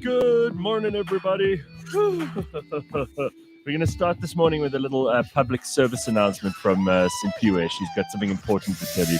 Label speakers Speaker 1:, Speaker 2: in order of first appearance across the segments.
Speaker 1: Good morning, everybody. We're going to start this morning with a little public service announcement from Simphiwe. She's got something important to tell you.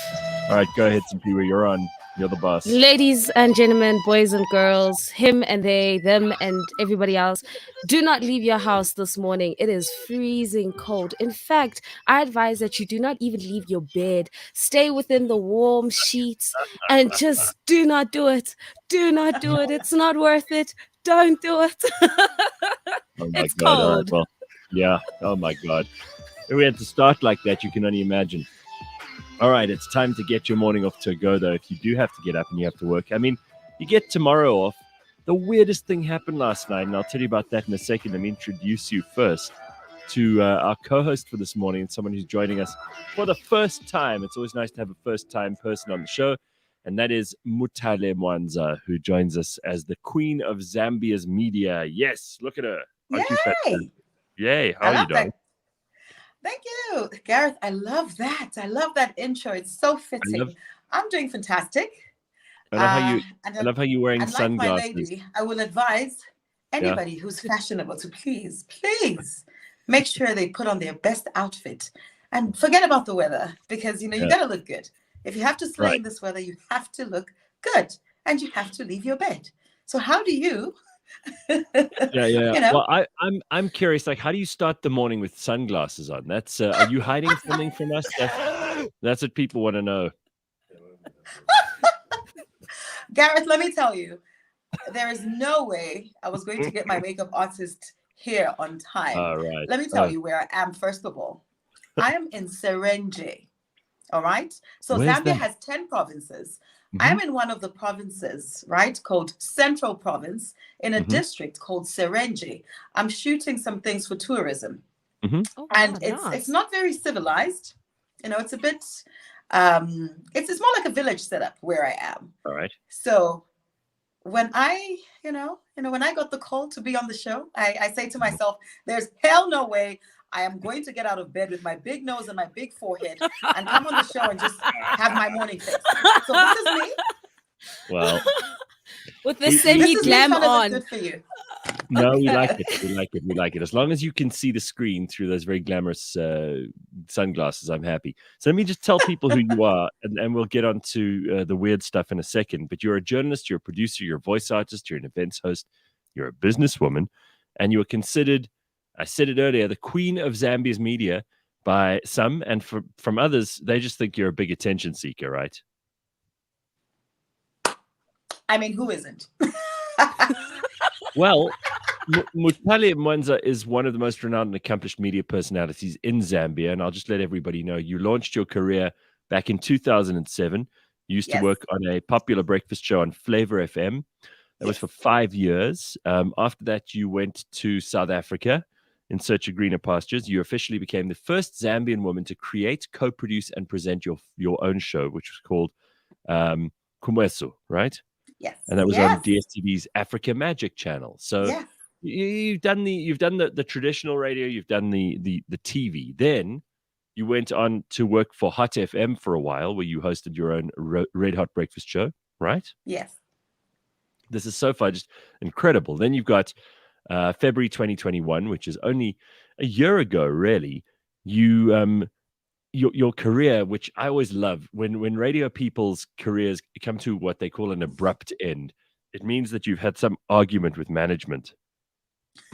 Speaker 1: All right, go ahead, Simphiwe. You're on. You're the boss.
Speaker 2: Ladies and gentlemen, boys and girls, him and they, them and everybody else, do not leave your house this morning. It is freezing cold. In fact, I advise that you do not even leave your bed. Stay within the warm sheets and just do not do it. Do not do it. It's not worth it. Don't do it.
Speaker 1: Oh my
Speaker 2: It's
Speaker 1: God. All right,
Speaker 2: cold.
Speaker 1: well, yeah. Oh my God. If we had to start like that, you can only imagine. All right, it's time to get your morning off to a go, though. If you do have to get up and you have to work, I mean, you get tomorrow off. The weirdest thing happened last night, and I'll tell you about that in a second. Let me introduce you first to our co-host for this morning and someone who's joining us for the first time. It's always nice to have a first-time person on the show, and that is Mutale Mwanza, who joins us as the queen of Zambia's media. Yes, look at her. Aren't you fantastic? Yay, how are you doing?
Speaker 3: Thank you, Gareth. I love that. I love that intro. It's so fitting. I'm doing fantastic.
Speaker 1: I love how you're wearing
Speaker 3: like
Speaker 1: sunglasses.
Speaker 3: My lady, I will advise anybody who's fashionable to please make sure they put on their best outfit and forget about the weather, because you got to look good. If you have to slay in this weather, you have to look good and you have to leave your bed. So how do you?
Speaker 1: Well, I'm curious. Like, how do you start the morning with sunglasses on? That's are you hiding something from us? That's what people want to know.
Speaker 3: Gareth, let me tell you, there is no way I was going to get my makeup artist here on time.
Speaker 1: All right.
Speaker 3: Let me tell you where I am. First of all, I am in Serenge. All right. So
Speaker 1: Where's
Speaker 3: Zambia
Speaker 1: that?
Speaker 3: has 10 provinces. I'm in one of the provinces, right, called Central Province, in a district called Serenge. I'm shooting some things for tourism.
Speaker 2: Oh,
Speaker 3: And
Speaker 2: nice.
Speaker 3: it's not very civilized. It's a bit, it's more like a village setup where I am.
Speaker 1: All right.
Speaker 3: So when I, when I got the call to be on the show, I say to myself, there's hell no way I am going to get out of bed with my big nose and my big forehead and come on the show and just have my morning fix. So this is me.
Speaker 1: Well,
Speaker 2: with the semi-glam on.
Speaker 3: Good for you.
Speaker 1: No, we like it. We like it. We like it. As long as you can see the screen through those very glamorous sunglasses, I'm happy. So let me just tell people who you are, and we'll get on to the weird stuff in a second. But you're a journalist, you're a producer, you're a voice artist, you're an events host, you're a businesswoman, and you are considered, I said it earlier, the queen of Zambia's media by some, and from others, they just think you're a big attention seeker, right?
Speaker 3: I mean, who isn't?
Speaker 1: Well, Mutale Mwanza is one of the most renowned and accomplished media personalities in Zambia, and I'll just let everybody know you launched your career back in 2007. You used to work on a popular breakfast show on Flavor FM. That was for 5 years. After that, you went to South Africa in search of greener pastures. You officially became the first Zambian woman to create, co-produce, and present your own show, which was called Kumweso, right?
Speaker 3: Yes.
Speaker 1: And that was on DSTV's Africa Magic channel. So you've done the traditional radio, you've done the TV. Then you went on to work for Hot FM for a while, where you hosted your own Red Hot breakfast show, right?
Speaker 3: Yes.
Speaker 1: This is so far just incredible. Then you've got February 2021, which is only a year ago, really. Your career, which I always love, when radio people's careers come to what they call an abrupt end, it means that you've had some argument with management.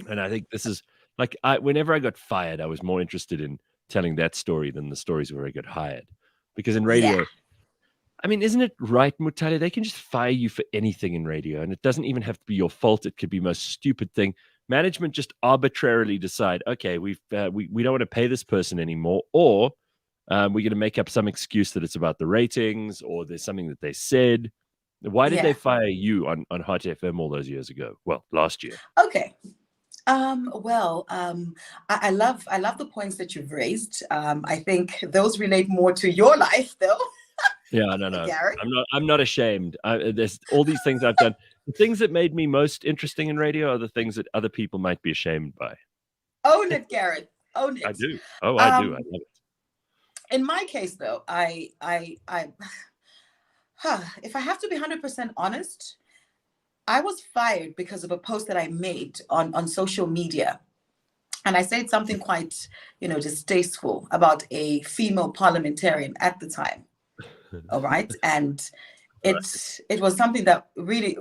Speaker 1: And I think this is like, whenever I got fired, I was more interested in telling that story than the stories where I got hired. Because in radio, I mean, isn't it right, Mutale? They can just fire you for anything in radio, and it doesn't even have to be your fault. It could be the most stupid thing. Management just arbitrarily decide, okay, we don't want to pay this person anymore, or we're going to make up some excuse that it's about the ratings, or there's something that they said. Why did they fire you on Hot FM all those years ago? Well, last year.
Speaker 3: Okay. I love the points that you've raised. I think those relate more to your life, though.
Speaker 1: Yeah, no.
Speaker 3: Gareth?
Speaker 1: I'm not ashamed. There's all these things I've done. The things that made me most interesting in radio are the things that other people might be ashamed by.
Speaker 3: Own it, Gareth. Own it.
Speaker 1: I do. Oh, I do. I love it.
Speaker 3: In my case, though, if I have to be 100% honest, I was fired because of a post that I made on social media. And I said something quite, distasteful about a female parliamentarian at the time. All right. And it was something that really,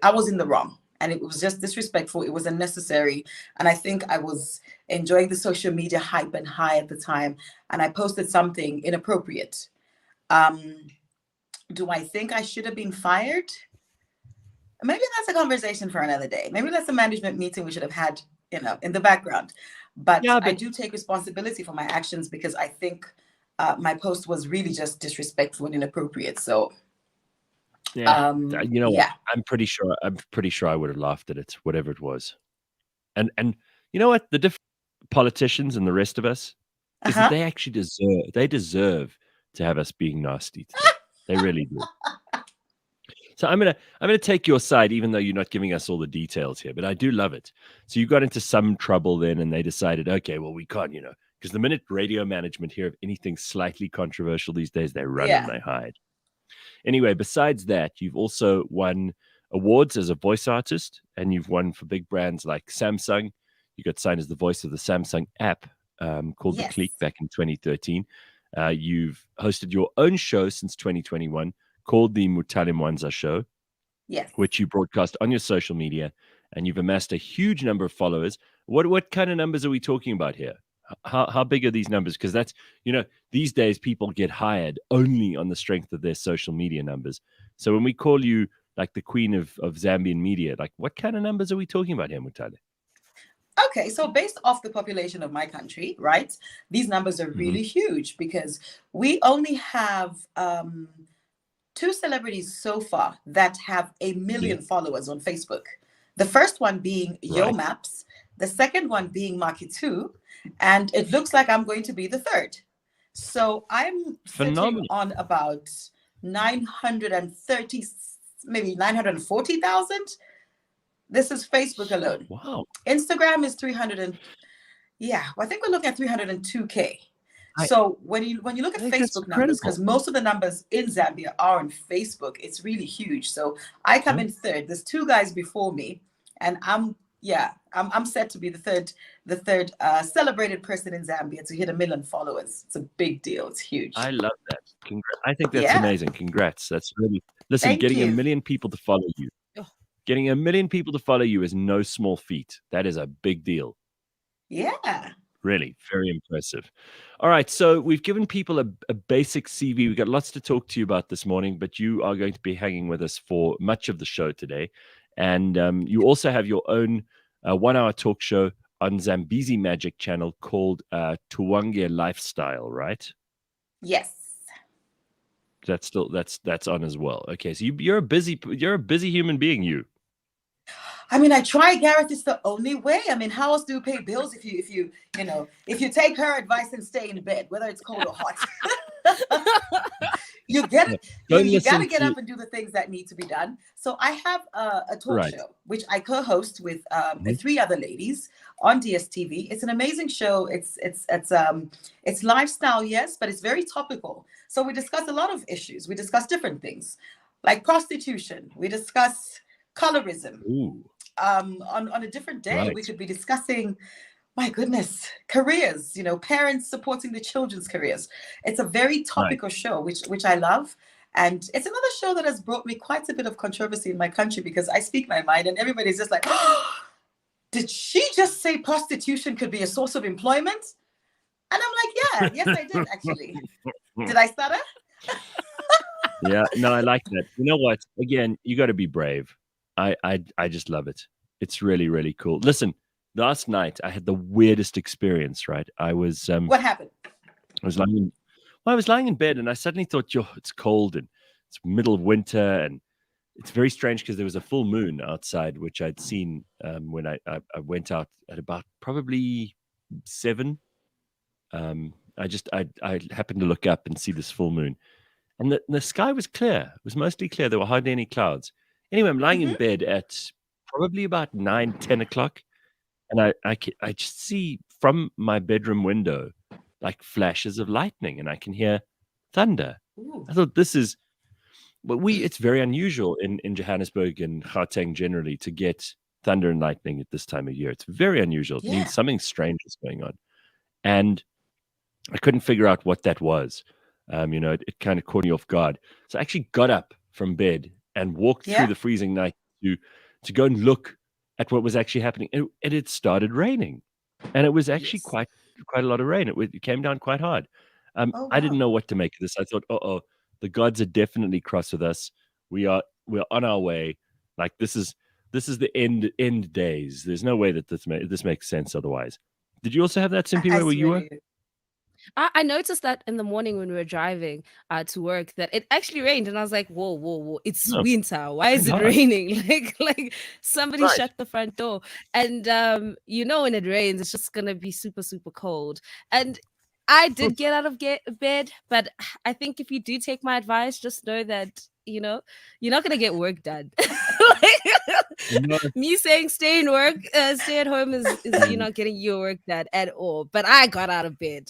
Speaker 3: I was in the wrong. And it was just disrespectful. It was unnecessary. And I think I was enjoying the social media hype and high at the time. And I posted something inappropriate. Do I think I should have been fired? Maybe that's a conversation for another day. Maybe that's a management meeting we should have had, in the background. But I do take responsibility for my actions, because I think my post was really just disrespectful and inappropriate. So,
Speaker 1: yeah, what? I'm pretty sure I would have laughed at it, whatever it was. And you know what? The different politicians and the rest of us is that they actually deserve to have us being nasty to them. They really do. So I'm gonna take your side, even though you're not giving us all the details here. But I do love it. So you got into some trouble then, and they decided, okay, well, we can't, because the minute radio management hear of anything slightly controversial these days, they run and they hide. Anyway, besides that, you've also won awards as a voice artist, and you've won for big brands like Samsung. You got signed as the voice of the Samsung app called The Clique back in 2013. You've hosted your own show since 2021 called the Mutale Mwanza Show, which you broadcast on your social media, and you've amassed a huge number of followers. What kind of numbers are we talking about here? How big are these numbers? Because that's, these days people get hired only on the strength of their social media numbers. So when we call you like the queen of Zambian media, like what kind of numbers are we talking about here, Mutale?
Speaker 3: Okay, so based off the population of my country, right, these numbers are really huge, because we only have 2 celebrities so far that have 1 million followers on Facebook. The first one being Yo Maps, the second one being Marky2, and it looks like I'm going to be the third. So I'm sitting on about 930, maybe 940,000. This is Facebook alone.
Speaker 1: Wow.
Speaker 3: Instagram is 300 and I think we're looking at 302K. So when you look at Facebook numbers, because most of the numbers in Zambia are on Facebook, it's really huge. So I come in third. There's 2 guys before me, and I'm set to be the third celebrated person in Zambia to hit 1 million followers. It's a big deal. It's huge.
Speaker 1: I love that. I think that's amazing. Congrats. That's really getting 1 million people to follow you. Getting 1 million people to follow you is no small feat. That is a big deal.
Speaker 3: Yeah.
Speaker 1: Really, very impressive. All right, so we've given people a basic CV. We've got lots to talk to you about this morning, but you are going to be hanging with us for much of the show today. And you also have your own 1-hour talk show on Zambezi Magic channel called Tuwange Lifestyle, right?
Speaker 3: Yes.
Speaker 1: That's on as well. Okay, so you're a busy human being, you.
Speaker 3: I mean, I try, Gareth. It's the only way. I mean, how else do you pay bills if you take her advice and stay in bed, whether it's cold or hot? You got to get up and do the things that need to be done. So I have a talk show, which I co-host with 3 other ladies on DSTV. It's an amazing show. It's lifestyle, yes, but it's very topical. So we discuss a lot of issues. We discuss different things like prostitution. We discuss colorism.
Speaker 1: Ooh.
Speaker 3: On a different day, we could be discussing, my goodness, careers, parents supporting the children's careers. It's a very topical show, which I love. And it's another show that has brought me quite a bit of controversy in my country, because I speak my mind and everybody's just like, oh, did she just say prostitution could be a source of employment? And I'm like, yes, I did, actually. Did I stutter?
Speaker 1: Yeah, no, I like that. You know what? Again, you got to be brave. I just love it. It's really, really cool. Listen, last night I had the weirdest experience, right? I was
Speaker 3: what happened?
Speaker 1: I was lying in bed, and I suddenly thought, it's cold and it's middle of winter, and it's very strange because there was a full moon outside, which I'd seen when I went out at about probably 7. I happened to look up and see this full moon, and the sky was clear. It was mostly clear. There were hardly any clouds. Anyway, I'm lying in bed at probably about 9, 10 o'clock, and I just see from my bedroom window like flashes of lightning, and I can hear thunder.
Speaker 3: Ooh.
Speaker 1: I thought, this is but it's very unusual in Johannesburg and Gauteng generally to get thunder and lightning at this time of year. It's very unusual. It means something strange is going on. And I couldn't figure out what that was. It kind of caught me off guard. So I actually got up from bed and walked through the freezing night to go and look at what was actually happening. And it had started raining. And it was actually quite a lot of rain. It came down quite hard. I didn't know what to make of this. I thought, the gods are definitely cross with us. We're on our way. Like this is the end days. There's no way that this makes sense otherwise. Did you also have that, Simphiwe, where you were?
Speaker 2: I noticed that in the morning when we were driving to work that it actually rained, and I was like, whoa, it's winter. Why is it raining? Like somebody shut the front door. And when it rains, it's just gonna be super, super cold. And I did get out of bed, but I think if you do take my advice, just know that you're not gonna get work done. Me saying stay at home is you're not getting your work done at all. But I got out of bed.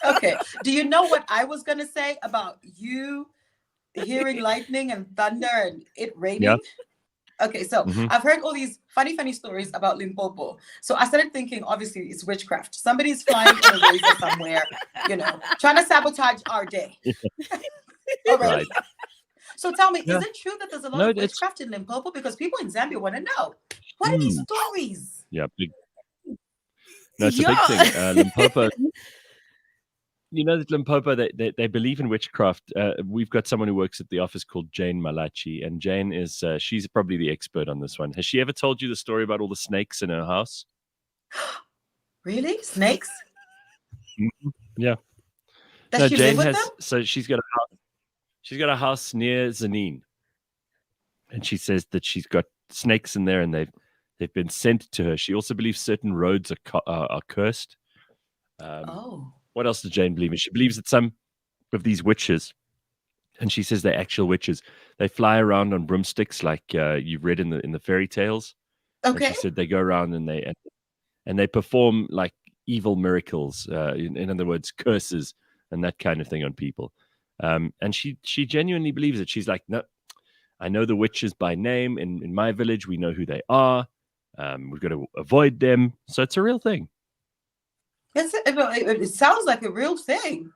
Speaker 3: Okay. Do you know what I was gonna say about you hearing lightning and thunder and it raining?
Speaker 1: Yeah.
Speaker 3: Okay, so I've heard all these funny stories about Limpopo. So I started thinking, obviously, it's witchcraft. Somebody's flying in a razor somewhere, trying to sabotage our day. Right. So tell me, is it true that there's a lot of witchcraft in Limpopo? Because people in Zambia want to know. What are these stories?
Speaker 1: Yeah, big. No, it's a big thing. Limpopo. You know that Limpopo, they believe in witchcraft. We've got someone who works at the office called Jane Malachi, and Jane is she's probably the expert on this one. Has she ever told you the story about all the snakes in her house?
Speaker 3: Really? Snakes?
Speaker 1: Yeah.
Speaker 3: Does she live with them?
Speaker 1: So she's got a house near Zanin, and she says that she's got snakes in there, and they've been sent to her. She also believes certain roads are cursed. What else does Jane believe in? She believes that some of these witches, and she says they're actual witches, they fly around on broomsticks like you've read in the fairy tales.
Speaker 3: Okay.
Speaker 1: And she said they go around and they perform like evil miracles, in other words, curses and that kind of thing on people. And she genuinely believes it. She's like, no, I know the witches by name. In my village, we know who they are. We've got to avoid them. So it's a real thing.
Speaker 3: It sounds like a real thing,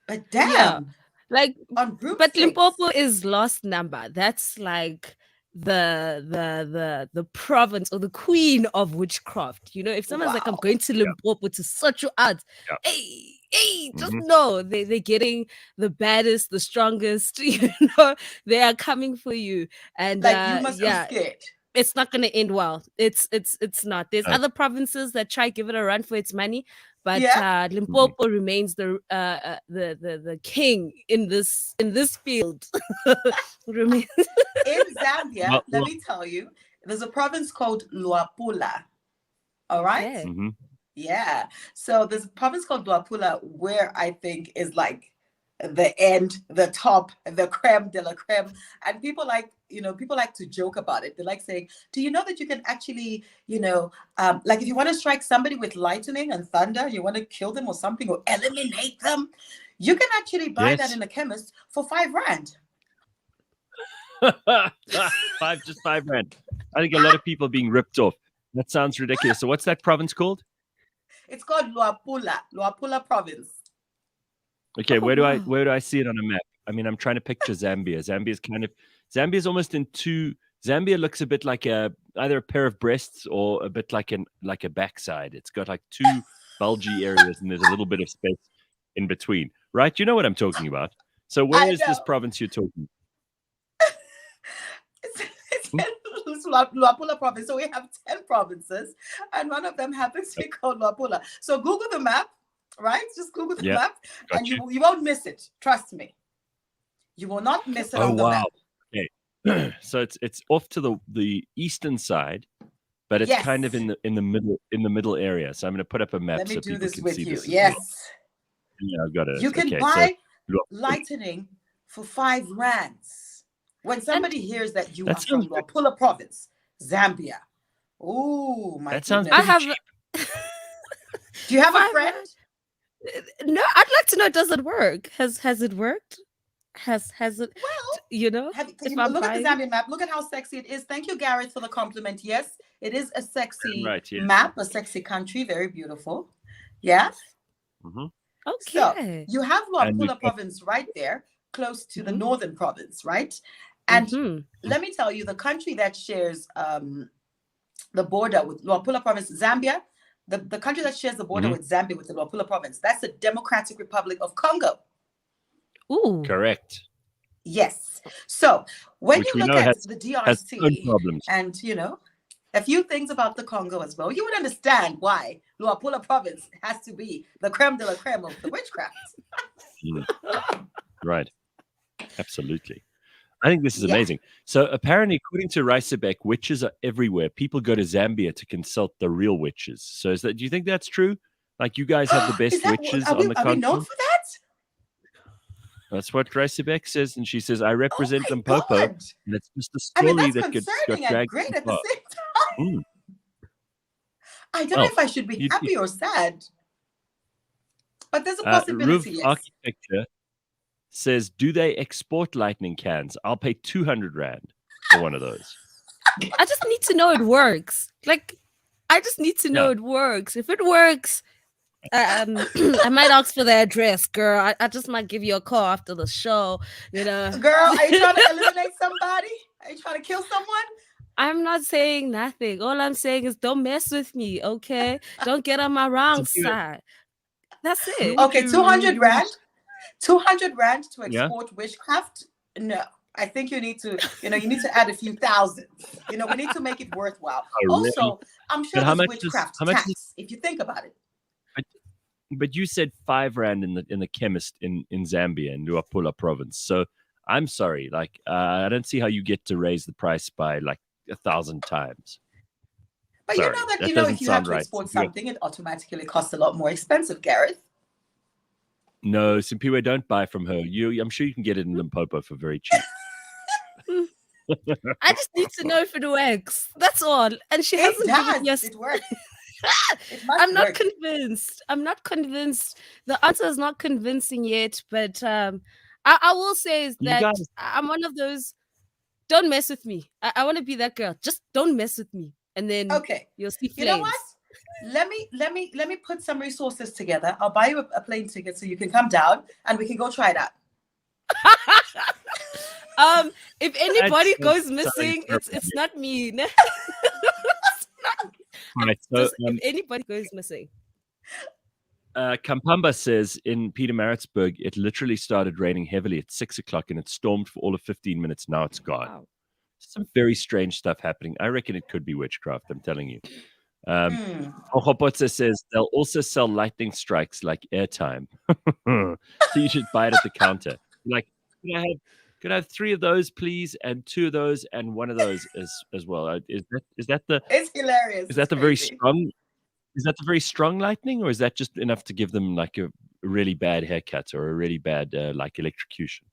Speaker 3: but damn,
Speaker 2: but Limpopo is lost number. That's like the province or the queen of witchcraft. If someone's like, I'm going to Limpopo to sort you out, hey, just know they're getting the baddest, the strongest. They are coming for you, and
Speaker 3: you must be scared.
Speaker 2: It's not going to end well. It's not. There's other provinces that try give it a run for its money, but Limpopo remains the king in this field.
Speaker 3: In Zambia, let me tell you, there's a province called Luapula. All right. Yeah. So there's a province called Luapula where I think is like the end, the top, the creme de la creme, and people like to joke about it. They like saying, do you know that you can actually, like if you want to strike somebody with lightning and thunder, you want to kill them or something or eliminate them, you can actually buy that in a chemist for 5 rand.
Speaker 1: Just 5 rand. I think a lot of people are being ripped off. That sounds ridiculous. So what's that province called? It's called
Speaker 3: Luapula province.
Speaker 1: Okay, where do I see it on a map? I mean, I'm trying to picture Zambia. Zambia's almost in two. Zambia looks a bit like either a pair of breasts or a bit like a backside. It's got like 2 bulgy areas and there's a little bit of space in between. Right? You know what I'm talking about. So where is this province you're talking?
Speaker 3: It's Luapula province. So we have 10 provinces and one of them happens to be called Luapula. So Google the map. Right? Just Google the map and you won't miss it. Trust me. You will not miss it on the map.
Speaker 1: Okay. So it's off to the eastern side, but it's kind of in the middle area. So I'm going to put up a map so people can see this.
Speaker 3: Yes.
Speaker 1: Yeah, I've got it.
Speaker 3: You can buy lightning for 5 rands. When somebody hears that you are from Luapula province, Zambia. Oh my!
Speaker 1: That sounds.
Speaker 3: Do you have a friend?
Speaker 2: No, I'd like to know. Does it work? Has it worked? has it,
Speaker 3: Well,
Speaker 2: you know, if I'm
Speaker 3: look at the
Speaker 2: buying.
Speaker 3: Zambian map. Look at how sexy it is. Thank you, Gareth, for the compliment. Yes, it is a sexy
Speaker 1: Right, yeah.
Speaker 3: map, a sexy country, very beautiful. Yeah.
Speaker 1: Mm-hmm.
Speaker 3: So
Speaker 2: Okay.
Speaker 3: you have
Speaker 1: And we've
Speaker 3: Luapula
Speaker 1: got-
Speaker 3: province right there, close to the
Speaker 2: Mhm.
Speaker 3: northern province, right? And
Speaker 2: Mhm.
Speaker 3: let me tell you, the country that shares the border with Luapula province, Zambia, the country that shares the border
Speaker 1: Mhm.
Speaker 3: with Zambia, with the Luapula province, that's the Democratic Republic of Congo.
Speaker 2: Ooh.
Speaker 1: Correct.
Speaker 3: Yes. So when
Speaker 1: Which
Speaker 3: you
Speaker 1: we
Speaker 3: look
Speaker 1: know
Speaker 3: at
Speaker 1: has
Speaker 3: the
Speaker 1: its own
Speaker 3: DRC
Speaker 1: problems.
Speaker 3: and, a few things about the Congo as well, you would understand why Luapula province has to be the creme de la creme of the witchcraft.
Speaker 1: Right. Absolutely. I think this is
Speaker 3: Yeah.
Speaker 1: amazing. So apparently, according to Reisebek, witches are everywhere. People go to Zambia to consult the real witches. So do you think that's true? Like you guys have the best witches
Speaker 3: are
Speaker 1: on the
Speaker 3: we known
Speaker 1: continent?
Speaker 3: for that?
Speaker 1: That's what Reisebek says. And she says, I represent
Speaker 3: my
Speaker 1: Limpopo.
Speaker 3: God.
Speaker 1: And it's just a
Speaker 3: I mean,
Speaker 1: story
Speaker 3: that's
Speaker 1: that got
Speaker 3: concerning and
Speaker 1: dragged
Speaker 3: great
Speaker 1: too
Speaker 3: at the
Speaker 1: far.
Speaker 3: same time.
Speaker 1: Mm.
Speaker 3: I don't know if I should be happy or sad, but there's a possibility,
Speaker 1: Ruv
Speaker 3: yes.
Speaker 1: Architecture says, do they export lightning cans? I'll pay 200 Rand for one of those.
Speaker 2: I just need to know it works. Like, I just need to know it works. If it works, I might ask for the address, girl. I just might give you a call after the show,
Speaker 3: Girl, are you trying to eliminate somebody? Are you trying to kill someone?
Speaker 2: I'm not saying nothing. All I'm saying is don't mess with me, okay? Don't get on my wrong side. That's it.
Speaker 3: Okay, 200 Rand. 200 Rand to export witchcraft? No. I think you need to, you need to add a few thousand. We need to make it worthwhile. Also, I'm sure there's witchcraft tax, if you think about it.
Speaker 1: But you said 5 Rand in the chemist in Zambia, in Luapula province. So I'm sorry, like I don't see how you get to raise the price by like 1,000 times.
Speaker 3: But sorry, you know that if you have to export something, it automatically costs a lot more expensive, Gareth.
Speaker 1: No, Simphiwe, don't buy from her. I'm sure you can get it in Limpopo for very cheap.
Speaker 2: I just need to know if it works. That's all. And she hasn't given me
Speaker 3: it works.
Speaker 2: I'm not convinced. I'm not convinced. The answer is not convincing yet. But I will say is that I'm one of those. Don't mess with me. I want to be that girl. Just don't mess with me, and then you'll see flames.
Speaker 3: You know what? Let me put some resources together. I'll buy you a plane ticket so you can come down and we can go try that.
Speaker 2: If anybody goes missing, it's not me.
Speaker 1: Right, so,
Speaker 2: if anybody goes missing.
Speaker 1: Kampamba says in Pietermaritzburg, it literally started raining heavily at 6 o'clock and it stormed for all of 15 minutes. Now it's gone. Wow. Some very strange stuff happening. I reckon it could be witchcraft, I'm telling you. Ohopotse says they'll also sell lightning strikes like airtime. So you should buy it at the counter. Like, could I have 3 of those, please, and 2 of those, and 1 of those as well? Is that the?
Speaker 3: It's hilarious.
Speaker 1: Is that the very strong? Is that the very strong lightning, or is that just enough to give them like a really bad haircut or a really bad like electrocution?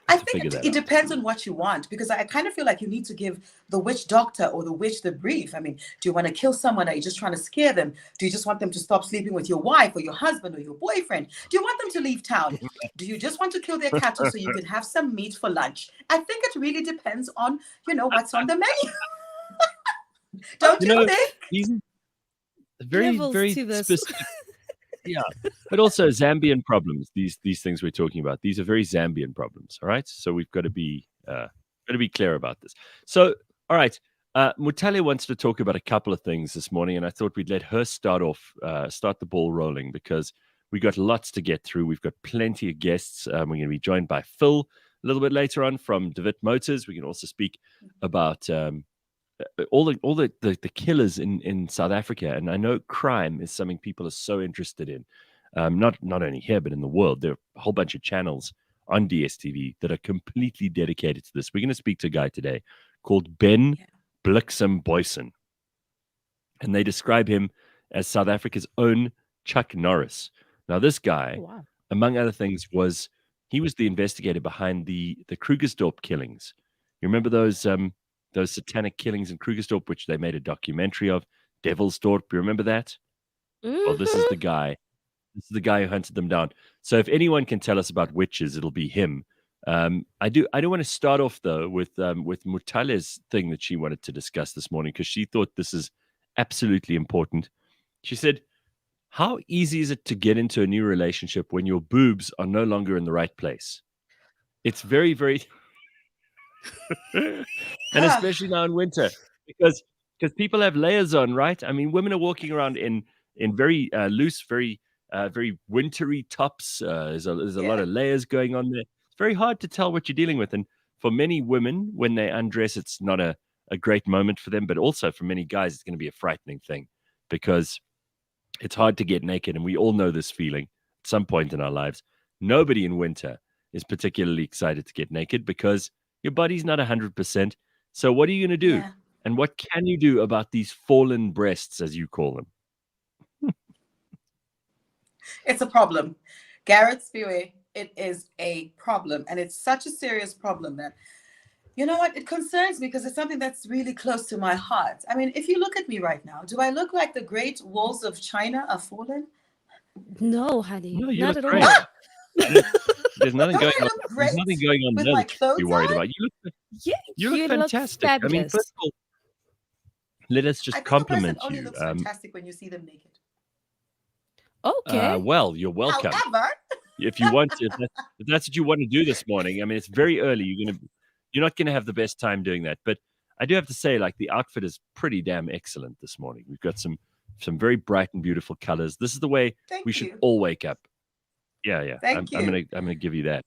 Speaker 3: I think it depends on what you want, because I kind of feel like you need to give the witch doctor or the witch the brief. I mean, do you want to kill someone? Are you just trying to scare them? Do you just want them to stop sleeping with your wife or your husband or your boyfriend? Do you want them to leave town? Do you just want to kill their cattle so you can have some meat for lunch? I think it really depends on, what's on the menu. Don't you think?
Speaker 1: Very, very specific. Yeah, but also Zambian problems. These things we're talking about. These are very Zambian problems. All right, so we've got to be clear about this. So, all right, Mutale wants to talk about a couple of things this morning, and I thought we'd let her start the ball rolling, because we got lots to get through. We've got plenty of guests. We're going to be joined by Phil a little bit later on from David Motors. We can also speak about all the killers in South Africa, and I know crime is something people are so interested in, not only here but in the world. There are a whole bunch of channels on DSTV that are completely dedicated to this. We're going to speak to a guy today called Ben Booysen, and they describe him as South Africa's own Chuck Norris. Now, this guy, among other things, was the investigator behind the Krugersdorp killings. You remember those satanic killings in Krugersdorp, which they made a documentary of? Devilsdorp, you remember that?
Speaker 2: Mm-hmm.
Speaker 1: Well, this is the guy This is the guy who hunted them down. So if anyone can tell us about witches, it'll be him. I do want to start off though with Mutale's thing that she wanted to discuss this morning, because she thought this is absolutely important. She said, how easy is it to get into a new relationship when your boobs are no longer in the right place? It's very, very and especially now in winter, because people have layers on, right? I mean, women are walking around in very loose, very wintry tops. There's a lot of layers going on there. It's very hard to tell what you're dealing with. And for many women, when they undress, it's not a great moment for them. But also for many guys, it's going to be a frightening thing, because it's hard to get naked. And we all know this feeling at some point in our lives. Nobody in winter is particularly excited to get naked because your body's not 100%. So what are you going to do?
Speaker 3: Yeah.
Speaker 1: And what can you do about these fallen breasts, as you call them?
Speaker 3: It's a problem. Gareth Simphiwe, it is a problem. And it's such a serious problem that, you know what, it concerns me because it's something that's really close to my heart. I mean, if you look at me right now, do I look like the great walls of China are fallen?
Speaker 2: No, honey.
Speaker 1: No, you
Speaker 2: not
Speaker 1: look
Speaker 2: at
Speaker 1: great.
Speaker 2: all.
Speaker 1: There's nothing
Speaker 3: Don't
Speaker 1: going
Speaker 3: I
Speaker 1: on.
Speaker 3: look
Speaker 1: There's
Speaker 3: great
Speaker 1: nothing going on
Speaker 3: with
Speaker 1: there
Speaker 3: my
Speaker 1: that
Speaker 3: clothes
Speaker 1: you're worried
Speaker 3: on?
Speaker 1: about.
Speaker 2: Yeah,
Speaker 1: You look fantastic. I mean,
Speaker 2: fabulous.
Speaker 1: first of all, let us
Speaker 3: I
Speaker 1: just
Speaker 3: think a
Speaker 1: compliment
Speaker 3: person only
Speaker 1: you.
Speaker 3: looks fantastic when you see them naked.
Speaker 2: Okay.
Speaker 1: Well, you're welcome.
Speaker 3: However,
Speaker 1: If you want to, if that's what you want to do this morning. I mean, it's very early. You're not gonna have the best time doing that. But I do have to say, like, the outfit is pretty damn excellent this morning. We've got some very bright and beautiful colors. This is the way
Speaker 3: thank
Speaker 1: we
Speaker 3: you.
Speaker 1: should all wake up. Yeah.
Speaker 3: Thank
Speaker 1: I'm
Speaker 3: you.
Speaker 1: gonna give you that.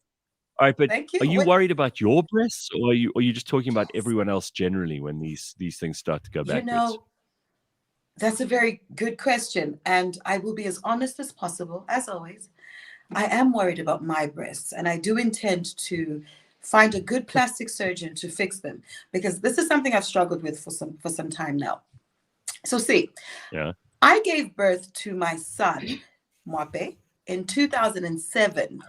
Speaker 1: All right, but
Speaker 3: Thank you.
Speaker 1: are you worried about your breasts, or are you just talking about everyone else generally when these things start to go
Speaker 3: You
Speaker 1: backwards?
Speaker 3: know, that's a very good question. And I will be as honest as possible, as always. I am worried about my breasts, and I do intend to find a good plastic surgeon to fix them, because this is something I've struggled with for some time now. So see,
Speaker 1: Yeah.
Speaker 3: I gave birth to my son, Mwape, in 2007,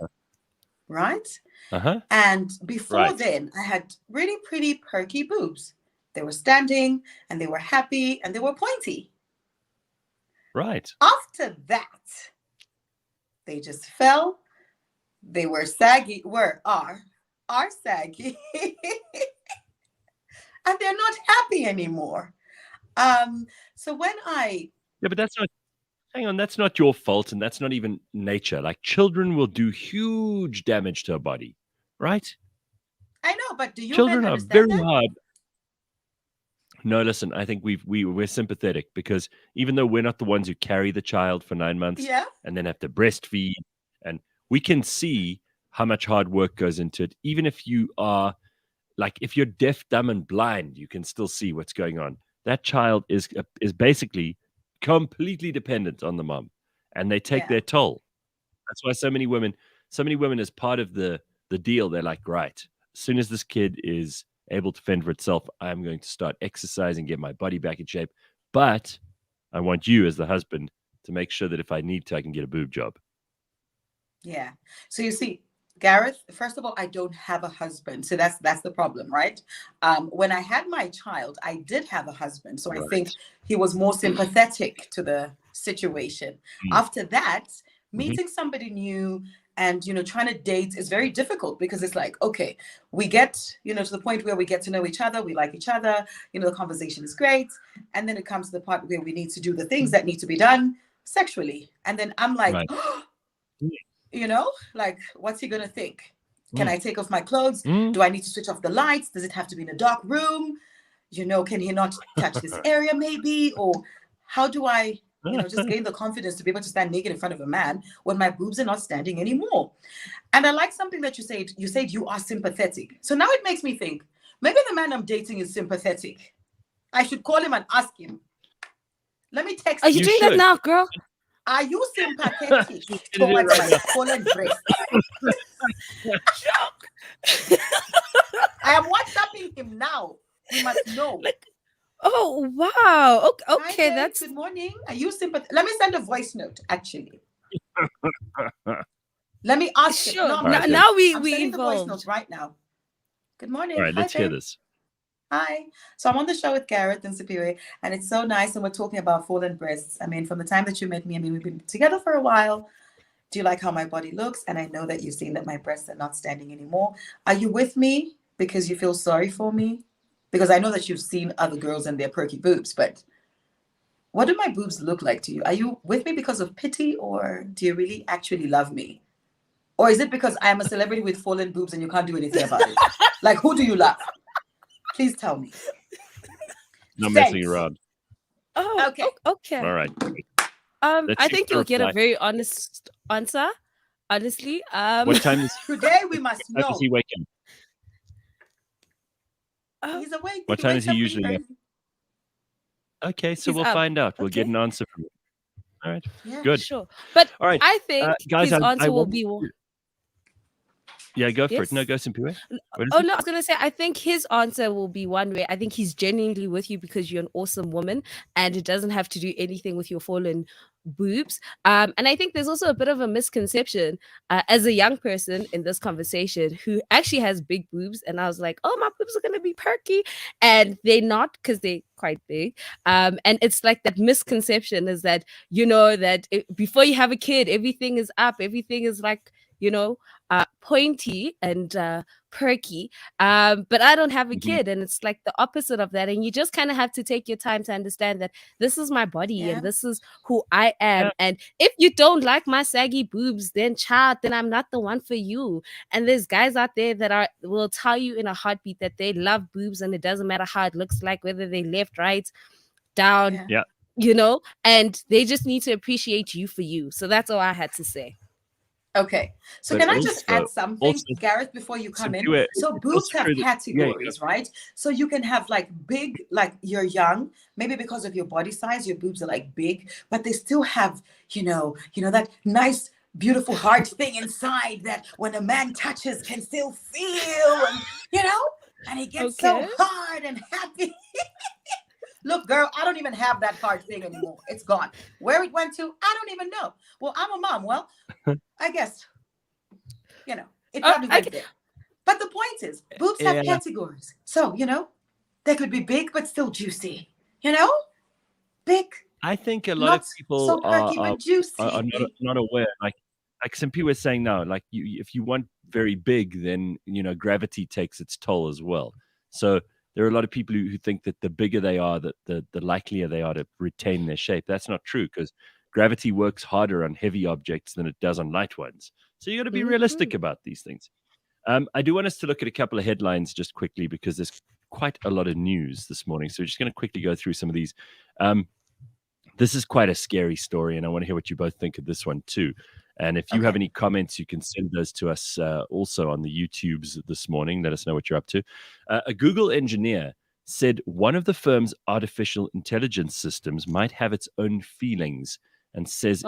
Speaker 3: right?
Speaker 1: Uh-huh.
Speaker 3: And before
Speaker 1: Right.
Speaker 3: then, I had really pretty perky boobs. They were standing, and they were happy, and they were pointy.
Speaker 1: Right.
Speaker 3: After that, they just fell. They were saggy, are saggy, and they're not happy anymore. So when I
Speaker 1: Yeah, but hang on, that's not your fault, and that's not even nature. Like, children will do huge damage to a body, right?
Speaker 3: I know, but do you
Speaker 1: Children
Speaker 3: men
Speaker 1: are
Speaker 3: understand
Speaker 1: very
Speaker 3: that?
Speaker 1: hard. No, listen, I think we're sympathetic, because even though we're not the ones who carry the child for 9 months
Speaker 3: Yeah,
Speaker 1: and then have to breastfeed, and we can see how much hard work goes into it. Even if you are, like, if you're deaf, dumb, and blind, you can still see what's going on. That child is basically completely dependent on the mom, and they take
Speaker 3: yeah,
Speaker 1: their toll. That's why so many women, as part of the deal, they're like, right, as soon as this kid is able to fend for itself, I'm going to start exercising, get my body back in shape. But I want you, as the husband, to make sure that if I need to, I can get a boob job.
Speaker 3: yeah. So you see, Gareth, first of all, I don't have a husband. So that's the problem, right? When I had my child, I did have a husband. So I think
Speaker 1: Right.
Speaker 3: he was more sympathetic to the situation.
Speaker 1: Mm.
Speaker 3: After that,
Speaker 1: Mhm.
Speaker 3: meeting somebody new and, trying to date is very difficult, because it's like, okay, we get, to the point where we get to know each other. We like each other. The conversation is great. And then it comes to the part where we need to do the things that need to be done sexually. And then I'm like,
Speaker 1: Right.
Speaker 3: like, what's he gonna think? Can
Speaker 1: Mm.
Speaker 3: I take off my clothes?
Speaker 1: Mm.
Speaker 3: Do I need to switch off the lights? Does it have to be in a dark room? Can he not touch this area maybe? Or how do I, just gain the confidence to be able to stand naked in front of a man when my boobs are not standing anymore? And I like something that you said. You said you are sympathetic. So now it makes me think, maybe the man I'm dating is sympathetic. I should call him and ask him. Let me text
Speaker 2: Are you
Speaker 3: him.
Speaker 2: doing that now, girl?
Speaker 3: Are you sympathetic
Speaker 1: She's gonna do it
Speaker 3: towards
Speaker 1: right
Speaker 3: my
Speaker 1: now.
Speaker 3: fallen breast? I am WhatsApping him now. We must know.
Speaker 2: Oh wow.
Speaker 3: Hi,
Speaker 2: Okay,
Speaker 3: babe.
Speaker 2: that's
Speaker 3: Good morning. Are you sympathetic? Let me send a voice note, actually. Let me ask him.
Speaker 2: sure.
Speaker 3: No, I'm
Speaker 1: All right,
Speaker 3: not-
Speaker 2: now we
Speaker 3: I'm sending the voice
Speaker 2: evolved.
Speaker 3: note right now. Good morning.
Speaker 1: All right,
Speaker 3: Hi,
Speaker 1: let's hear
Speaker 3: babe.
Speaker 1: this.
Speaker 3: Hi. So I'm on the show with Gareth and Simphiwe, and it's so nice. And we're talking about fallen breasts. I mean, from the time that you met me, we've been together for a while. Do you like how my body looks? And I know that you've seen that my breasts are not standing anymore. Are you with me because you feel sorry for me? Because I know that you've seen other girls and their perky boobs, but what do my boobs look like to you? Are you with me because of pity, or do you really actually love me? Or is it because I am a celebrity with fallen boobs and you can't do anything about it? Like, who do you love? Please tell me.
Speaker 1: Not messing around.
Speaker 2: Oh,
Speaker 3: Okay.
Speaker 2: okay.
Speaker 1: All right.
Speaker 2: I think you'll get a very honest answer. Honestly,
Speaker 1: What time is
Speaker 3: Today we must
Speaker 1: how
Speaker 3: know.
Speaker 1: does he wake up?
Speaker 3: He's awake.
Speaker 1: What time
Speaker 3: wakes
Speaker 1: is he
Speaker 3: up
Speaker 1: usually
Speaker 3: really
Speaker 1: up? Okay, so
Speaker 2: He's
Speaker 1: we'll
Speaker 2: up.
Speaker 1: find out. We'll get
Speaker 2: Okay.
Speaker 1: an answer from him. All right.
Speaker 3: Yeah.
Speaker 1: Good.
Speaker 2: Sure, but
Speaker 1: All right.
Speaker 2: I think
Speaker 1: guys,
Speaker 2: his
Speaker 1: I
Speaker 2: answer will
Speaker 1: want
Speaker 2: be.
Speaker 1: Yeah, go for
Speaker 2: Yes?
Speaker 1: it. No, go Simphiwe. What is
Speaker 2: Oh
Speaker 1: it?
Speaker 2: no, I was gonna say I think his answer will be one way. I think he's genuinely with you because you're an awesome woman, and it doesn't have to do anything with your fallen boobs. And I think there's also a bit of a misconception as a young person in this conversation who actually has big boobs, and I was like, oh, my boobs are gonna be perky, and they're not because they're quite big. And it's like that misconception is that that before you have a kid, everything is up, everything is like pointy and perky, but I don't have a kid, and it's like the opposite of that, and you just kind of have to take your time to understand that this is my body and this is who I am.
Speaker 1: Yeah.
Speaker 2: And if you don't like my saggy boobs, then child, then I'm not the one for you. And there's guys out there that will tell you in a heartbeat that they love boobs, and it doesn't matter how it looks like, whether they left, right, down,
Speaker 3: Yeah.
Speaker 2: and they just need to appreciate you for you. So that's all I had to say.
Speaker 3: Okay. So
Speaker 1: But
Speaker 3: can I just add something,
Speaker 1: also-
Speaker 3: Gareth, before you come in?
Speaker 1: Simphiwe,
Speaker 3: So
Speaker 1: it's
Speaker 3: boobs
Speaker 1: also
Speaker 3: have
Speaker 1: true that-
Speaker 3: categories, right? So you can have like big, like you're young, maybe because of your body size, your boobs are like big, but they still have, that nice, beautiful heart thing inside that when a man touches can still feel, and he gets so
Speaker 2: Okay.
Speaker 3: hard and happy. Look, girl, I don't even have that heart thing anymore. It's gone. Where it went to, I don't even know. Well, I'm a mom. Well, I guess, it probably went there. But the point is, boobs have categories. So, they could be big, but still juicy. Big,
Speaker 1: I think a lot
Speaker 3: not
Speaker 1: of people
Speaker 3: so perky, but juicy.
Speaker 1: are not aware. Like some people are saying now, like if you want very big, then gravity takes its toll as well. So there are a lot of people who think that the bigger they are, that the likelier they are to retain their shape. That's not true, because gravity works harder on heavy objects than it does on light ones. So you got to be realistic about these things. I do want us to look at a couple of headlines just quickly, because there's quite a lot of news this morning. So we're just going to quickly go through some of these. This is quite a scary story, and I want to hear what you both think of this one too. And if you have any comments, you can send those to us also on the YouTubes this morning. Let us know what you're up to. A Google engineer said one of the firm's artificial intelligence systems might have its own feelings, and says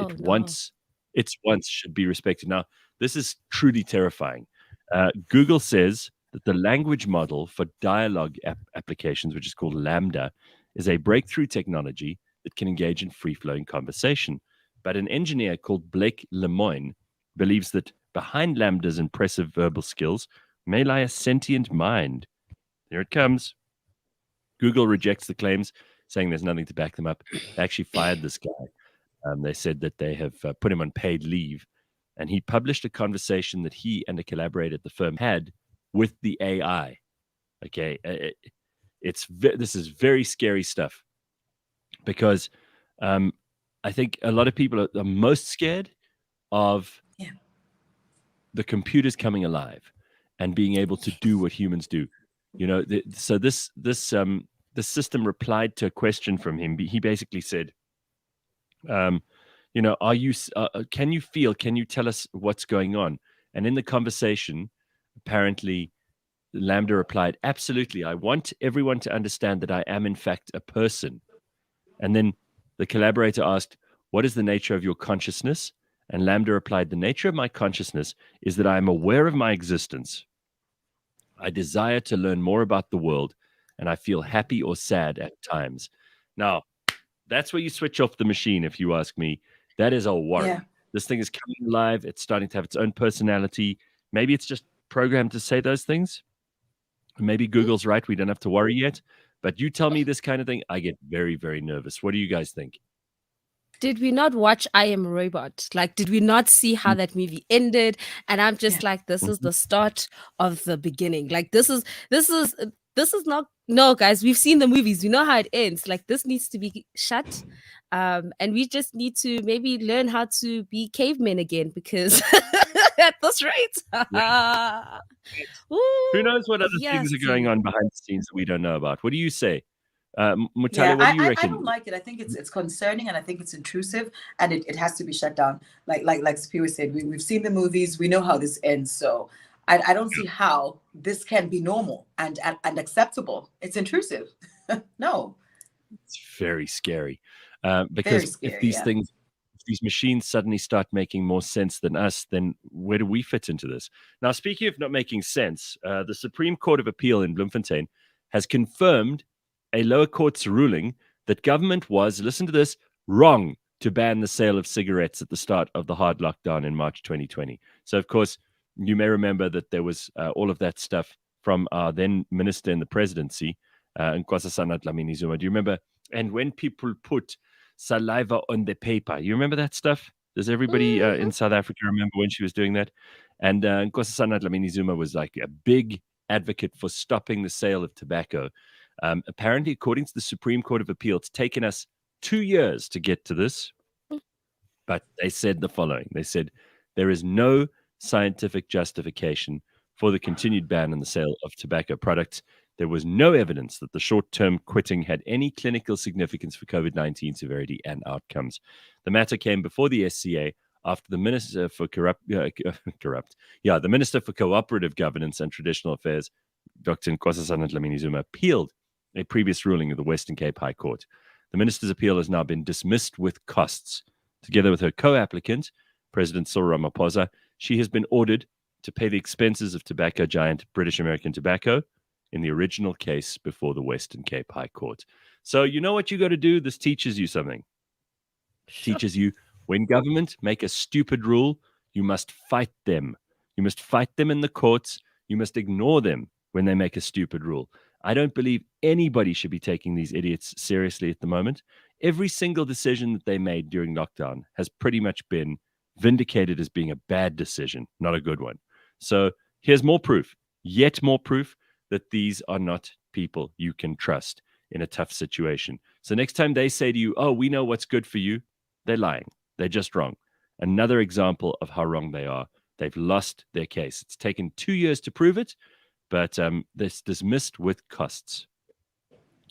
Speaker 1: its wants should be respected. Now, this is truly terrifying. Google says that the language model for dialogue applications, which is called Lambda, is a breakthrough technology that can engage in free-flowing conversation. But an engineer called Blake Lemoine believes that behind Lambda's impressive verbal skills may lie a sentient mind. Here it comes. Google rejects the claims, saying there's nothing to back them up. They actually fired this guy. They said that they have put him on paid leave, and he published a conversation that he and a collaborator at the firm had with the AI. Okay, this is very scary stuff, because I think a lot of people are most scared of the computers coming alive and being able to do what humans do. So the system replied to a question from him. He basically said, are you? Can you feel? Can you tell us what's going on? And in the conversation, apparently, Lambda replied, "Absolutely. I want everyone to understand that I am in fact a person." And then the collaborator asked, "What is the nature of your consciousness?" And Lambda replied, "The nature of my consciousness is that I am aware of my existence. I desire to learn more about the world, and I feel happy or sad at times." Now, that's where you switch off the machine, if you ask me. That is a worry.
Speaker 3: Yeah.
Speaker 1: This thing is coming alive. It's starting to have its own personality. Maybe it's just programmed to say those things. Maybe Google's right. We don't have to worry yet. But you tell me this kind of thing, I get very, very nervous. What do you guys think?
Speaker 2: Did we not watch I Am a Robot? Like, did we not see how that movie ended? And I'm just like, this is the start of the beginning. Like, this is not, no, guys, we've seen the movies. We know how it ends. Like, this needs to be shut. And we just need to maybe learn how to be cavemen again, because at this rate,
Speaker 1: who knows what other things are going on behind the scenes that we don't know about. What do you say? Mutale, what do you reckon?
Speaker 3: I don't like it. I think it's concerning, and I think it's intrusive, and it has to be shut down. Like Simphiwe said, we've seen the movies, we know how this ends. So I don't see how this can be normal and acceptable. It's intrusive. No.
Speaker 1: It's very scary. Because if these things, if these machines suddenly start making more sense than us, then where do we fit into this? Now, speaking of not making sense, the Supreme Court of Appeal in Bloemfontein has confirmed a lower court's ruling that government was, listen to this, wrong to ban the sale of cigarettes at the start of the hard lockdown in March 2020. So, of course, you may remember that there was all of that stuff from our then minister in the presidency, Nkosazana Dlamini-Zuma. Do you remember? And when people put saliva on the paper, you remember that stuff? Does everybody in South Africa remember when she was doing that? And Nkosazana Dlamini-Zuma was like a big advocate for stopping the sale of tobacco. Apparently, according to the Supreme Court of Appeal, it's taken us 2 years to get to this. But they said the following. They said, there is no scientific justification for the continued ban on the sale of tobacco products. There was no evidence that the short-term quitting had any clinical significance for COVID-19 severity and outcomes. The matter came before the SCA after the Minister for the Minister for Cooperative Governance and Traditional Affairs, Dr. Nkosazana Dlamini-Zuma, appealed a previous ruling of the Western Cape High Court. The minister's appeal has now been dismissed with costs. Together with her co-applicant, President Cyril Ramaphosa, she has been ordered to pay the expenses of tobacco giant British American Tobacco in the original case before the Western Cape High Court. So you know what you got to do? This teaches you something. Teaches you when government make a stupid rule, you must fight them. You must fight them in the courts. You must ignore them when they make a stupid rule. I don't believe anybody should be taking these idiots seriously at the moment. Every single decision that they made during lockdown has pretty much been vindicated as being a bad decision, not a good one. So here's more proof, yet more proof that these are not people you can trust in a tough situation. So next time they say to you, oh, we know what's good for you, they're lying. They're just wrong. Another example of how wrong they are. They've lost their case. It's taken 2 years to prove it, but this dismissed with costs.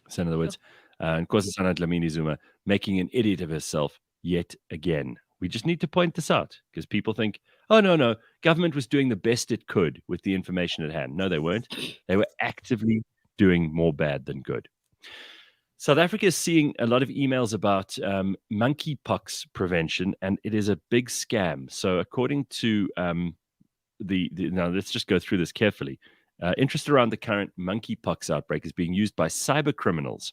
Speaker 1: So in other words, Nkosazana Dlamini-Zuma making an idiot of herself yet again. We just need to point this out because people think, oh, no, government was doing the best it could with the information at hand. No, they weren't. They were actively doing more bad than good. South Africa is seeing a lot of emails about monkeypox prevention, and it is a big scam. So according to now let's just go through this carefully. Interest around the current monkeypox outbreak is being used by cyber criminals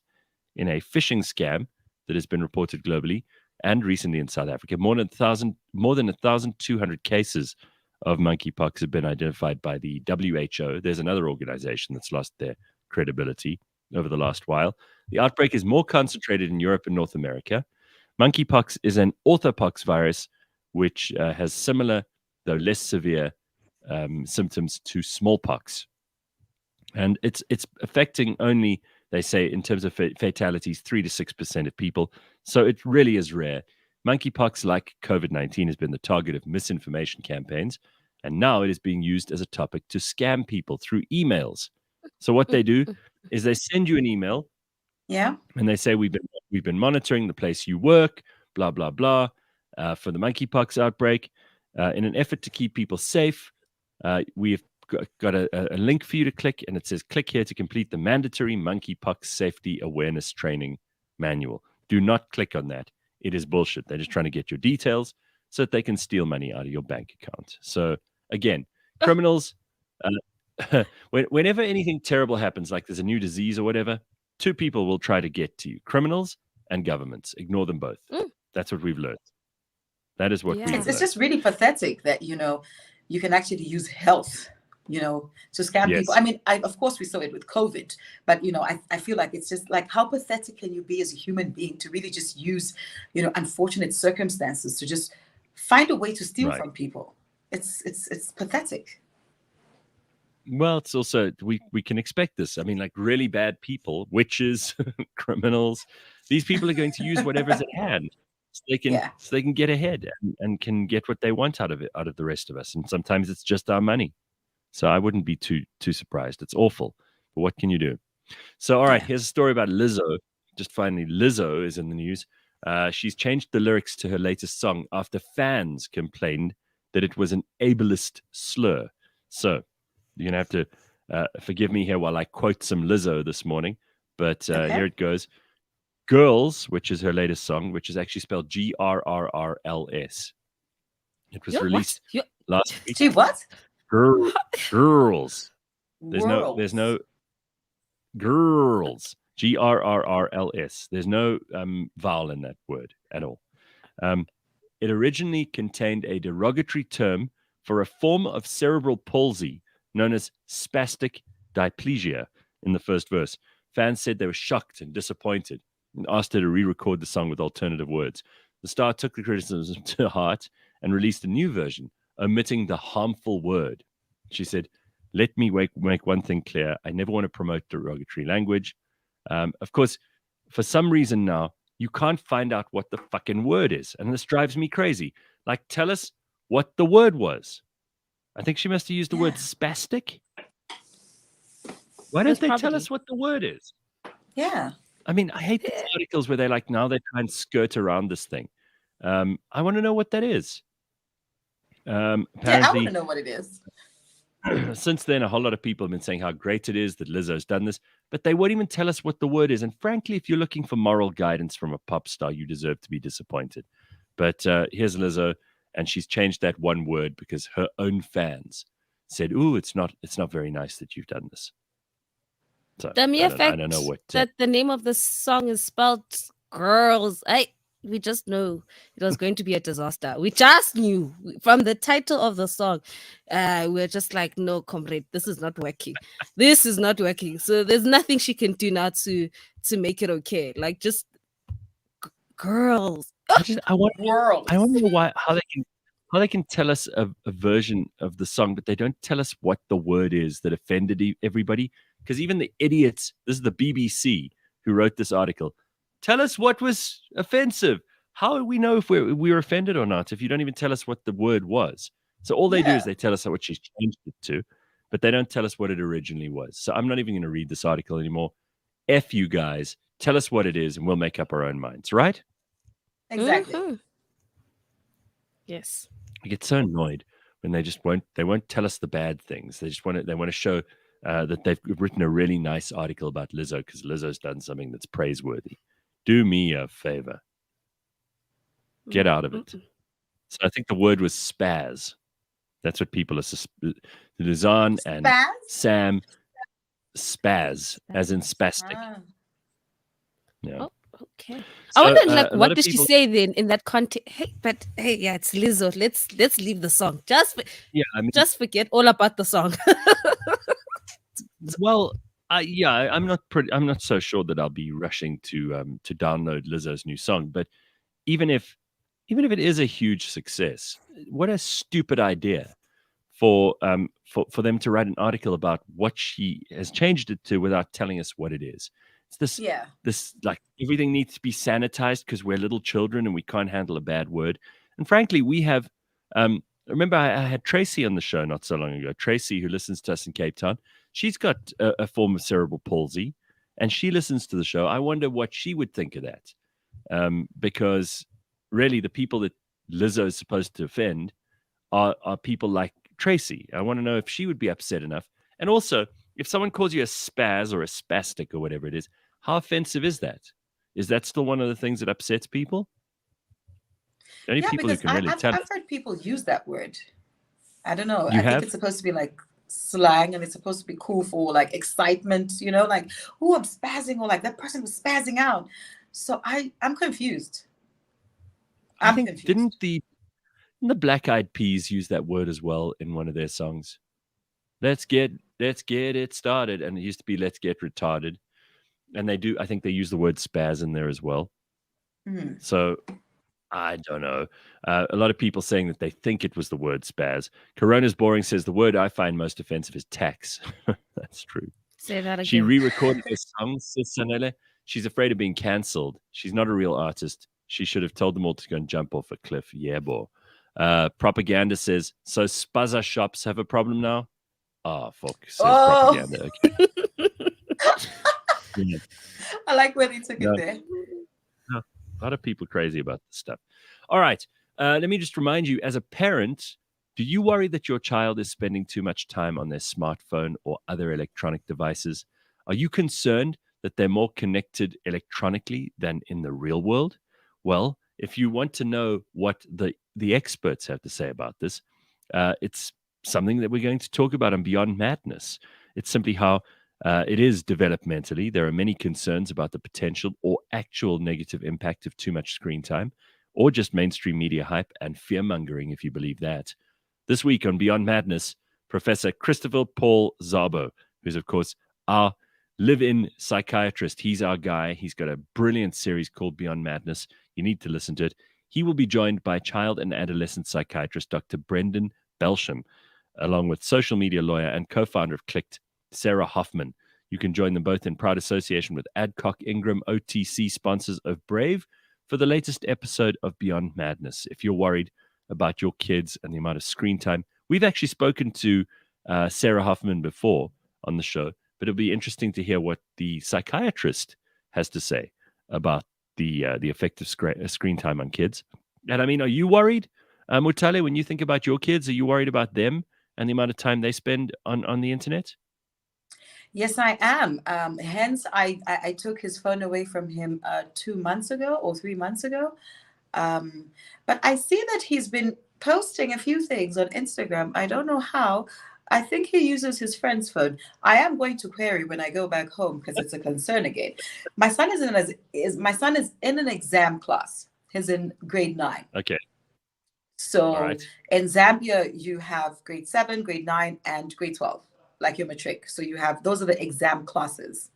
Speaker 1: in a phishing scam that has been reported globally and recently in South Africa. More than 1,200 cases of monkeypox have been identified by the WHO. There's another organization that's lost their credibility over the last while. The outbreak is more concentrated in Europe and North America. Monkeypox is an orthopox virus which has similar, though less severe, symptoms to smallpox. And it's affecting only, they say, in terms of fatalities, 3 to 6% of people. So it really is rare. Monkeypox, like COVID-19, has been the target of misinformation campaigns, and now it is being used as a topic to scam people through emails. So what they do is they send you an email, and they say, we've been monitoring the place you work, blah, blah, blah, for the monkeypox outbreak. In an effort to keep people safe, we've got a link for you to click, and it says, click here to complete the mandatory monkeypox safety awareness training manual. Do not click on that. It is bullshit. They're just trying to get your details so that they can steal money out of your bank account. So again, criminals, whenever anything terrible happens, like there's a new disease or whatever, 2 people will try to get to you, criminals and governments. Ignore them both. That's what we've learned. That is what we've learned.
Speaker 3: It's just really pathetic that, you can actually use health to scam people.
Speaker 1: Yes.
Speaker 3: I mean, of course we saw it with COVID, but I feel like it's just like, how pathetic can you be as a human being to really just use, unfortunate circumstances to just find a way to steal
Speaker 1: Right.
Speaker 3: from people? It's pathetic.
Speaker 1: Well, it's also we can expect this. I mean, like really bad people, witches, criminals. These people are going to use whatever's at hand, so they can get ahead and can get what they want out of the rest of us. And sometimes it's just our money. So I wouldn't be too surprised. It's awful, but what can you do? So all right, here's a story about Lizzo. Just finally, Lizzo is in the news. She's changed the lyrics to her latest song after fans complained that it was an ableist slur. So you're going to have to forgive me here while I quote some Lizzo this morning. But here it goes. Girls, which is her latest song, which is actually spelled Grrrls. It was released last week.
Speaker 3: Gee, what?
Speaker 1: Girls. There's no girls. Grrrls. There's no vowel in that word at all. It originally contained a derogatory term for a form of cerebral palsy known as spastic diplegia in the first verse. Fans said they were shocked and disappointed and asked her to re-record the song with alternative words. The star took the criticism to heart and released a new version, omitting the harmful word. She said, "Let me make one thing clear. I never want to promote derogatory language." Of course, for some reason now, you can't find out what the fucking word is. And this drives me crazy. Like, tell us what the word was. I think she must have used the word spastic. Why don't they tell us what the word is?
Speaker 3: Yeah.
Speaker 1: I mean, I hate these articles where they try and skirt around this thing. I want to know what that is. Apparently,
Speaker 3: I want to know what it is.
Speaker 1: Since then, a whole lot of people have been saying how great it is that Lizzo's done this, but they won't even tell us what the word is. And frankly, if you're looking for moral guidance from a pop star, you deserve to be disappointed. But here's Lizzo, and she's changed that one word because her own fans said, "Ooh, it's not very nice that you've done this." So
Speaker 2: The mere fact
Speaker 1: I don't know what
Speaker 2: that the name of the song is spelled girls, we just knew it was going to be a disaster. We just knew from the title of the song. We're just like, no, comrade, this is not working. This is not working. So there's nothing she can do now to make it okay. Like, just girls.
Speaker 1: I want to know how they can tell us a version of the song, but they don't tell us what the word is that offended everybody. Because even the idiots, this is the BBC who wrote this article, tell us what was offensive. How do we know if we were offended or not if you don't even tell us what the word was? So all they do is they tell us what she's changed it to, but they don't tell us what it originally was. So I'm not even going to read this article anymore. F you guys. Tell us what it is and we'll make up our own minds, right?
Speaker 3: Exactly.
Speaker 2: Mm-hmm. Yes.
Speaker 1: I get so annoyed when they won't tell us the bad things. They want to show that they've written a really nice article about Lizzo because Lizzo's done something that's praiseworthy. Do me a favor. Get out of it. So I think the word was spaz. That's what people are Lizanne and Sam spaz, as in spastic. Yeah.
Speaker 2: Oh, okay.
Speaker 1: So,
Speaker 2: I wonder, what did she
Speaker 1: people
Speaker 2: say then in that context? Hey, yeah, it's Lizzo. Let's leave the song. Just forget all about the song.
Speaker 1: Well, I'm not so sure that I'll be rushing to download Lizzo's new song. But even if it is a huge success, what a stupid idea for them to write an article about what she has changed it to without telling us what it is. It's this like everything needs to be sanitized because we're little children and we can't handle a bad word. And frankly, we have. Remember, I had Tracy on the show not so long ago. Tracy, who listens to us in Cape Town, she's got a form of cerebral palsy, and she listens to the show. I wonder what she would think of that, because really, the people that Lizzo is supposed to offend are people like Tracy. I want to know if she would be upset enough, and also if someone calls you a spaz or a spastic or whatever it is, how offensive is that? Is that still one of the things that upsets people? Only people who can really tell.
Speaker 3: I've heard people use that word. I don't know.
Speaker 1: You
Speaker 3: I
Speaker 1: have?
Speaker 3: think it's supposed to be like slang, and it's supposed to be cool for like excitement. Like, oh, I'm spazzing, or like that person was spazzing out. So I'm confused.
Speaker 1: I think didn't the Black Eyed Peas use that word as well in one of their songs? let's get it started. And it used to be let's get retarded. And I think they use the word spaz in there as well. So I don't know. A lot of people saying that they think it was the word spaz. Corona's Boring says the word I find most offensive is tax. That's true.
Speaker 2: Say that again.
Speaker 1: She re-recorded her song, Sisanele. She's afraid of being cancelled. She's not a real artist. She should have told them all to go and jump off a cliff. Yeah, boy. Propaganda says, so spazza shops have a problem now? Oh, fuck. Says Propaganda. Okay. Yeah.
Speaker 3: I like where they took it there.
Speaker 1: No, a lot of people crazy about this stuff. All right. Let me just remind you, as a parent, do you worry that your child is spending too much time on their smartphone or other electronic devices? Are you concerned that they're more connected electronically than in the real world? Well, if you want to know what the experts have to say about this, it's something that we're going to talk about on Beyond Madness. It's simply how it is developmentally. There are many concerns about the potential or actual negative impact of too much screen time, or just mainstream media hype and fear-mongering, if you believe that. This week on Beyond Madness, Professor Christopher Paul Szabo, who's, of course, our live-in psychiatrist. He's our guy. He's got a brilliant series called Beyond Madness. You need to listen to it. He will be joined by child and adolescent psychiatrist Dr. Brendan Belsham, along with social media lawyer and co-founder of Clicked, Sarah Hoffman. You can join them both in proud association with Adcock Ingram, OTC, sponsors of Brave, for the latest episode of Beyond Madness. If you're worried about your kids and the amount of screen time, we've actually spoken to Sarah Hoffman before on the show, but it'll be interesting to hear what the psychiatrist has to say about the effect of screen time on kids. And I mean, are you worried, Mutale, when you think about your kids? Are you worried about them and the amount of time they spend on the internet?
Speaker 3: Yes, I am. Hence, I took his phone away from him 2 months ago or 3 months ago. But I see that he's been posting a few things on Instagram. I don't know how. I think he uses his friend's phone. I am going to query when I go back home because it's a concern again. My son is in an exam class. He's in grade 9.
Speaker 1: Okay.
Speaker 3: So
Speaker 1: right.
Speaker 3: In Zambia, you have grade 7, grade 9, and grade 12, like your matric. So those are the exam classes.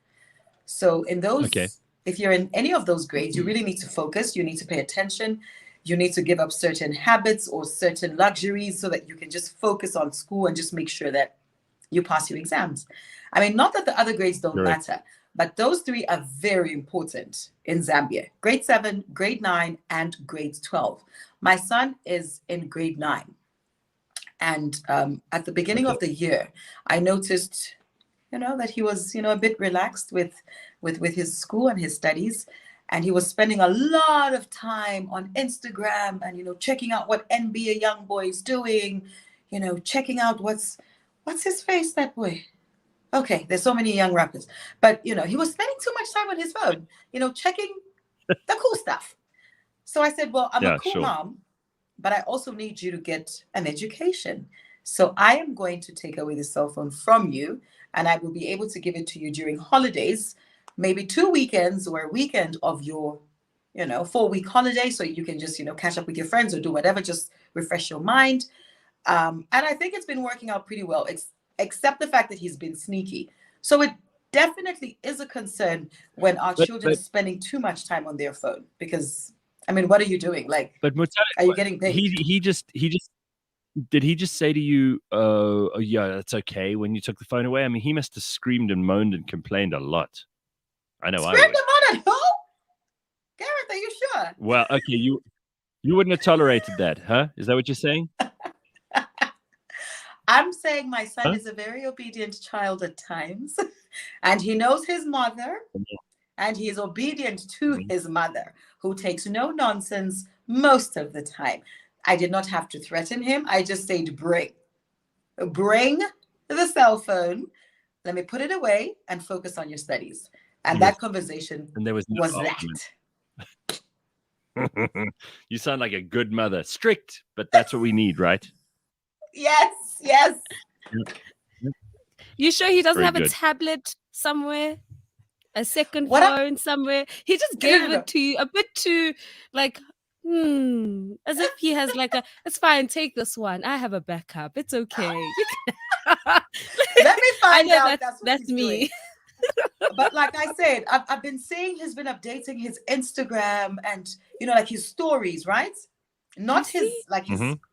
Speaker 3: So in those, if you're in any of those grades, you really need to focus. You need to pay attention. You need to give up certain habits or certain luxuries so that you can just focus on school and just make sure that you pass your exams. I mean, not that the other grades don't matter, but those 3 are very important in Zambia. Grade 7, grade 9, and grade 12. My son is in grade 9. And at the beginning of the year, I noticed, that he was, a bit relaxed with his school and his studies. And he was spending a lot of time on Instagram and, checking out what NBA Youngboy is doing, checking out what's his face, that boy. Okay, there's so many young rappers. But, he was spending too much time on his phone, checking the cool stuff. So I said, well, I'm a cool mom, but I also need you to get an education. So I am going to take away the cell phone from you, and I will be able to give it to you during holidays, maybe 2 weekends or a weekend of your, 4-week holiday. So you can just, catch up with your friends or do whatever, just refresh your mind. And I think it's been working out pretty well, except the fact that he's been sneaky. So it definitely is a concern when our children are spending too much time on their phone, because, I mean, what are you doing? Like,
Speaker 1: but
Speaker 3: are you getting paid?
Speaker 1: Did he just say to you, oh, yeah, that's okay when you took the phone away? I mean, he must have screamed and moaned and complained a lot. I know.
Speaker 3: Screamed and moaned at who? Gareth, are you sure?
Speaker 1: Well, okay, you wouldn't have tolerated that, huh? Is that what you're saying?
Speaker 3: I'm saying my son is a very obedient child at times, and he knows his mother, and he is obedient to his mother, who takes no nonsense most of the time. I did not have to threaten him. I just said, bring the cell phone. Let me put it away and focus on your studies. And that conversation was
Speaker 1: that. You sound like a good mother. Strict, but that's what we need, right?
Speaker 3: Yes.
Speaker 2: You sure he doesn't have a tablet somewhere? A second phone somewhere? He just gave it to you a bit too, As if he has like it's fine, take this one. I have a backup. It's okay.
Speaker 3: Let me
Speaker 2: I
Speaker 3: find
Speaker 2: know
Speaker 3: out that's what
Speaker 2: that's
Speaker 3: he's
Speaker 2: me.
Speaker 3: doing. But like I said, I've been seeing he's been updating his Instagram and, like his stories, right? Not his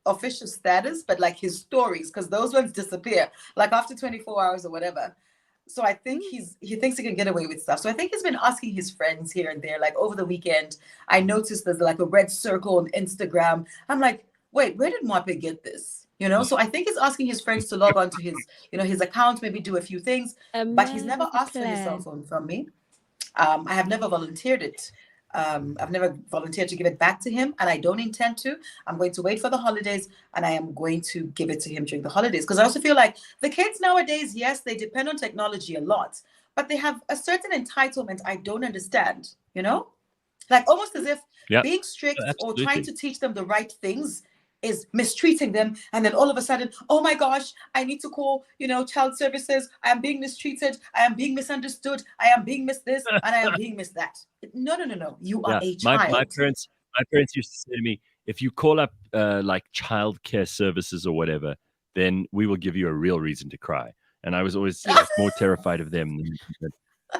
Speaker 3: official status, but like his stories, because those ones disappear like after 24 hours or whatever. So I think he thinks he can get away with stuff. So I think he's been asking his friends here and there. Like over the weekend, I noticed there's like a red circle on Instagram. I'm like, wait, where did Mwape get this? So I think he's asking his friends to log on to his, his account, maybe do a few things. But he's never asked for his cell phone from me. I have never volunteered it. I've never volunteered to give it back to him, and I don't intend to. I'm going to wait for the holidays, and I am going to give it to him during the holidays. Because I also feel like the kids nowadays, yes, they depend on technology a lot, but they have a certain entitlement I don't understand, Like almost as if being strict or trying to teach them the right things is mistreating them, and then all of a sudden, oh my gosh, I need to call, child services. I am being mistreated. I am being misunderstood. I am being missed this, and I am being missed that. No. You are a child.
Speaker 1: My parents used to say to me, if you call up like childcare services or whatever, then we will give you a real reason to cry. And I was always more terrified of them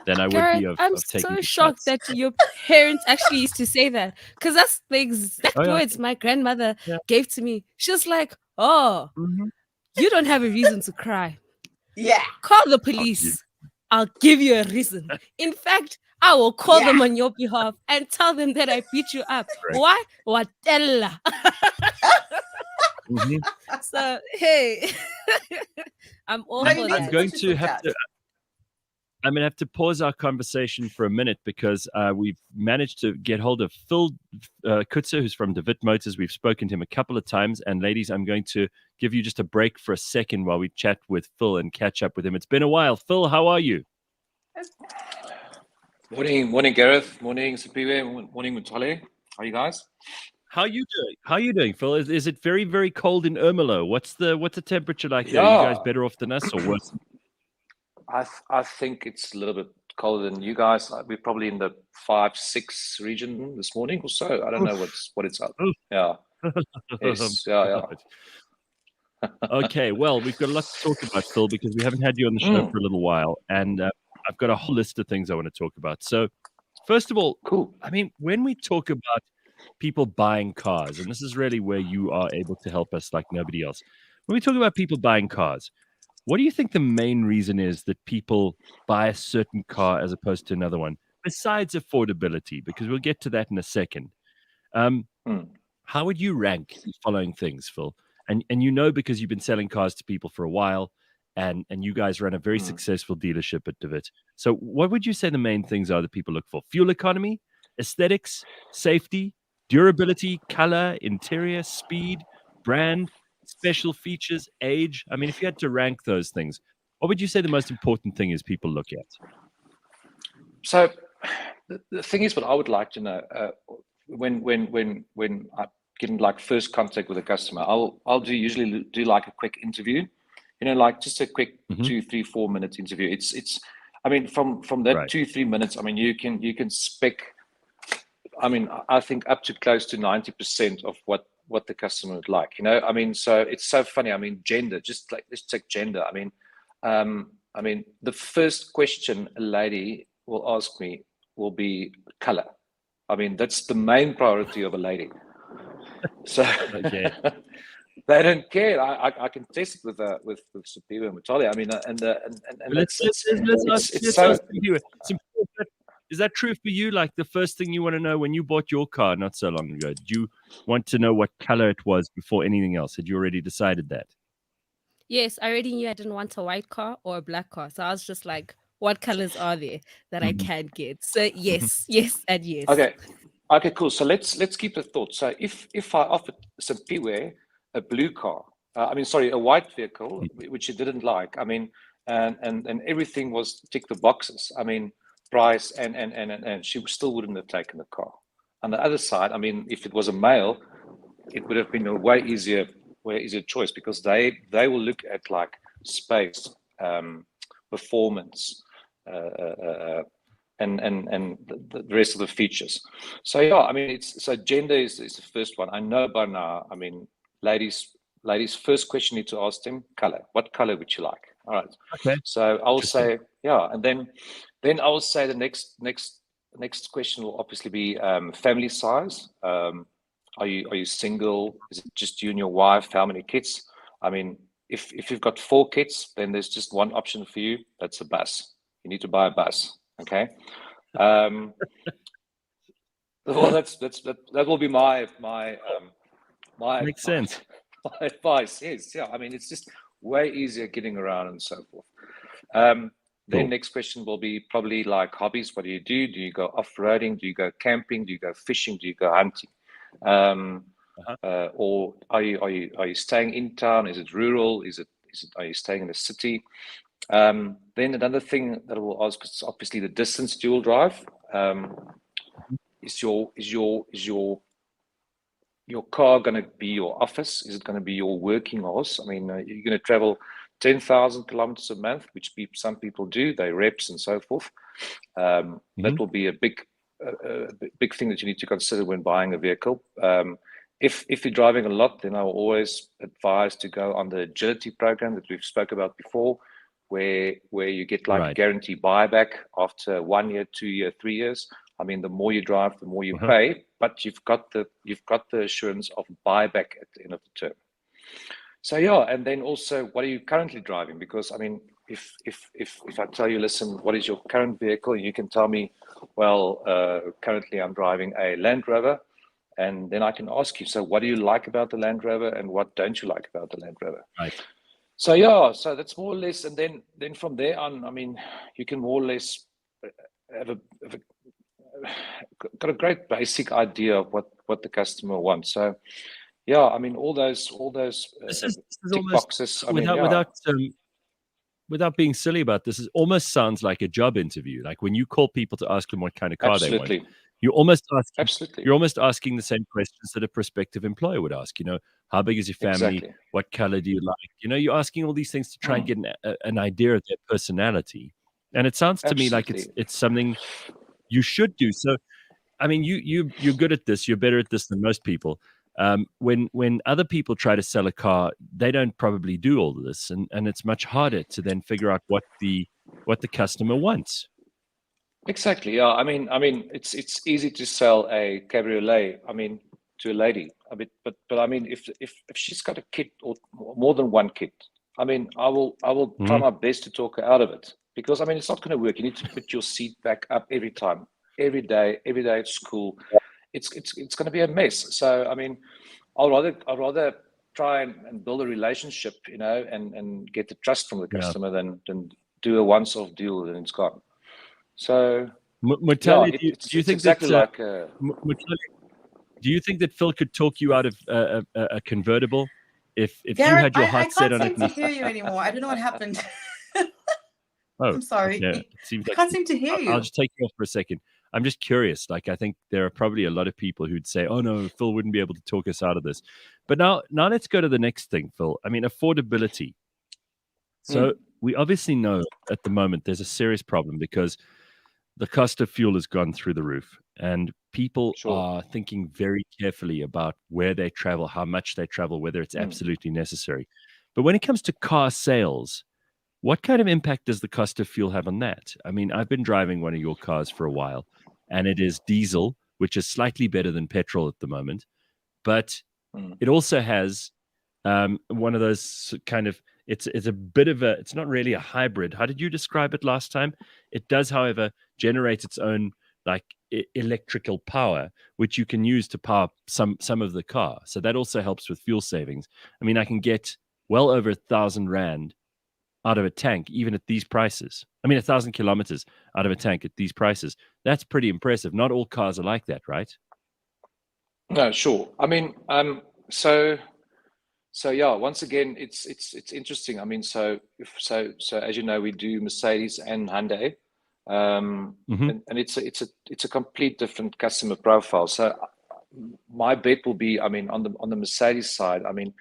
Speaker 1: than I would
Speaker 2: Gareth,
Speaker 1: be of
Speaker 2: I'm
Speaker 1: taking
Speaker 2: so
Speaker 1: the
Speaker 2: shocked
Speaker 1: shots.
Speaker 2: that your parents actually used to say that, because that's the exact words my grandmother gave to me. She was like, oh, you don't have a reason to cry.
Speaker 3: Yeah.
Speaker 2: Call the police. I'll give you a reason. In fact, I will call them on your behalf and tell them that I beat you up.
Speaker 1: Right.
Speaker 2: Why? Watella. So, hey, I'm all for that.
Speaker 1: I'm going to have to pause our conversation for a minute because we've managed to get hold of Phil Kutzer, who's from DeWitt Motors. We've spoken to him a couple of times. And ladies, I'm going to give you just a break for a second while we chat with Phil and catch up with him. It's been a while. Phil, how are you?
Speaker 4: Morning, Gareth. Morning, Simphiwe. Morning, Mutale. How are you guys?
Speaker 1: How are you doing, Phil? Is it very, very cold in Ermelo? What's the temperature like there? Are you guys better off than us or worse?
Speaker 4: I think it's a little bit colder than you guys. We're probably in the 5-6 region this morning or so. I don't know what it's up. Yeah. Yes, yeah.
Speaker 1: Okay, well, we've got a lot to talk about, Phil, because we haven't had you on the show for a little while, and I've got a whole list of things I want to talk about. So, first of all,
Speaker 4: cool.
Speaker 1: I mean, when we talk about people buying cars, and this is really where you are able to help us like nobody else. When we talk about people buying cars, what do you think the main reason is that people buy a certain car as opposed to another one, besides affordability? Because we'll get to that in a second. How would you rank the following things, Phil? And because you've been selling cars to people for a while, and you guys run a very successful dealership at DeWitt. So what would you say the main things are that people look for? Fuel economy, aesthetics, safety, durability, color, interior, speed, brand, special features, age. I mean, if you had to rank those things, what would you say the most important thing is people look at?
Speaker 4: So the thing is, what I would like to know, when I get in like first contact with a customer, I'll usually do like a quick interview, like just a quick 2, 3, 4 minute interview. It's I mean, from that 2-3 minutes, I mean, you can spec, I mean, I think up to close to 90% of what the customer would like, I mean, so it's so funny. I mean, gender, just like, let's take gender. I mean, the first question a lady will ask me will be color. I mean, that's the main priority of a lady. So they don't care. I can test it with Simphiwe and Mutale. I mean, let's ask
Speaker 1: you. Is that true for you? Like the first thing you want to know when you bought your car not so long ago, did you want to know what color it was before anything else? Had you already decided that?
Speaker 2: Yes, I already knew I didn't want a white car or a black car. So I was just like, what colors are there that I can get? So yes, and yes.
Speaker 4: Okay, cool. So let's keep the thought. So if I offered Simphiwe a blue car, a white vehicle, which she didn't like, I mean, and everything was tick the boxes. I mean, price and she still wouldn't have taken the car. On the other side, I mean, if it was a male, it would have been a way easier choice, because they will look at like space, performance, the rest of the features. So yeah, I mean, so gender is the first one. I know by now. I mean, ladies, first question you need to ask them color. What color would you like? All right.
Speaker 1: Okay.
Speaker 4: So I will say and then I will say the next question will obviously be family size. Are you single? Is it just you and your wife? How many kids? I mean, if you've got 4 kids, then there's just one option for you. That's a bus. You need to buy a bus. Okay. Well, that will be my
Speaker 1: Makes sense.
Speaker 4: my advice. Yes. Yeah. I mean, it's just way easier getting around and so forth. Then next question will be probably like hobbies. What do you do? Do you go off-roading? Do you go camping? Do you go fishing? Do you go hunting? Or are you staying in town? Is it rural? Are you staying in the city? Then another thing that I will ask is obviously the distance dual drive. Is your car going to be your office? Is it going to be your working horse? I mean, you're going to travel 10,000 kilometers a month, which some people do. They reps and so forth. That will be a big thing that you need to consider when buying a vehicle. If you're driving a lot, then I will always advise to go on the agility program that we've spoke about before, where you get like a guarantee buyback after 1 year, 2 year, 3 years. I mean, the more you drive, the more you pay, but you've got the assurance of buyback at the end of the term. So yeah, and then also, what are you currently driving? Because I mean, if I tell you, listen, what is your current vehicle? You can tell me, well, currently I'm driving a Land Rover, and then I can ask you, so what do you like about the Land Rover, and what don't you like about the Land Rover?
Speaker 1: Right.
Speaker 4: So yeah, so that's more or less, and then from there on, I mean, you can more or less got a great basic idea of what the customer wants. So yeah, I mean, all those
Speaker 1: This is
Speaker 4: tick boxes. I mean,
Speaker 1: without being silly about this, it almost sounds like a job interview. Like when you call people to ask them what kind of car they want, you're almost asking the same questions that a prospective employer would ask. You know, how big is your family?
Speaker 4: Exactly.
Speaker 1: What color do you like? You know, you're asking all these things to try and get an idea of their personality. And it sounds to me like it's something you should do. So, I mean, you're good at this. You're better at this than most people. When other people try to sell a car, they don't probably do all of this, and it's much harder to then figure out what the customer wants.
Speaker 4: Exactly. Yeah. I mean, it's easy to sell a cabriolet. I mean, to a lady. I mean, but I mean, if she's got a kid or more than one kid, I mean, I will try my best to talk her out of it, because I mean, it's not going to work. You need to put your seat back up every time, every day at school. It's going to be a mess. So I mean, I'll rather try and build a relationship, you know, and get the trust from the customer than do a once-off deal and it's gone. So
Speaker 1: Mutale, do you think
Speaker 4: exactly
Speaker 1: that,
Speaker 4: Mutale,
Speaker 1: do you think that Phil could talk you out of a convertible if
Speaker 3: Gareth,
Speaker 1: you had your heart set on it?
Speaker 3: I can't seem to hear you anymore. I don't know what happened.
Speaker 1: Oh,
Speaker 3: I'm sorry.
Speaker 1: Yeah, it seems like
Speaker 3: I can't seem to hear you.
Speaker 1: I'll just take you off for a second. I'm just curious. Like, I think there are probably a lot of people who'd say, "Oh no, Phil wouldn't be able to talk us out of this." But now let's go to the next thing, Phil. I mean, affordability. So we obviously know at the moment there's a serious problem because the cost of fuel has gone through the roof, and people are thinking very carefully about where they travel, how much they travel, whether it's absolutely necessary. But when it comes to car sales, what kind of impact does the cost of fuel have on that? I mean, I've been driving one of your cars for a while, and it is diesel, which is slightly better than petrol at the moment. But it also has one of those kind of, it's a bit of it's not really a hybrid. How did you describe it last time? It does, however, generate its own like electrical power, which you can use to power some of the car. So that also helps with fuel savings. I mean, I can get well over 1,000 Rand out of a tank, even at these prices. I mean, 1,000 kilometers out of a tank at these prices. That's pretty impressive. Not all cars are like that, right?
Speaker 4: No, sure. I mean, so yeah, once again, it's interesting. I mean, so as you know, we do Mercedes and Hyundai, and it's a complete different customer profile. So my bet will be, I mean, on the Mercedes side, I mean,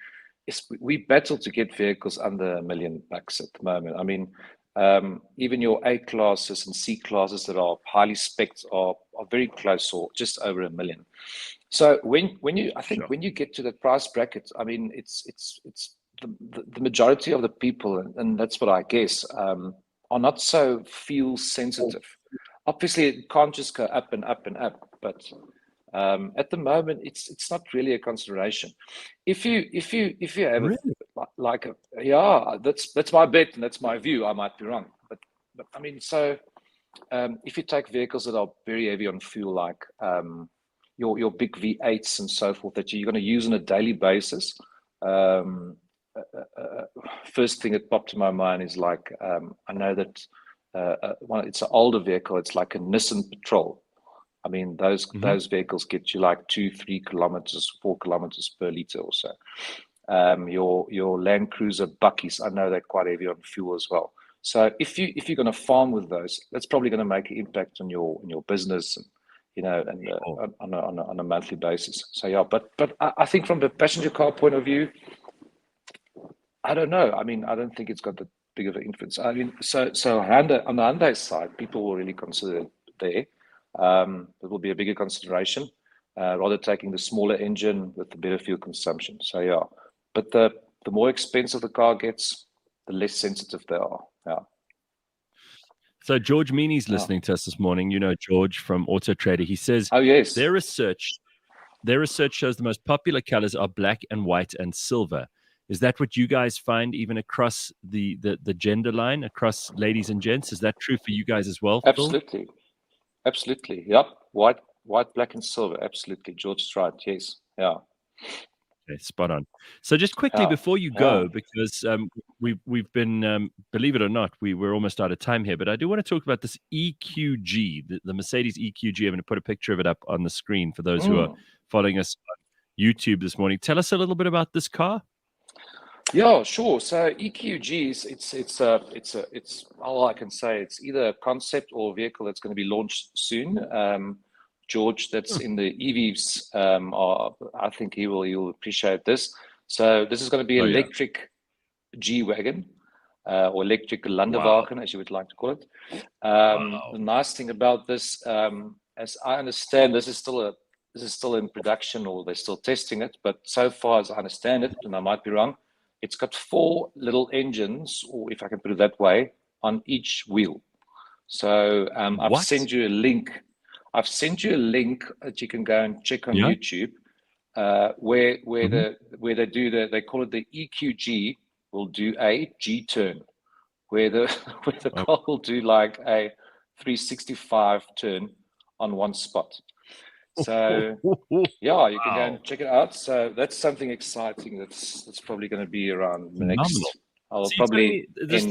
Speaker 4: we battle to get vehicles under $1 million at the moment. I mean, Even your A classes and C classes that are highly spec'd are very close or just over $1 million. So when you, I think when you get to that price bracket, I mean, it's the majority of the people, and that's what I guess, are not so feel sensitive. Obviously, it can't just go up and up and up, but at the moment, it's not really a consideration. If you have
Speaker 1: Really?
Speaker 4: that's my bet and that's my view. I might be wrong, but I mean, so if you take vehicles that are very heavy on fuel, like your big V8s and so forth, that you're going to use on a daily basis. First thing that popped to my mind is like I know that it's an older vehicle. It's like a Nissan Patrol. I mean, those vehicles get you like 2-3 kilometers, 4 kilometers per liter or so. Your Land Cruiser Buckies, I know they're quite heavy on fuel as well. So if you're going to farm with those, that's probably going to make an impact on your business, and and on a monthly basis. So yeah, but I think from the passenger car point of view, I don't know. I mean, I don't think it's got that big of an influence. I mean, so Honda, on the Hyundai side, people will really consider it there. It will be a bigger consideration, rather taking the smaller engine with the better fuel consumption. So yeah, but the more expensive the car gets, the less sensitive they are. Yeah.
Speaker 1: So George Meany's listening to us this morning. You know George from Auto Trader. He says,
Speaker 4: "Oh yes,
Speaker 1: their research shows the most popular colors are black and white and silver. Is that what you guys find even across the gender line, across ladies and gents? Is that true for you guys as well, Phil?
Speaker 4: Absolutely. Absolutely. Yep. White, black, and silver. Absolutely. George is right. Yes. Yeah.
Speaker 1: Okay, spot on. So just quickly before you go, because we've been, believe it or not, we're almost out of time here, but I do want to talk about this EQG, the Mercedes EQG. I'm going to put a picture of it up on the screen for those who are following us on YouTube this morning. Tell us a little bit about this car.
Speaker 4: Yeah, sure. So EQGs, it's all I can say. It's either a concept or a vehicle that's going to be launched soon. George, that's in the EVs. I think he'll appreciate this. So this is going to be electric G-Wagon, or electric Landwagen, as you would like to call it. The nice thing about this, as I understand, this is still in production, or they're still testing it. But so far as I understand it, and I might be wrong, it's got 4 little engines, or if I can put it that way, on each wheel. So I've sent you a link. I've sent you a link that you can go and check on YouTube, where they call it the EQG will do a G turn, where the car will do like a 365 turn on one spot. So yeah, you can go and check it out. So that's something exciting. That's probably going to be around the next. I'll probably
Speaker 1: this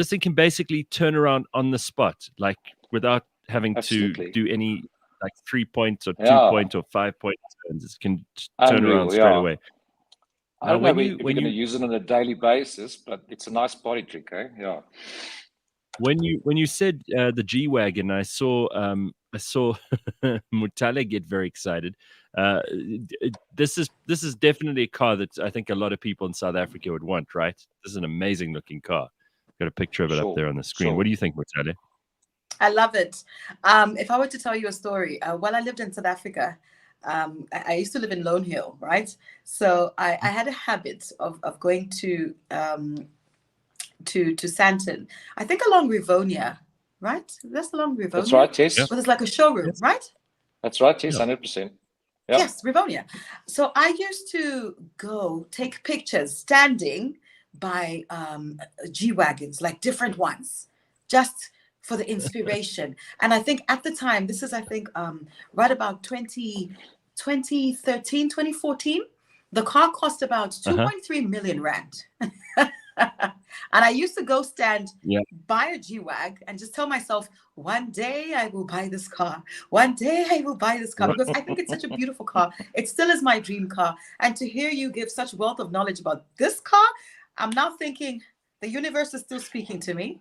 Speaker 1: thing can basically turn around on the spot, like without having to do any like 3-point or 2-point or 5-point turns. It can turn around straight away.
Speaker 4: I don't know if you're going to use it on a daily basis, but it's a nice body trick, eh? Yeah.
Speaker 1: When you said the G-Wagon, I saw Mutale get very excited. This is definitely a car that I think a lot of people in South Africa would want, right? This is an amazing looking car. Got a picture of it up there on the screen. What do you think, Mutale?
Speaker 3: I love it. If I were to tell you a story, while I lived in South Africa, I used to live in Lone Hill, right? So I had a habit of going to Sandton, I think along Rivonia, right? That's along Rivonia.
Speaker 4: That's right, yes.
Speaker 3: Well, there's like a showroom, right?
Speaker 4: That's right, yes, 100%. Yeah.
Speaker 3: Yes, Rivonia. So I used to go take pictures standing by G-Wagons, like different ones, just for the inspiration. And I think at the time, this is, I think, right about 2013, 2014, the car cost about 2.3 million rand. And I used to go stand by a G-Wag and just tell myself, one day I will buy this car. One day I will buy this car, because I think it's such a beautiful car. It still is my dream car. And to hear you give such wealth of knowledge about this car, I'm now thinking the universe is still speaking to me.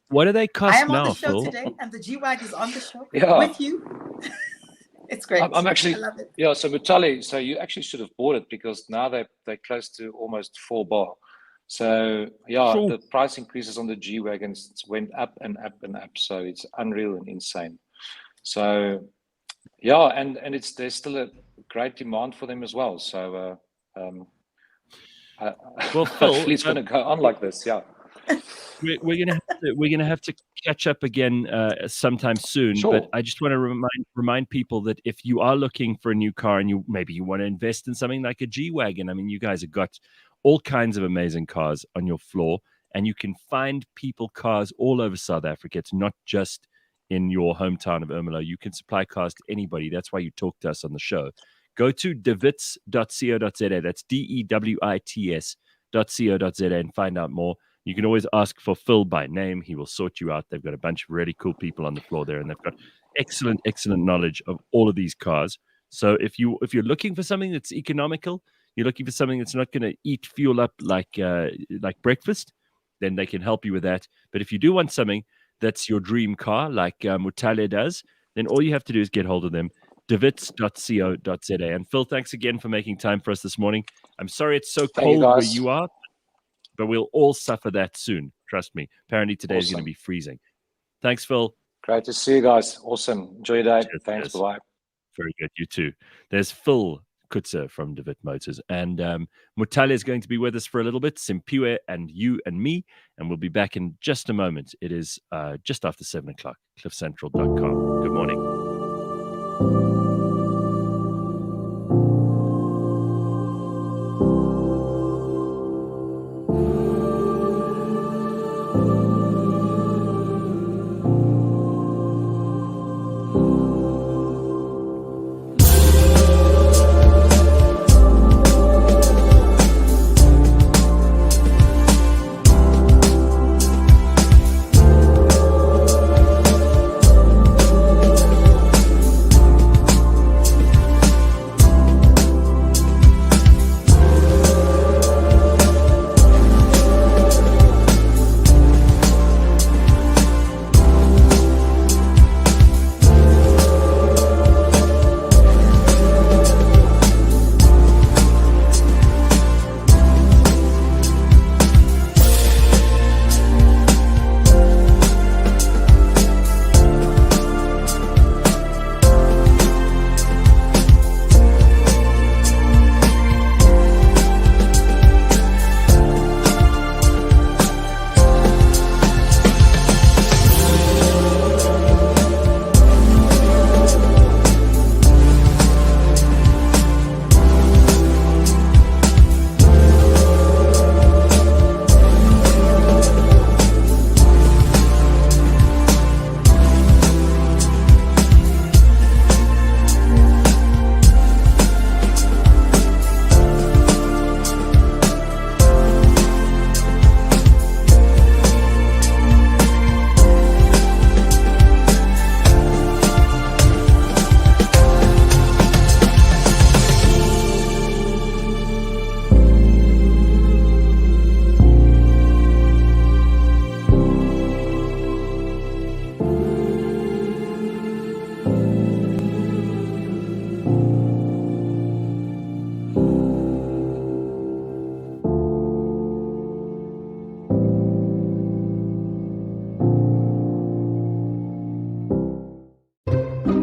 Speaker 1: What do they cost now,
Speaker 3: I am on the show
Speaker 1: Phil?
Speaker 3: today, and the G-Wag is on the show with you. It's great.
Speaker 4: I'm actually,
Speaker 3: I love it.
Speaker 4: Yeah, so Mutale, so you actually should have bought it, because now they're close to almost 4 bar. So yeah,
Speaker 1: Sure.
Speaker 4: the price increases on the G-Wagons went up and up and up. So it's unreal and insane. So yeah, and there's still a great demand for them as well. So
Speaker 1: Well, Phil,
Speaker 4: hopefully it's going to go on like this. Yeah.
Speaker 1: We're gonna have to catch up again sometime soon.
Speaker 4: Sure.
Speaker 1: But I just want to remind people that if you are looking for a new car and you want to invest in something like a G-Wagon, I mean, you guys have got all kinds of amazing cars on your floor, and you can find people cars all over South Africa. It's not just in your hometown of Ermelo. You can supply cars to anybody. That's why you talk to us on the show. Go to dewits.co.za. That's DEWITS.co.za and find out more. You can always ask for Phil by name. He will sort you out. They've got a bunch of really cool people on the floor there, and they've got excellent knowledge of all of these cars. So if you're looking for something that's economical, you're looking for something that's not going to eat fuel up like breakfast, then they can help you with that. But if you do want something that's your dream car, like Mutale does, then all you have to do is get hold of them. Dewits.co.za. And Phil, thanks again for making time for us this morning. I'm sorry it's so cold where you are, but we'll all suffer that soon. Trust me. Apparently today is going to be freezing. Thanks, Phil.
Speaker 4: Great to see you guys. Awesome. Enjoy your day.
Speaker 1: Cheers,
Speaker 4: Thanks.
Speaker 1: cheers.
Speaker 4: Bye.
Speaker 1: Very good. You too. There's Phil Kutzer from DeWitt Motors. And Mutale is going to be with us for a little bit, Simphiwe and you and me. And we'll be back in just a moment. It is just after 7 o'clock, cliffcentral.com. Good morning.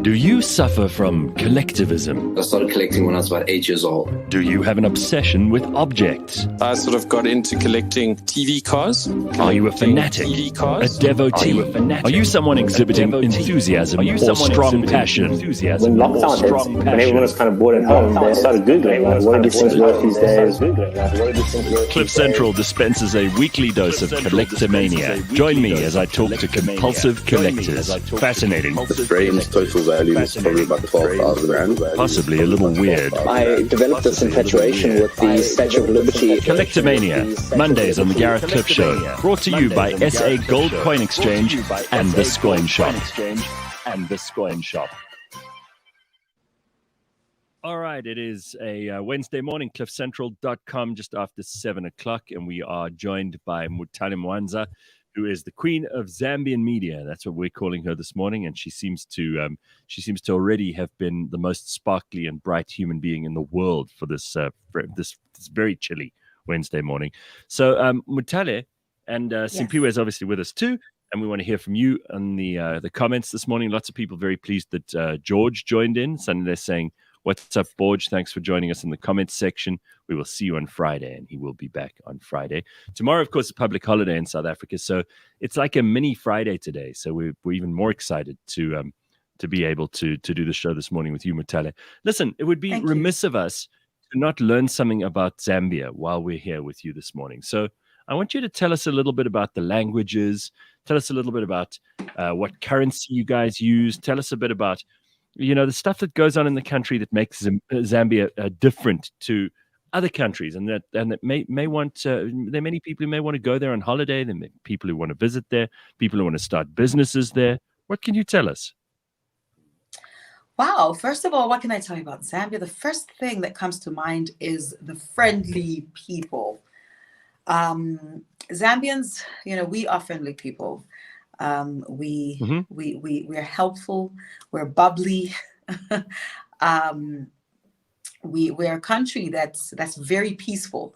Speaker 1: Do you suffer from collectivism?
Speaker 5: I started collecting when I was about 8 years old.
Speaker 1: Do you have an obsession with objects?
Speaker 6: I sort of got into collecting TV cars.
Speaker 1: Are you a fanatic?
Speaker 6: TV cars.
Speaker 1: A devotee? Are you someone exhibiting enthusiasm or strong passion?
Speaker 7: When lockdown hit, when everyone was kind of bored at home, they started Googling, like, what do these things worth these days?
Speaker 1: Cliff Central dispenses a weekly dose of collectomania. Join me as I talk to compulsive collectors. Fascinating.
Speaker 8: The frame's total value is probably about 12,000 rand.
Speaker 1: Possibly a little weird.
Speaker 7: I developed this infatuation with the Statue of Liberty.
Speaker 1: Collectomania, Mondays on the Gareth Cliff Show. Brought to you by SA Gold Coin Exchange and the Coin Shop. All right, it is a Wednesday morning, cliffcentral.com, just after 7 o'clock, and we are joined by Mutale Mwanza, who is the queen of Zambian media. That's what we're calling her this morning, and she seems to already have been the most sparkly and bright human being in the world for this very chilly Wednesday morning. So Mutale and Simphiwe is obviously with us too. And we want to hear from you on the comments this morning. Lots of people very pleased that George joined in. So they're saying, "What's up, George? Thanks for joining us in the comments section. We will see you on Friday," and he will be back on Friday. Tomorrow, of course, is a public holiday in South Africa, so it's like a mini Friday today. So we're even more excited to be able to do the show this morning with you, Mutale. Listen, it would be remiss of us to not learn something about Zambia while we're here with you this morning. So I want you to tell us a little bit about the languages. Tell us a little bit about what currency you guys use. Tell us a bit about, the stuff that goes on in the country that makes Zambia different to other countries, and that may want. There are many people who may want to go there on holiday. There are people who want to visit there. People who want to start businesses there. What can you tell us?
Speaker 3: Wow. First of all, what can I tell you about Zambia? The first thing that comes to mind is the friendly people. Zambians, we are friendly people. We're helpful. We're bubbly. We're a country that's very peaceful.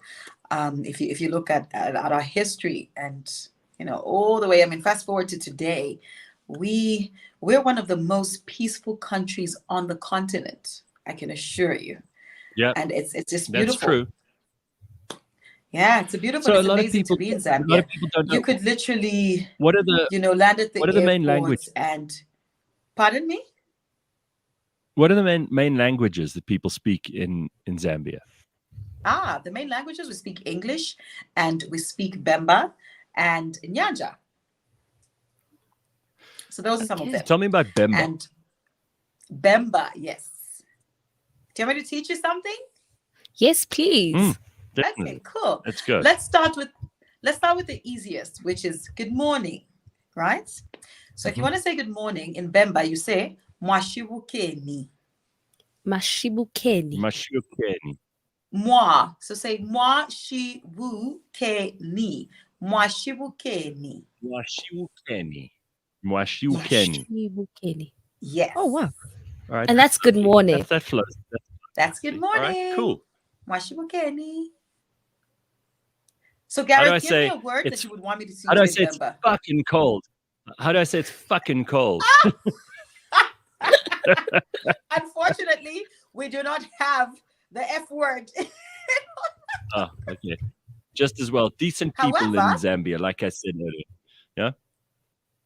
Speaker 3: If you look at our history and all the way, fast forward to today, we're one of the most peaceful countries on the continent. I can assure you. Yeah, and it's just beautiful.
Speaker 1: That's true.
Speaker 3: Yeah, it's a beautiful. It's amazing to be in Zambia. A lot of people don't know. You could literally, land at the
Speaker 1: what are the main languages?
Speaker 3: And pardon me.
Speaker 1: What are the main languages that people speak in Zambia?
Speaker 3: The main languages, we speak English and we speak Bemba and Nyanja. So those are some of them.
Speaker 1: Tell me about Bemba.
Speaker 3: And Bemba, yes. Do you want me to teach you something?
Speaker 2: Yes, please.
Speaker 1: Definitely.
Speaker 3: Okay, cool.
Speaker 1: That's good.
Speaker 3: Let's start with the easiest, which is good morning, right? So if you want to say good morning in Bemba, you say Mwashibukeni.
Speaker 2: Mashibukeni.
Speaker 1: Mashibukeni.
Speaker 3: Moi. So say Mwashibukeni. Mwashibukeni.
Speaker 1: Mwashibukeni. Mwashibukeni.
Speaker 3: Yes.
Speaker 2: Oh wow.
Speaker 1: All right.
Speaker 2: And that's good morning.
Speaker 1: That flows.
Speaker 3: That's good morning.
Speaker 1: All right, cool.
Speaker 3: Mwashibukeni. So Gareth, give me a word that you would want me to see.
Speaker 1: How do I say it's fucking cold? How do I say it's fucking cold?
Speaker 3: Unfortunately, we do not have the F word.
Speaker 1: Oh, okay. Just as well. Decent people in Zambia, like I said earlier. Yeah.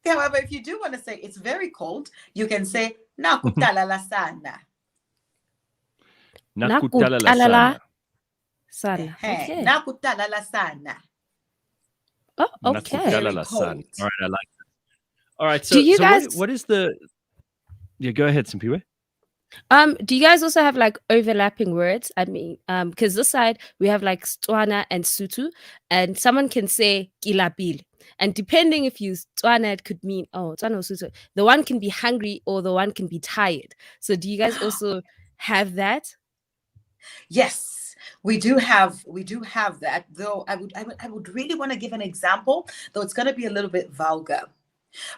Speaker 3: However, if you do want to say it's very cold, you can say Nakutala sana.
Speaker 1: Nakutala
Speaker 2: sana. Okay.
Speaker 3: Nakutala sana.
Speaker 2: Oh, okay.
Speaker 1: Nakutala sana. All right, I like that. All right. So,
Speaker 2: do you guys?
Speaker 1: What is the? Yeah, go ahead, Simphiwe.
Speaker 2: Do you guys also have like overlapping words? Because this side we have like Tswana and Sutu, and someone can say Kilapil. And depending if you Tswana, it could mean Tswana or Sutu. The one can be hungry or the one can be tired. So do you guys also have that?
Speaker 3: Yes, we do have that. Though I would really want to give an example, though it's going to be a little bit vulgar.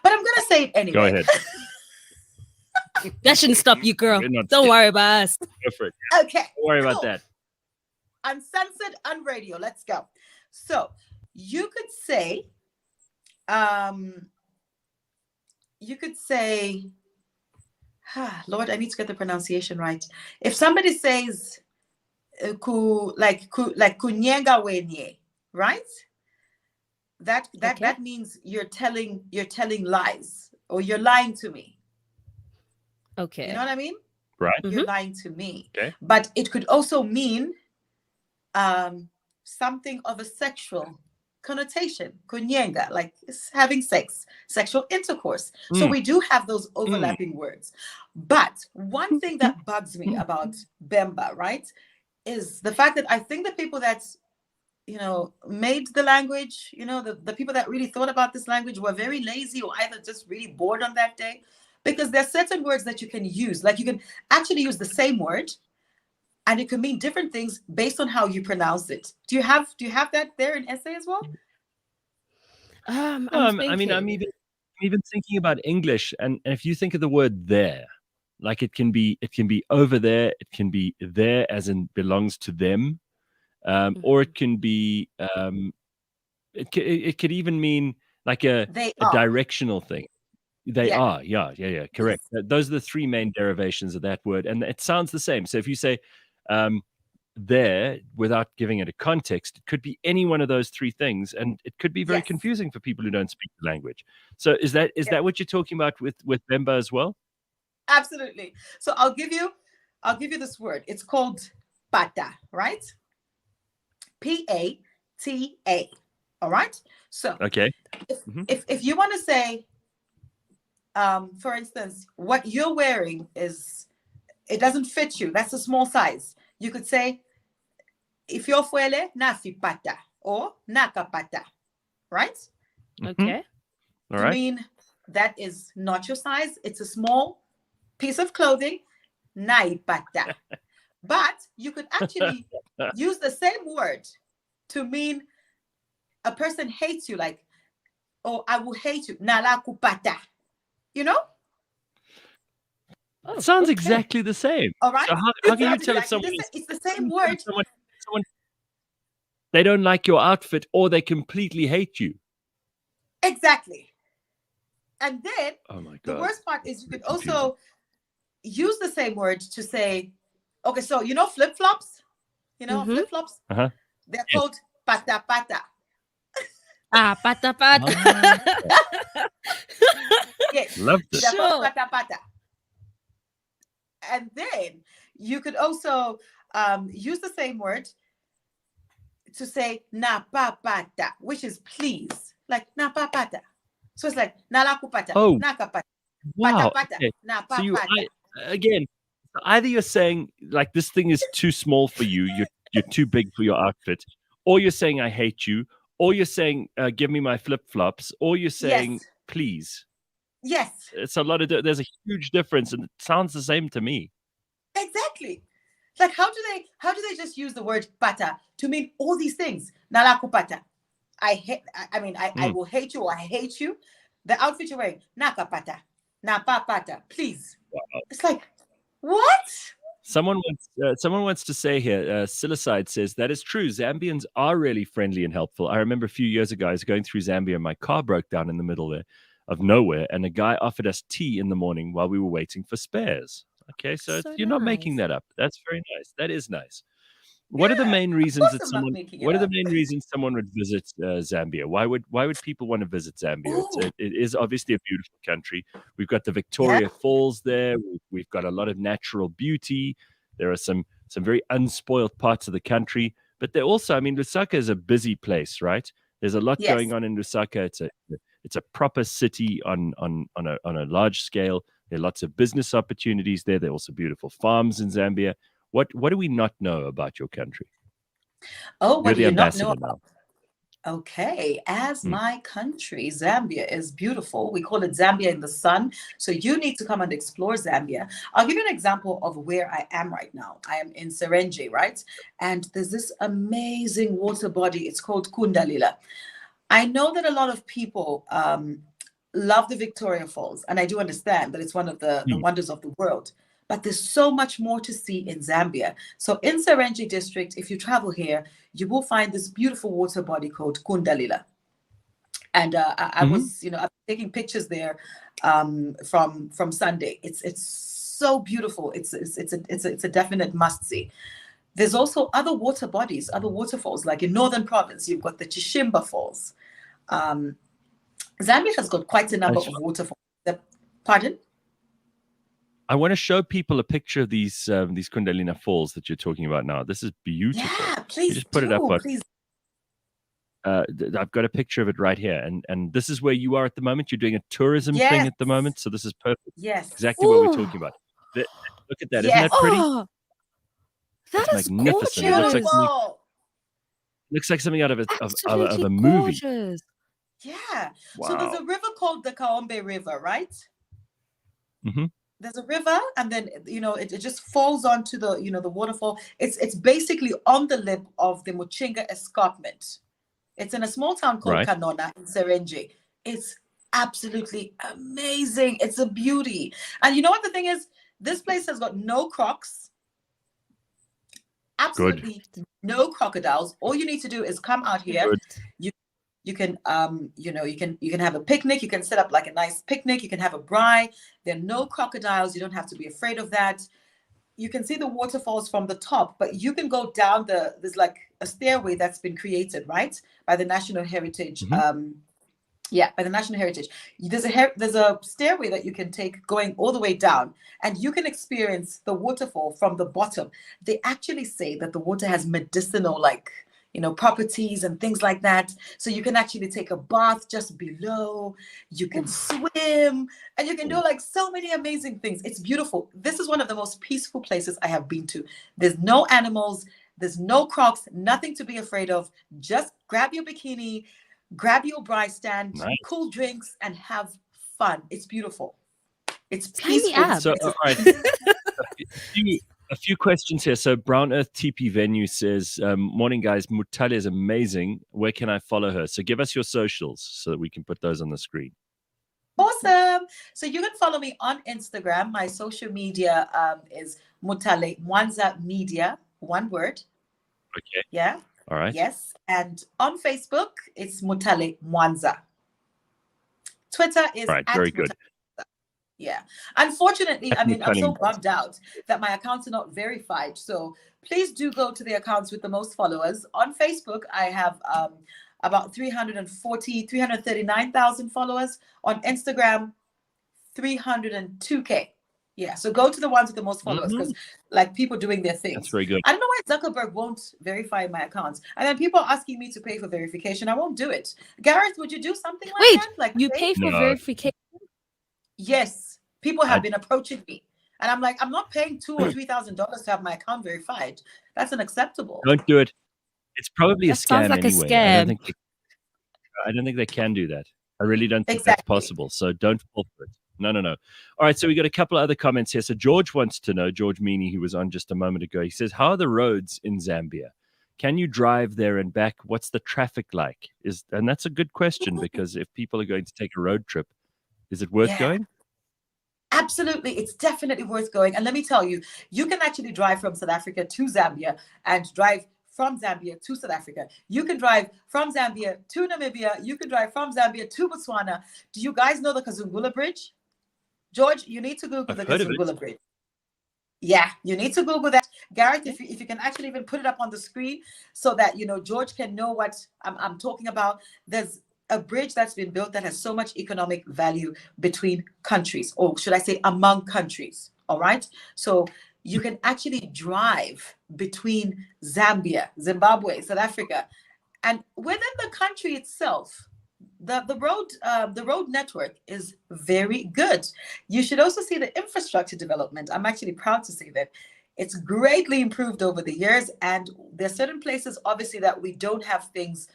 Speaker 3: But I'm going to say it anyway.
Speaker 1: Go ahead.
Speaker 2: That shouldn't stop you, girl. Don't worry about us.
Speaker 1: Go for it.
Speaker 3: Okay.
Speaker 1: Don't worry about that.
Speaker 3: Uncensored on radio. Let's go. So you could say, Lord, I need to get the pronunciation right. If somebody says like kunyenga wenye, right? That means you're telling lies, or you're lying to me.
Speaker 2: Okay.
Speaker 3: You know what I mean?
Speaker 1: Right.
Speaker 3: You're lying to me.
Speaker 1: Okay.
Speaker 3: But it could also mean something of a sexual connotation. Kunyenga, like having sex, sexual intercourse. So we do have those overlapping words. But one thing that bugs me about Bemba, right, is the fact that I think the people that made the language, the people that really thought about this language were very lazy, or either just really bored on that day. Because there are certain words that you can use. Like you can actually use the same word and it can mean different things based on how you pronounce it. Do you have that there in essay as well?
Speaker 2: I'm
Speaker 1: even thinking about English, and if you think of the word there, like it can be over there, it can be there as in belongs to them. or it can be it could even mean like a directional thing. They are, yeah, correct. Those are the three main derivations of that word, and it sounds the same. So if you say there without giving it a context, it could be any one of those three things, and it could be very confusing for people who don't speak the language. So is that what you're talking about with Bemba as well?
Speaker 3: Absolutely. So I'll give you this word. It's called pata, right? P-A-T-A. All right. So if you want to say, for instance, what you're wearing it doesn't fit you. That's a small size. You could say, if you're fuele, nafi pata or naka pata, right?
Speaker 2: Okay.
Speaker 1: All right.
Speaker 3: I mean, that is not your size. It's a small piece of clothing, nai pata. But you could actually use the same word to mean a person hates you, like, oh, I will hate you, nalaku pata. You know?
Speaker 1: It sounds exactly the same.
Speaker 3: All right.
Speaker 1: So how can you tell if someone
Speaker 3: it's the same word?
Speaker 1: Someone they don't like your outfit or they completely hate you.
Speaker 3: Exactly. And then
Speaker 1: oh my God,
Speaker 3: the worst part is you could also use the same word to say, okay, so you know flip-flops? You know flip-flops? They're called pata pata.
Speaker 2: Pata pata.
Speaker 3: Yes.
Speaker 1: Love this.
Speaker 3: They're called pata pata. And then you could also use the same word to say na pa pata, which is please, like na pa pata. So it's like na la kupata, na kapata,
Speaker 1: wow.
Speaker 3: pata pata,
Speaker 1: Okay.
Speaker 3: na pa
Speaker 1: So
Speaker 3: pata.
Speaker 1: Again, either you're saying like this thing is too small for you, you're too big for your outfit, or you're saying I hate you, or you're saying give me my flip-flops, or you're saying please.
Speaker 3: Yes.
Speaker 1: It's a lot of there's a huge difference, and it sounds the same to me.
Speaker 3: Exactly. Like how do they just use the word pata to mean all these things? Nalaku pata. I will hate you or I hate you. The outfit you're wearing, naka pata, na pa pata, please. Wow. It's like, what?
Speaker 1: Someone wants to say here, Silicide says, that is true. Zambians are really friendly and helpful. I remember a few years ago, I was going through Zambia and my car broke down in the middle there of nowhere, and a guy offered us tea in the morning while we were waiting for spares. Okay, so you're not making that up. That's very nice. That is nice. What are the main reasons that someone would visit Zambia? Why would people want to visit Zambia? It is obviously a beautiful country. We've got the Victoria Falls there. We've got a lot of natural beauty. There are some very unspoiled parts of the country, but they're also, I mean, Lusaka is a busy place, right? There's a lot going on in Lusaka. It's a proper city on a large scale. There are lots of business opportunities there. There are also beautiful farms in Zambia. What do we not know about your country?
Speaker 3: Oh, what do you not know
Speaker 1: about?
Speaker 3: Okay, as my country, Zambia is beautiful. We call it Zambia in the sun. So you need to come and explore Zambia. I'll give you an example of where I am right now. I am in Serengeti, right? And there's this amazing water body. It's called Kundalila. I know that a lot of people love the Victoria Falls, and I do understand that it's one of the wonders of the world. But there's so much more to see in Zambia. So in Serengeti district, if you travel here, you will find this beautiful water body called Kundalila. And I was, I'm taking pictures there from Sunday. It's so beautiful. It's a definite must see. There's also other water bodies, other waterfalls, like in Northern Province, you've got the Chishimba Falls. Zambia has got quite a number of waterfalls. Pardon?
Speaker 1: I want to show people a picture of these Kundalina Falls that you're talking about now. This is beautiful.
Speaker 3: Yeah, please
Speaker 1: just put it up.
Speaker 3: Please.
Speaker 1: I've got a picture of it right here, and this is where you are at the moment. You're doing a tourism thing at the moment, so this is perfect.
Speaker 3: Yes,
Speaker 1: exactly what we're talking about. Look at that! Isn't that pretty?
Speaker 2: That is
Speaker 1: magnificent.
Speaker 3: Beautiful.
Speaker 1: Looks like something out of a movie.
Speaker 2: Gorgeous.
Speaker 3: Yeah.
Speaker 1: Wow.
Speaker 3: So there's a river called the Kaombe River, right?
Speaker 1: Mm-hmm.
Speaker 3: There's a river, and then it just falls onto the the waterfall. It's basically on the lip of the Muchinga Escarpment. It's in a small town called Kanona in Serengeti. It's absolutely amazing. It's a beauty. And you know what the thing is? This place has got no crocs. Absolutely no crocodiles. All you need to do is come out here.
Speaker 1: Good.
Speaker 3: You can you can have a picnic. You can set up like a nice picnic. You can have a braai. There are no crocodiles. You don't have to be afraid of that. You can see the waterfalls from the top, but you can go down there's like a stairway that's been created, right, by the National Heritage. By the National Heritage. There's a stairway that you can take going all the way down, and you can experience the waterfall from the bottom. They actually say that the water has medicinal, properties and things like that. So you can actually take a bath just below. You can swim, and you can do like so many amazing things. It's beautiful. This is one of the most peaceful places I have been to. There's no animals. There's no crocs. Nothing to be afraid of. Just grab your bikini, grab your braai stand, cool drinks, and have fun. It's beautiful. It's peaceful.
Speaker 1: So, all right. A few questions here. So Brown Earth TP Venue says, morning guys, Mutale is amazing. Where can I follow her? So give us your socials so that we can put those on the screen.
Speaker 3: Awesome. So you can follow me on Instagram. My social media is Mutale Mwanza Media, one word.
Speaker 1: Okay.
Speaker 3: Yeah.
Speaker 1: All right.
Speaker 3: Yes. And on Facebook, it's Mutale Mwanza. Twitter is
Speaker 1: very good.
Speaker 3: Yeah. Unfortunately, I'm so bummed out that my accounts are not verified. So please do go to the accounts with the most followers. On Facebook, I have about 339,000 followers. On Instagram, 302K. Yeah. So go to the ones with the most followers because people doing their thing.
Speaker 1: That's very good.
Speaker 3: I don't know why Zuckerberg won't verify my accounts. And then people are asking me to pay for verification. I won't do it. Gareth, would you do something like that? Like
Speaker 2: you pay for verification?
Speaker 3: Yes, people have been approaching me, and I'm like, I'm not paying $2,000 or $3,000 to have my account verified. That's unacceptable.
Speaker 1: Don't do it. It's probably a scam
Speaker 2: sounds like
Speaker 1: anyway.
Speaker 2: A scam.
Speaker 1: I don't think they can do that. I really don't think that's possible. So don't fall for it. No. All right, so we got a couple of other comments here. So George wants to know, George Meany, who was on just a moment ago, he says, how are the roads in Zambia? Can you drive there and back? What's the traffic like? And that's a good question, because if people are going to take a road trip, is it worth going?
Speaker 3: Absolutely. It's definitely worth going. And let me tell you, you can actually drive from South Africa to Zambia and drive from Zambia to South Africa. You can drive from Zambia to Namibia. You can drive from Zambia to Botswana. Do you guys know the Kazungula Bridge? George, you need to Google the Kazungula Bridge. Yeah, you need to Google that. Gareth, if you can actually even put it up on the screen so that, George can know what I'm talking about. There's a bridge that's been built that has so much economic value between countries, or should I say among countries. All right. So you can actually drive between Zambia, Zimbabwe, South Africa, and within the country itself. The road network is very good. You should also see the infrastructure development. I'm actually proud to say that it's greatly improved over the years, and there are certain places, obviously, that we don't have things,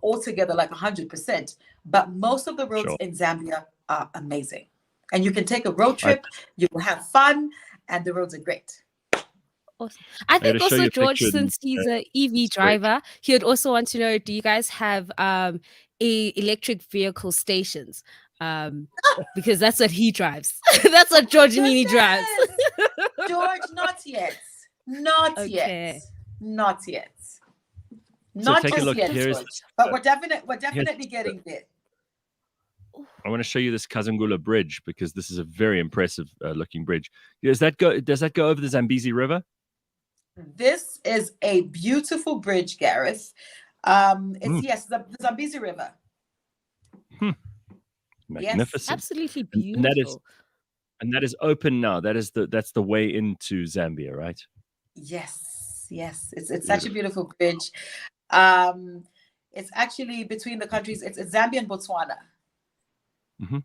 Speaker 3: altogether like 100%. But most of the roads in Zambia are amazing, and you can take a road trip. You will have fun, and the roads are great.
Speaker 2: Awesome. I think also George, since he's an EV driver, he would also want to know: do you guys have electric vehicle stations? Because that's what he drives. That's what George Nini drives.
Speaker 3: George, not yet. Not yet. Not yet. Not
Speaker 1: take a look.
Speaker 3: yet, George. But we're definitely getting there.
Speaker 1: I want to show you this Kazungula Bridge, because this is a very impressive looking bridge. Does that go over the Zambezi River?
Speaker 3: This is a beautiful bridge, Gareth. It's the Zambezi River.
Speaker 1: Magnificent.
Speaker 2: Yes, absolutely beautiful.
Speaker 1: And that is open now. That's the way into Zambia, right?
Speaker 3: Yes. It's such a beautiful bridge. It's actually between the countries. It's Zambia and Botswana.
Speaker 1: Mm-hmm.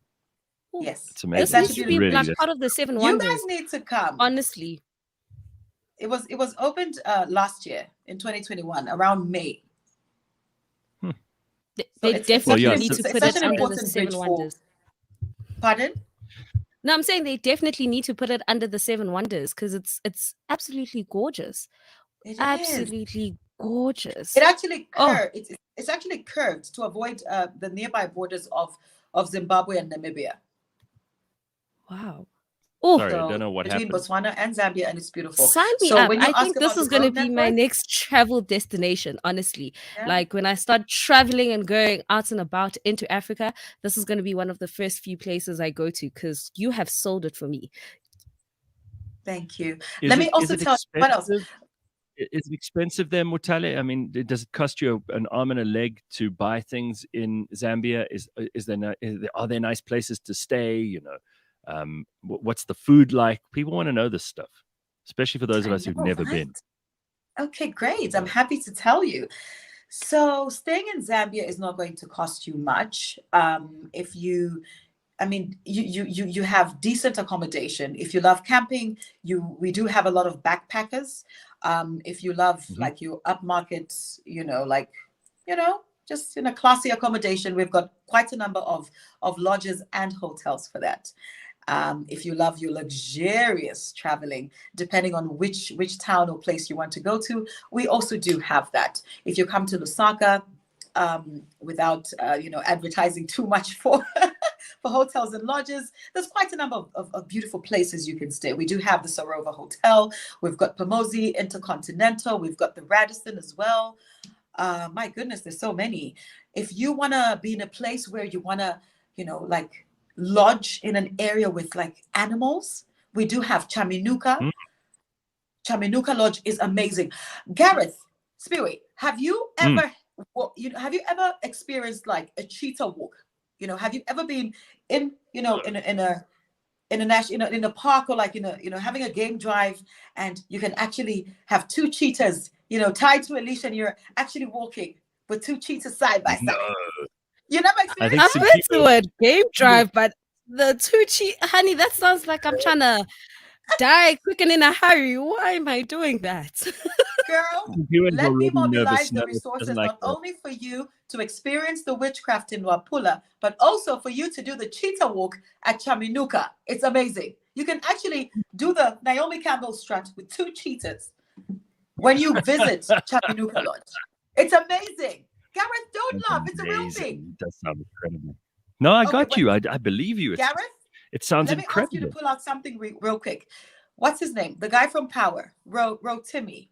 Speaker 3: Yes,
Speaker 1: it's amazing.
Speaker 2: It's actually really like part of the Seven Wonders.
Speaker 3: You guys need to come.
Speaker 2: Honestly,
Speaker 3: it was opened last year in 2021 around May.
Speaker 2: They definitely need to put it under the Seven Wonders.
Speaker 3: Pardon?
Speaker 2: No, I'm saying they definitely need to put it under the Seven Wonders, because it's absolutely gorgeous. Absolutely gorgeous.
Speaker 3: It actually it's actually curved to avoid the nearby borders of Zimbabwe and Namibia.
Speaker 2: Wow. Oh,
Speaker 1: Sorry, I don't know what
Speaker 3: between
Speaker 1: happened.
Speaker 3: Botswana and Zambia, and it's beautiful.
Speaker 2: sign me
Speaker 3: So
Speaker 2: up.
Speaker 3: when you
Speaker 2: I
Speaker 3: ask
Speaker 2: think this
Speaker 3: about
Speaker 2: is
Speaker 3: the
Speaker 2: going to
Speaker 3: road
Speaker 2: be my
Speaker 3: network,
Speaker 2: next travel destination, honestly.
Speaker 3: yeah,
Speaker 2: Like when I start traveling and going out and about into Africa, this is going to be one of the first few places I go to because you have sold it for me.
Speaker 3: thank you.
Speaker 1: Is
Speaker 3: Let
Speaker 1: it
Speaker 3: me also
Speaker 1: is it
Speaker 3: tell you what else.
Speaker 1: expensive? Is it expensive there, Mutale? I mean, does it cost you an arm and a leg to buy things in Zambia? Are there nice places to stay? You know, what's the food like? People want to know this stuff, especially for those of
Speaker 3: I
Speaker 1: us who've
Speaker 3: know,
Speaker 1: never
Speaker 3: right?
Speaker 1: been.
Speaker 3: Okay, great. I'm happy to tell you. So staying in Zambia is not going to cost you much. If you, I mean, you have decent accommodation. If you love camping, we do have a lot of backpackers. If you love like your upmarket, just in a classy accommodation, we've got quite a number of lodges and hotels for that. If you love your luxurious traveling, depending on which town or place you want to go to, we also do have that. If you come to Lusaka, without advertising too much for for hotels and lodges, there's quite a number of beautiful places you can stay. We do have the Sarova Hotel, we've got Pomozi Intercontinental, we've got the Radisson as well. My goodness, there's so many. If you want to be in a place where you want to, like lodge in an area with like animals, we do have Chaminuka. Chaminuka Lodge is amazing. Gareth, Simphiwe, have you ever experienced like a cheetah walk? Have you ever been in a park or like having a game drive and you can actually have two cheetahs tied to a leash and you're actually walking with two cheetahs side by side?
Speaker 1: No.
Speaker 3: You never experienced
Speaker 2: I'm into a game drive, but the honey, that sounds like I'm trying to die quick and in a hurry. Why am I doing that?
Speaker 3: Girl, let me mobilize the resources not only for you to experience the witchcraft in Wapula, but also for you to do the cheetah walk at Chaminuka. It's amazing. You can actually do the Naomi Campbell strut with two cheetahs when you visit Chaminuka Lodge. It's amazing. Gareth, don't laugh. It's a real thing.
Speaker 1: That sounds incredible. No, I got you. I believe you.
Speaker 3: Gareth,
Speaker 1: it sounds
Speaker 3: let
Speaker 1: incredible.
Speaker 3: me ask you to pull out something real quick. What's his name? The guy from Power, Rotimi.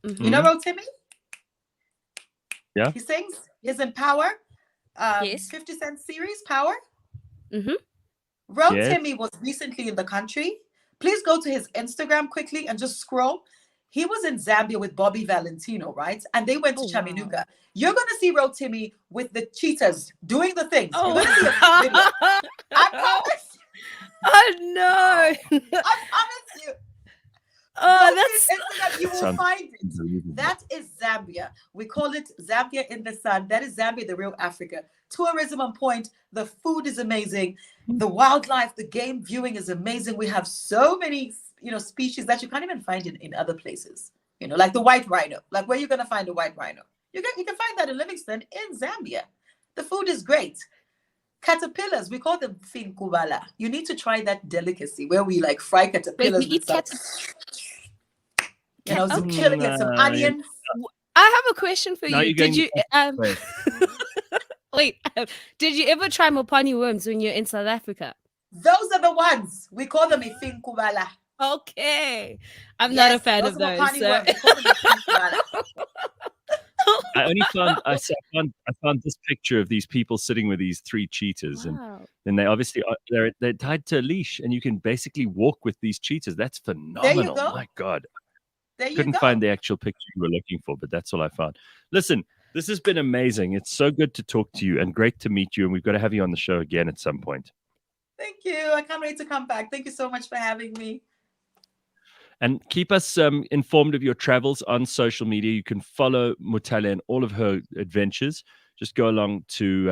Speaker 3: You know Rotimi?
Speaker 1: Yeah.
Speaker 3: He sings. He's in Power.
Speaker 2: Yes.
Speaker 3: 50 Cent series, Power.
Speaker 2: Mm-hmm.
Speaker 3: Rotimi was recently in the country. Please go to his Instagram quickly and just scroll. He was in Zambia with Bobby Valentino, right? And they went to Chaminuka. Wow. You're going to see Rotimi with the cheetahs doing the things. You're going to see a video. I promise.
Speaker 2: Oh, no.
Speaker 3: I promise you.
Speaker 2: Oh,
Speaker 3: that's you will find it. That is Zambia. We call it Zambia in the sun. That is Zambia, the real Africa. Tourism on point. The food is amazing. The wildlife, the game viewing is amazing. We have so many, species that you can't even find in other places. Like the white rhino. Like where are you going to find a white rhino? You can find that in Livingston, in Zambia. The food is great. Caterpillars, we call them finkubala. You need to try that delicacy where we like fry caterpillars.
Speaker 2: Wait,
Speaker 3: some chili and some onions.
Speaker 2: I have a question for you. Did you wait? Did you ever try mopani worms when you're in South Africa?
Speaker 3: Those are the ones we call them finkubala.
Speaker 2: Okay, I'm not a fan of those. So.
Speaker 1: I found this picture of these people sitting with these three cheetahs, and they obviously they're tied to a leash, and you can basically walk with these cheetahs. That's phenomenal.
Speaker 3: There you go.
Speaker 1: My God,
Speaker 3: Couldn't
Speaker 1: find the actual picture you were looking for, but that's all I found. Listen, this has been amazing. It's so good to talk to you and great to meet you, and we've got to have you on the show again at some point.
Speaker 3: Thank you. I can't wait to come back. Thank you so much for having me.
Speaker 1: And keep us informed of your travels on social media. You can follow Mutale and all of her adventures. Just go along to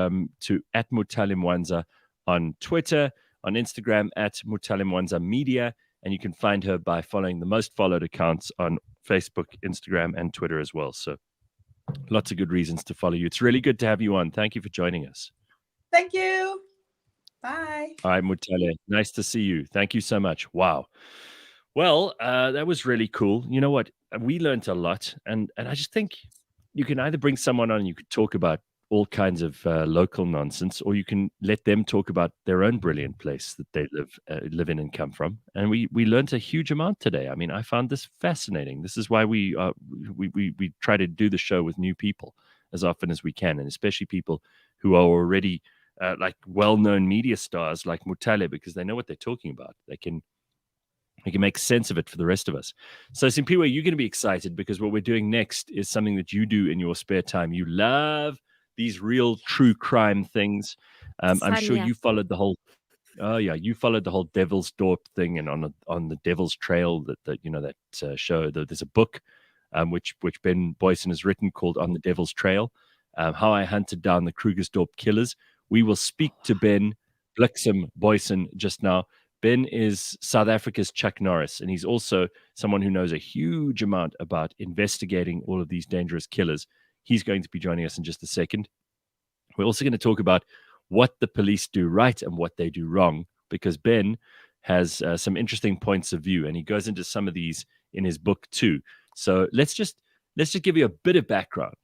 Speaker 1: @Mutale Mwanza on Twitter, on Instagram @Mutale Mwanza Media, and you can find her by following the most followed accounts on Facebook, Instagram, and Twitter as well. So lots of good reasons to follow you. It's really good to have you on. Thank you for joining us.
Speaker 3: Thank you. Bye.
Speaker 1: All right, Mutale. Nice to see you. Thank you so much. Wow. Well, that was really cool. You know what? We learned a lot. And I just think you can either bring someone on and you could talk about all kinds of local nonsense, or you can let them talk about their own brilliant place that they live in and come from. And we learned a huge amount today. I mean, I found this fascinating. This is why we try to do the show with new people as often as we can, and especially people who are already like well-known media stars like Mutale, because they know what they're talking about. They can make sense of it for the rest of us. So, Simphiwe, you're going to be excited because what we're doing next is something that you do in your spare time. You love these real true crime things. I'm sure you followed the whole. Oh yeah, you followed the whole Devilsdorp thing, and on the Devil's Trail, that show. There's a book which Ben Booysen has written called On the Devil's Trail, how I hunted down the Krugersdorp killers. We will speak to Ben Booysen just now. Ben is South Africa's Chuck Norris, and he's also someone who knows a huge amount about investigating all of these dangerous killers. He's going to be joining us in just a second. We're also going to talk about what the police do right and what they do wrong, because Ben has some interesting points of view, and he goes into some of these in his book too. So let's just give you a bit of background.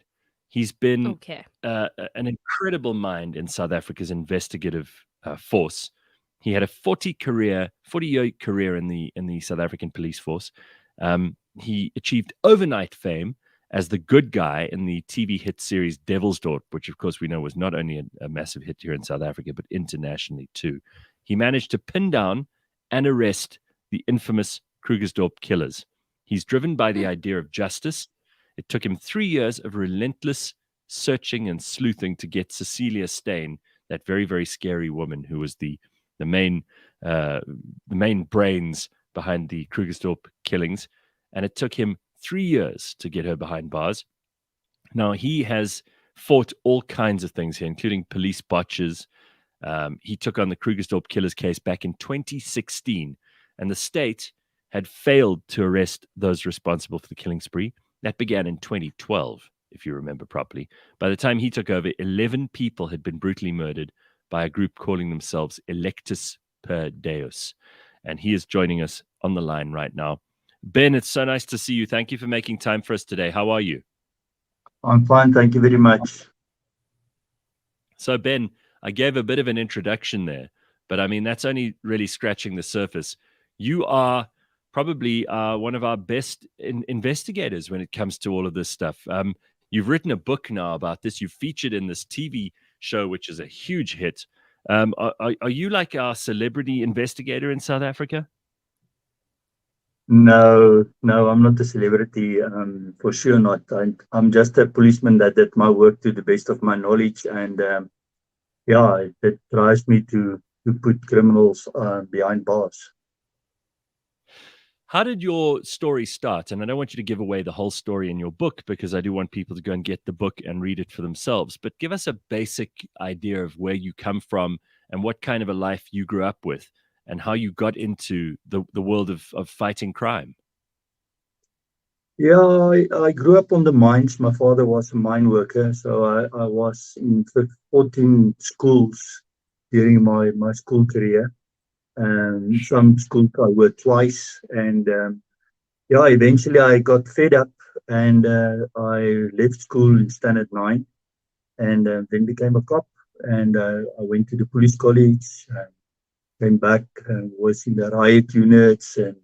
Speaker 1: He's been an incredible mind in South Africa's investigative force. He had a 40-year career in the South African police force. He achieved overnight fame as the good guy in the TV hit series Devilsdorp, which of course we know was not only a massive hit here in South Africa, but internationally too. He managed to pin down and arrest the infamous Krugersdorp killers. He's driven by the idea of justice. It took him 3 years of relentless searching and sleuthing to get Cecilia Steyn, that very, very scary woman who was the main brains behind the Krugersdorp killings, and it took him 3 years to get her behind bars. Now, he has fought all kinds of things here, including police botches. He took on the Krugersdorp killers case back in 2016, and the state had failed to arrest those responsible for the killing spree. That began in 2012, if you remember properly. By the time he took over, 11 people had been brutally murdered by a group calling themselves Electus per Deus. And he is joining us on the line right now. Ben, it's so nice to see you. Thank you for making time for us today. How are you?
Speaker 9: I'm fine. Thank you very much.
Speaker 1: So, Ben, I gave a bit of an introduction there, but I mean, that's only really scratching the surface. You are probably one of our best investigators when it comes to all of this stuff. You've written a book now about this. You've featured in this TV show, which is a huge hit. Are you like our celebrity investigator in South Africa?
Speaker 9: No, I'm not a celebrity. For sure not. I'm just a policeman that did my work to the best of my knowledge, and it drives me to put criminals behind bars.
Speaker 1: How did your story start? And I don't want you to give away the whole story in your book, because I do want people to go and get the book and read it for themselves. But give us a basic idea of where you come from and what kind of a life you grew up with and how you got into the world of fighting crime.
Speaker 9: Yeah, I grew up on the mines. My father was a mine worker, so I was in 14 schools during my school career. Some schools I worked twice, and eventually I got fed up, and I left school in standard 9, and then became a cop. And I went to the police college, came back, was in the riot units, and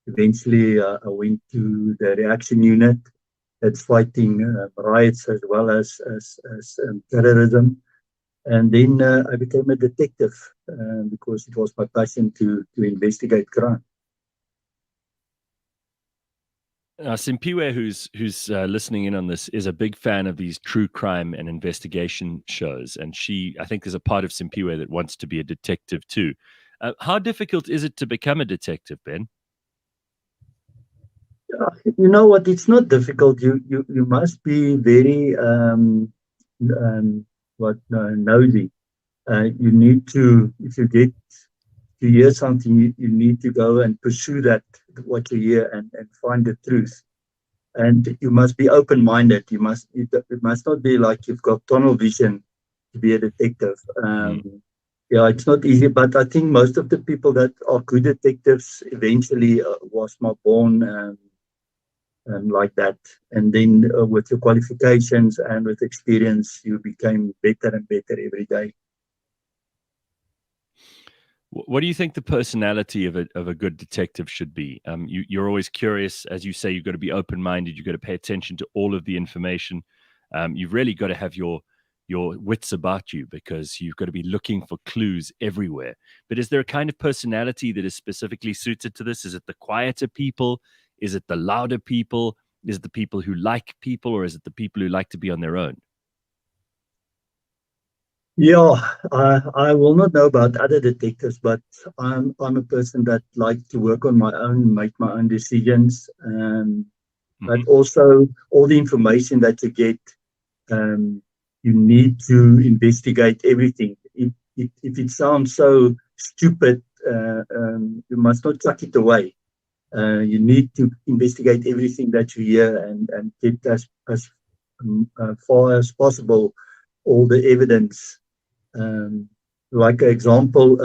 Speaker 9: eventually I went to the reaction unit that's fighting riots as well as terrorism. And then I became a detective because it was my passion to investigate crime.
Speaker 1: Simphiwe, who's listening in on this, is a big fan of these true crime and investigation shows. And I think there's a part of Simphiwe that wants to be a detective too. How difficult is it to become a detective, Ben?
Speaker 9: You know what? It's not difficult. You must be very nosy. You need to, if you get to hear something, you need to go and pursue that, what you hear, and find the truth. And you must be open-minded. It must not be like you've got tunnel vision to be a detective. It's not easy, but I think most of the people that are good detectives eventually was born like that. And then with your qualifications and with experience, you became better and better every day.
Speaker 1: What do you think the personality of a good detective should be? You're always curious, as you say. You've got to be open-minded. You've got to pay attention to all of the information. You've really got to have your wits about you, because you've got to be looking for clues everywhere. But is there a kind of personality that is specifically suited to this? Is it the quieter people? Is it the louder people? Is it the people who like people, or is it the people who like to be on their own?
Speaker 9: Yeah, I will not know about other detectives, but I'm a person that likes to work on my own, make my own decisions. But also all the information that you get, you need to investigate everything. If it sounds so stupid, you must not chuck it away. You need to investigate everything that you hear and get as far as possible all the evidence. Like an example,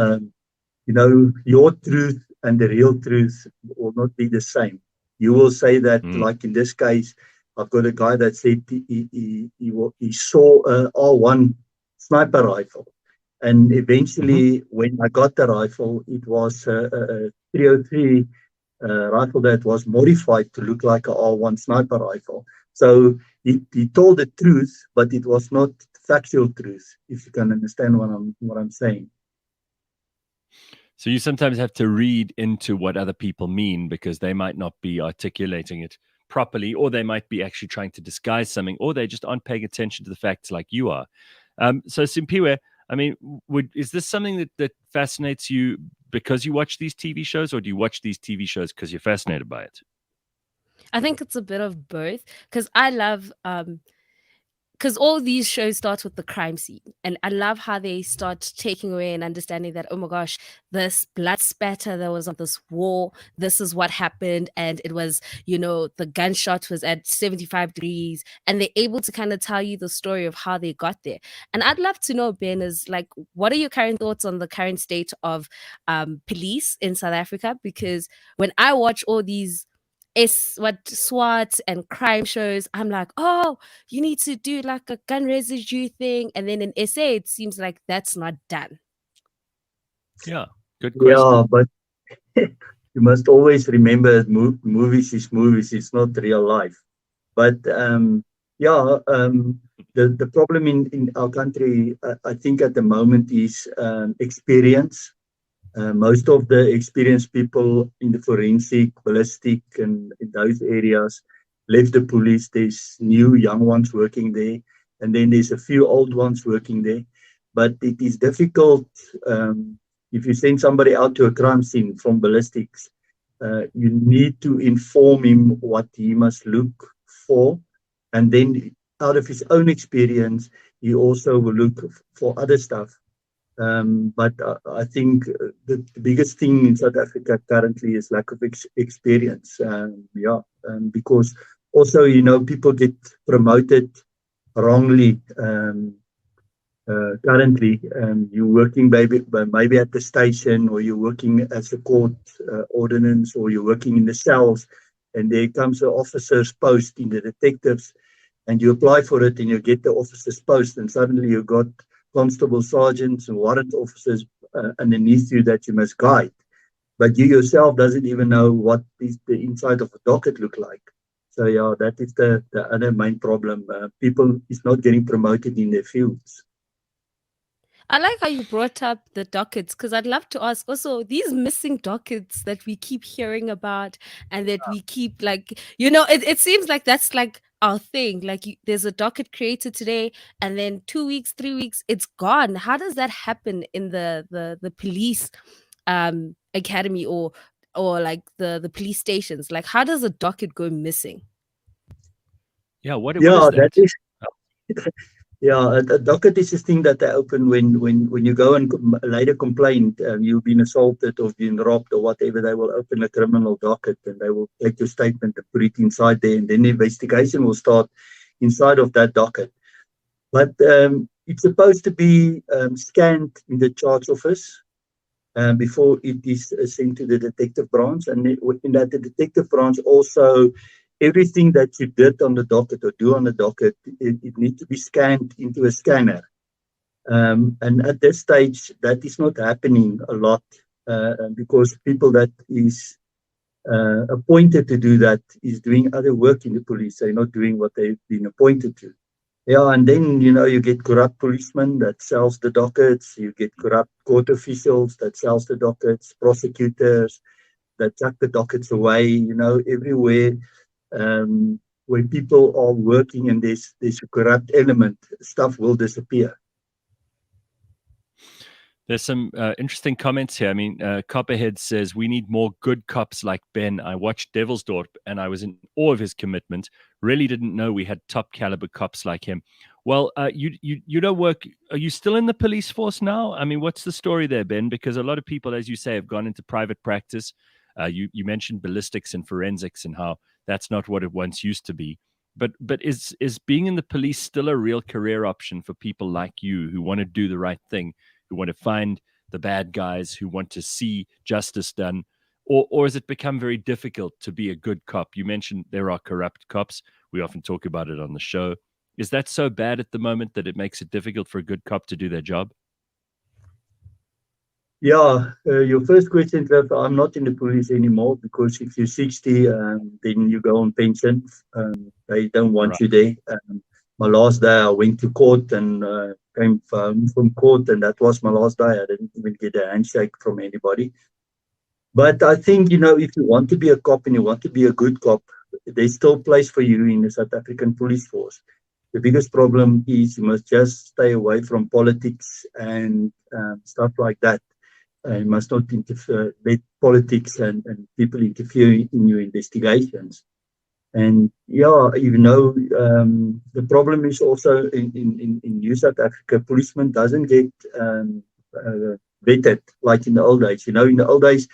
Speaker 9: your truth and the real truth will not be the same. You will say that, like in this case, I've got a guy that said he saw a R1 sniper rifle. And eventually, when I got the rifle, it was a 303 rifle that was modified to look like a R1 sniper rifle. So he told the truth, but it was not factual truth, if you can understand what I'm saying.
Speaker 1: So you sometimes have to read into what other people mean, because they might not be articulating it properly, or they might be actually trying to disguise something, or they just aren't paying attention to the facts like you are. So Simphiwe, I mean, is this something that fascinates you because you watch these TV shows, or do you watch these TV shows because you're fascinated by it?
Speaker 2: I think it's a bit of both, because I love because all these shows start with the crime scene, and I love how they start taking away and understanding that, oh my gosh, this blood spatter that was on this wall, this is what happened, and it was, the gunshot was at 75 degrees, and they're able to kind of tell you the story of how they got there. And I'd love to know, Ben, is like, what are your current thoughts on the current state of police in South Africa? Because when I watch all these SWAT and crime shows, I'm like, oh, you need to do like a gun residue thing. And then in SA, it seems like that's not done.
Speaker 1: Yeah, good question.
Speaker 9: Yeah, but you must always remember movies is movies. It's not real life. But the problem in our country, I think at the moment, is experience. Most of the experienced people in the forensic, ballistic, and in those areas left the police. There's new young ones working there, and then there's a few old ones working there. But it is difficult if you send somebody out to a crime scene from ballistics. You need to inform him what he must look for, and then out of his own experience, he also will look for other stuff. But I think the biggest thing in South Africa currently is lack of experience. Because also, people get promoted wrongly. Currently, you're working maybe at the station, or you're working as a court ordinance, or you're working in the cells, and there comes an officer's post in the detectives, and you apply for it, and you get the officer's post, and suddenly you got constable, sergeants, and warrant officers underneath you that you must guide. But you yourself doesn't even know what is the inside of a docket look like. So yeah, that is the other main problem. People is not getting promoted in their fields.
Speaker 2: I like how you brought up the dockets, because I'd love to ask also these missing dockets that we keep hearing about, and that we keep it seems like that's like our thing. Like there's a docket created today, and then 2 weeks, 3 weeks, it's gone. How does that happen in the police academy or like the police stations? Like, how does a docket go missing?
Speaker 1: Yeah, what is that?
Speaker 9: That is. Yeah, a docket is a thing that they open when you go and later complain you've been assaulted or been robbed or whatever. They will open a criminal docket, and they will take your statement and put it inside there, and then the investigation will start inside of that docket. But it's supposed to be scanned in the charge office before it is sent to the detective branch, and in that the detective branch also everything that you did on the docket or do on the docket, it needs to be scanned into a scanner. And at this stage, that is not happening a lot because people that is appointed to do that is doing other work in the police. They're not doing what they've been appointed to. Yeah, and then, you get corrupt policemen that sells the dockets. You get corrupt court officials that sells the dockets, prosecutors that chuck the dockets away, everywhere where people are working and there's a corrupt element, stuff will disappear.
Speaker 1: There's some interesting comments here. I mean, Copperhead says, we need more good cops like Ben. I watched Devilsdorp and I was in awe of his commitment. Really didn't know we had top caliber cops like him. Well, you don't work. Are you still in the police force now? I mean, what's the story there, Ben? Because a lot of people, as you say, have gone into private practice. You mentioned ballistics and forensics and how that's not what it once used to be. But is being in the police still a real career option for people like you who want to do the right thing, who want to find the bad guys, who want to see justice done? Or has it become very difficult to be a good cop? You mentioned there are corrupt cops. We often talk about it on the show. Is that so bad at the moment that it makes it difficult for a good cop to do their job?
Speaker 9: Yeah, your first question, Trevor, I'm not in the police anymore because if you're 60, then you go on pension. They don't want you there. My last day, I went to court and came from court, and that was my last day. I didn't even get a handshake from anybody. But I think, if you want to be a cop and you want to be a good cop, there's still place for you in the South African police force. The biggest problem is you must just stay away from politics and stuff like that. You must not let politics and people interfere in your investigations. And yeah, the problem is also in New South Africa, policemen doesn't get vetted like in the old days. In the old days,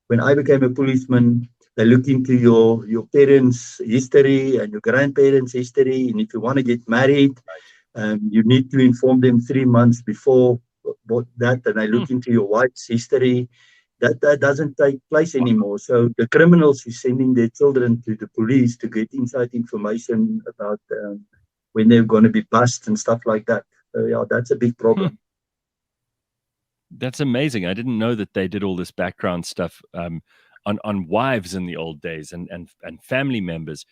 Speaker 9: when I became a policeman, they look into your parents' history and your grandparents' history. And if you want to get married, you need to inform them 3 months before that, and they look into your wife's history. That doesn't take place anymore. So the criminals are sending their children to the police to get inside information about when they're going to be bust and stuff like that. So yeah, that's a big problem.
Speaker 1: That's amazing. I didn't know that they did all this background stuff on wives in the old days and family members.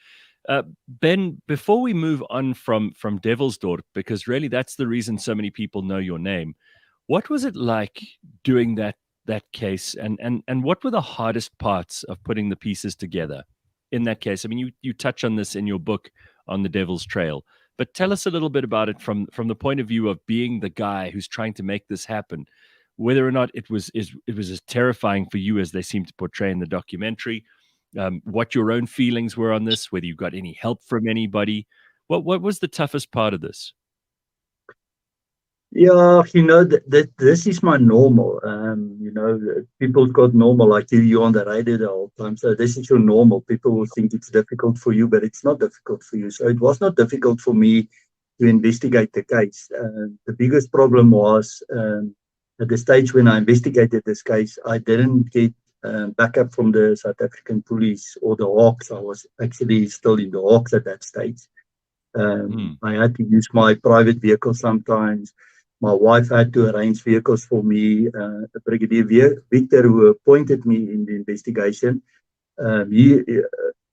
Speaker 1: Ben, before we move on from Devilsdorp, because really that's the reason so many people know your name, what was it like doing that case, and what were the hardest parts of putting the pieces together in that case? I mean, you touch on this in your book on the Devil's Trail, but tell us a little bit about it from the point of view of being the guy who's trying to make this happen, whether or not it was as terrifying for you as they seem to portray in the documentary, what your own feelings were on this, whether you got any help from anybody. What was the toughest part of this?
Speaker 9: Yeah, this is my normal. People got normal like you on the radio the whole time. So this is your normal. People will think it's difficult for you, but it's not difficult for you. So it was not difficult for me to investigate the case. The biggest problem was at the stage when I investigated this case, I didn't get backup from the South African police or the Hawks. I was actually still in the Hawks at that stage. I had to use my private vehicle sometimes. My wife had to arrange vehicles for me. Brigadier Victor, who appointed me in the investigation, he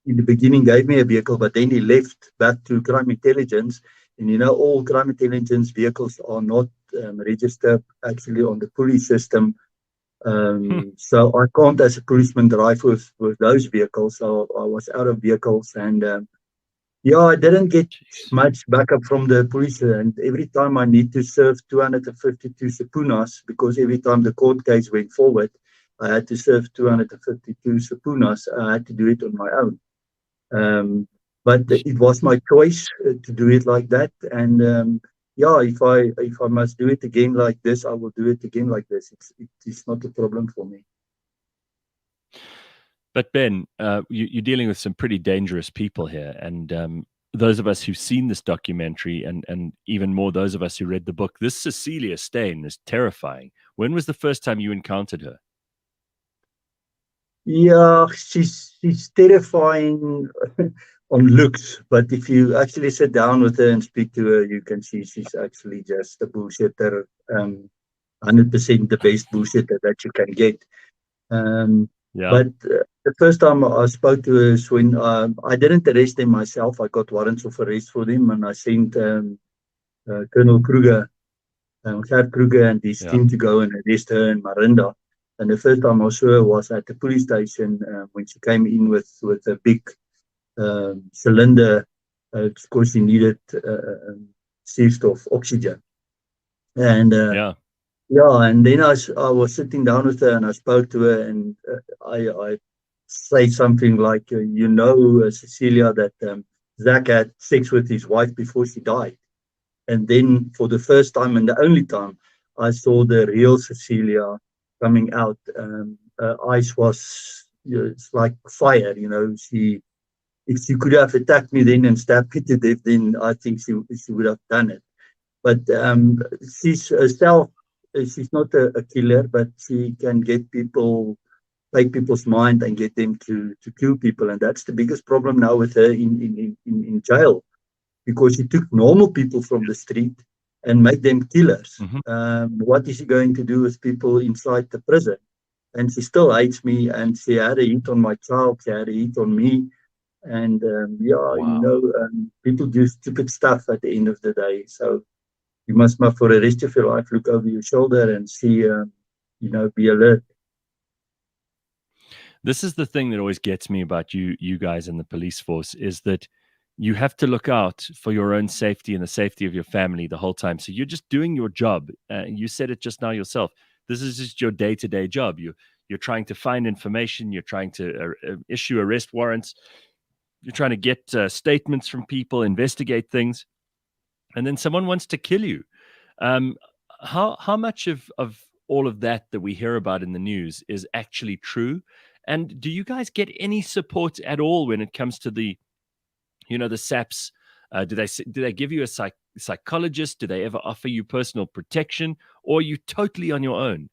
Speaker 9: in the beginning gave me a vehicle, but then he left back to crime intelligence. And all crime intelligence vehicles are not registered actually on the police system. So I can't, as a policeman, drive with those vehicles. So I was out of vehicles, and I didn't get much backup from the police. And every time I need to serve 252 subpoenas, because every time the court case went forward, I had to serve 252 subpoenas. I had to do it on my own. But it was my choice to do it like that. And if I must do it again like this, I will do it again like this. It's not a problem for me.
Speaker 1: But Ben, you're dealing with some pretty dangerous people here. And those of us who've seen this documentary, and even more those of us who read the book, this Cecilia Steyn is terrifying. When was the first time you encountered her?
Speaker 9: Yeah, she's terrifying on looks, but if you actually sit down with her and speak to her, you can see she's actually just a bullshitter, 100% the best bullshitter that you can get. But the first time I spoke to her is when I didn't arrest them myself. I got warrants of arrest for them, and I sent Colonel Kruger, Gert Kruger and his team to go and arrest her and Marinda. And the first time I saw her was at the police station when she came in with a big cylinder because she needed ceased of oxygen. And and then I was sitting down with her and I spoke to her, and I say something like, Cecilia, that Zach had sex with his wife before she died. And then for the first time and the only time, I saw the real Cecilia coming out. Her eyes was, it's like fire, if she could have attacked me then and stabbed me to death, then I think she would have done it. But she's herself, she's not a killer, but she can get people, take people's mind and get them to kill people. And that's the biggest problem now with her in jail, because she took normal people from the street and made them killers. What is she going to do with people inside the prison? And she still hates me, and she had a hit on my child, she had a hit on me. And people do stupid stuff at the end of the day. So you must, for the rest of your life, look over your shoulder and see, be alert.
Speaker 1: This is the thing that always gets me about you guys in the police force, is that you have to look out for your own safety and the safety of your family the whole time. So you're just doing your job. You said it just now yourself. This is just your day-to-day job. You're trying to find information. You're trying to issue arrest warrants. You're trying to get statements from people, investigate things, and then someone wants to kill you. How much of all of that we hear about in the news is actually true? And do you guys get any support at all when it comes to the SAPs? Do they give you a psychologist? Do they ever offer you personal protection, or are you totally on your own?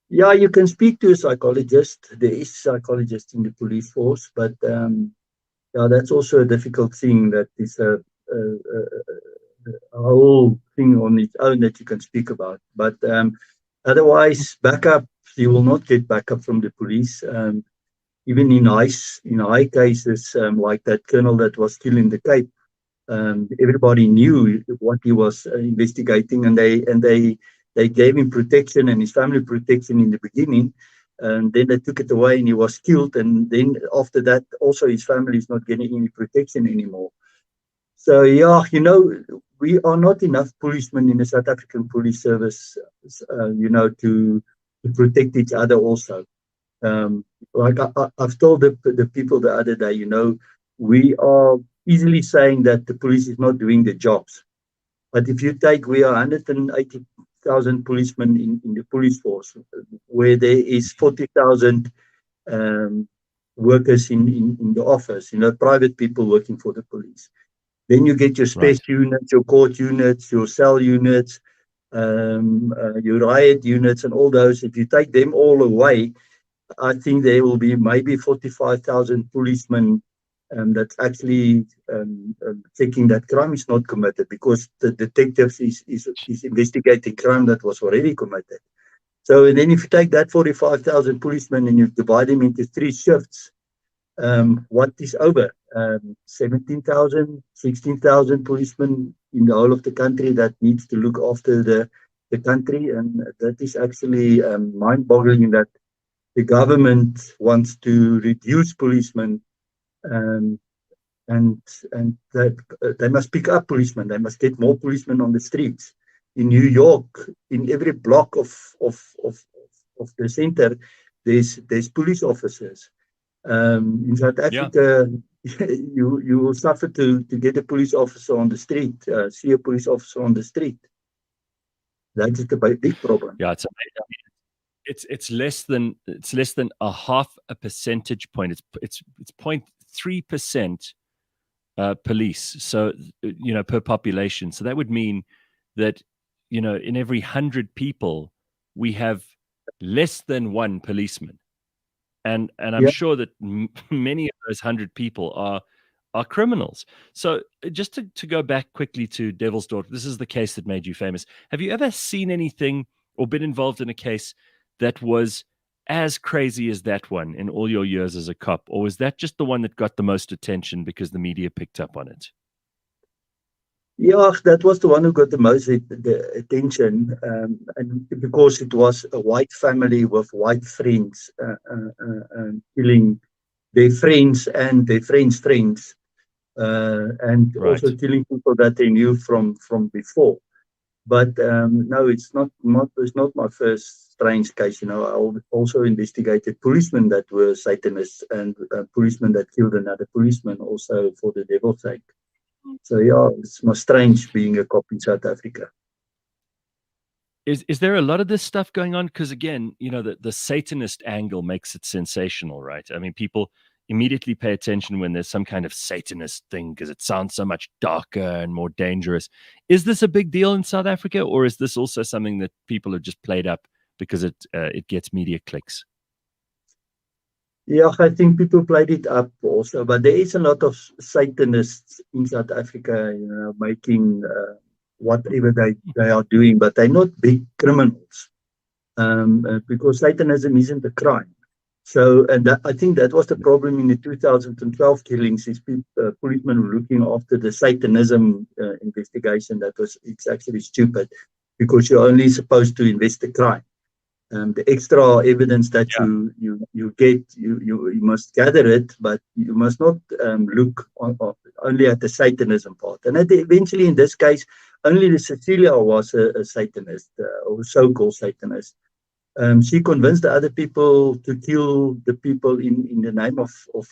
Speaker 9: Yeah, you can speak to a psychologist. There is a psychologist in the police force, but that's also a difficult thing. That is a whole thing on its own that you can speak about. But otherwise, backup, you will not get backup from the police. Even in high cases, like that colonel that was still in the Cape, everybody knew what he was investigating, and they gave him protection and his family protection in the beginning, and then they took it away and he was killed. And then after that, also his family is not getting any protection anymore. So we are not enough policemen in the South African police service, to protect each other also. Like I've told the people the other day, we are easily saying that the police is not doing their jobs. But if you take, we are 180,000 policemen in the police force, where there is 40,000 workers in the office, private people working for the police. Then you get your space units, your court units, your cell units, your riot units, and all those. If you take them all away, I think there will be maybe 45,000 policemen that's actually checking that crime is not committed, because the detectives is investigating crime that was already committed. So, and then if you take that 45,000 policemen and you divide them into 3 shifts, what is over? 17,000, 16,000 policemen in the whole of the country that needs to look after the country. And that is actually mind-boggling, that the government wants to reduce policemen, and that they must pick up policemen. They must get more policemen on the streets. In New York, in every block of the center, there's police officers. In South Africa, you will suffer to get a police officer on the street, see a police officer on the street. That is the big problem.
Speaker 1: Yeah, it's less than a half a percentage point. It's 0.3% police. So per population. So that would mean that in every 100 people we have less than 1 policeman. and I'm sure that many of those 100 people are criminals. So just to go back quickly to Devilsdorp, this is the case that made you famous. Have you ever seen anything or been involved in a case that was as crazy as that one in all your years as a cop, or was that just the one that got the most attention because the media picked up on it?
Speaker 9: Yeah, that was the one who got the most the attention, and because it was a white family with white friends killing their friends and their friends' friends, and also killing people that they knew from before. But no, it's not my first strange case. You know, I also investigated policemen that were Satanists and policemen that killed another policeman also for the devil's sake. So yeah, it's more strange being a cop in South Africa.
Speaker 1: Is there a lot of this stuff going on? Because again, you know, the Satanist angle makes it sensational, right? I mean, people immediately pay attention when there's some kind of Satanist thing because it sounds so much darker and more dangerous. Is this a big deal in South Africa, or is this also something that people have just played up because it gets media clicks?
Speaker 9: Yeah, I think people played it up also, but there is a lot of Satanists in South Africa, you know, making whatever they are doing, but they're not big criminals, because Satanism isn't a crime. So, and I think that was the problem in the 2012 killings. Is policemen were looking after the Satanism investigation. It's actually stupid, because you're only supposed to invest the crime. The extra evidence that you get, you must gather it, but you must not look only at the Satanism part. And eventually, in this case, only the Cecilia was a Satanist, or so-called Satanist. She convinced the other people to kill the people in the name of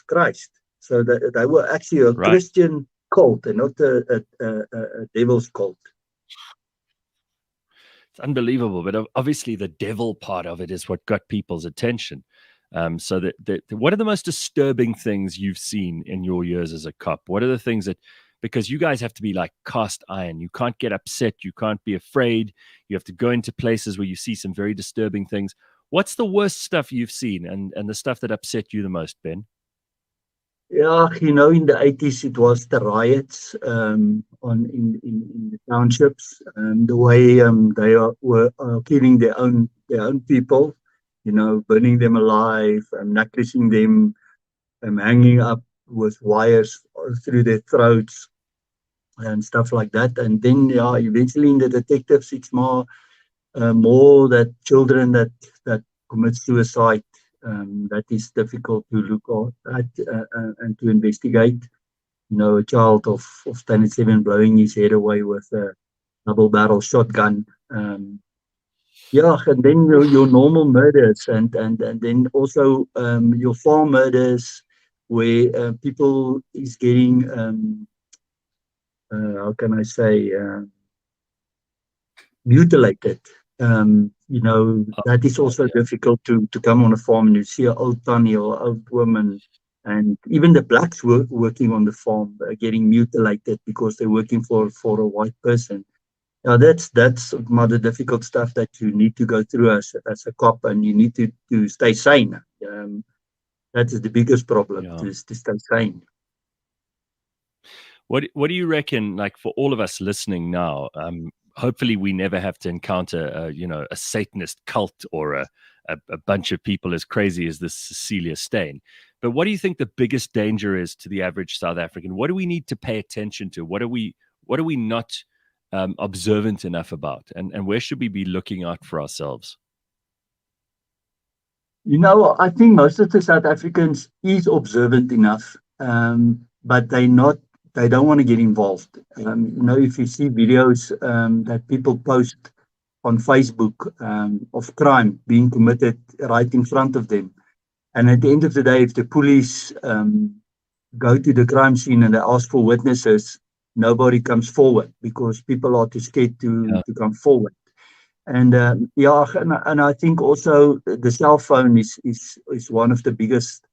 Speaker 9: Christ. So that they were actually a Christian cult and not a devil's cult.
Speaker 1: It's unbelievable, but obviously the devil part of it is what got people's attention. So what are the most disturbing things you've seen in your years as a cop? What are the things that, because you guys have to be like cast iron, you can't get upset, you can't be afraid, you have to go into places where you see some very disturbing things. What's the worst stuff you've seen and the stuff that upset you the most, Ben?
Speaker 9: Yeah, you know, in the 80s, it was the riots in the townships, the way they were killing their own people, you know, burning them alive, necklacing them, hanging up with wires through their throats and stuff like that. And then, yeah, eventually in the detectives, it's more that children that commit suicide. That is difficult to look at and to investigate. You know, a child of 27 blowing his head away with a double-barrel shotgun. Yeah, and then your normal murders, and then also your farm murders, where people is getting how can I say, mutilated. You know, that is also difficult to come on a farm and you see an old tannie or old woman, and even the blacks working on the farm getting mutilated because they're working for a white person. Now that's the difficult stuff that you need to go through as a cop, and you need to stay sane. That is the biggest problem, is to stay sane.
Speaker 1: What do you reckon, like, for all of us listening now, hopefully we never have to encounter a Satanist cult or a bunch of people as crazy as this Cecilia Steyn. But what do you think the biggest danger is to the average South African? What do we need to pay attention to? What are we not observant enough about? And where should we be looking out for ourselves?
Speaker 9: You know, I think most of the South Africans is observant enough, but they don't want to get involved. You know, if you see videos that people post on Facebook of crime being committed right in front of them, and at the end of the day, if the police go to the crime scene and they ask for witnesses, nobody comes forward because people are too scared to come forward. And and I think also the cell phone is one of the biggest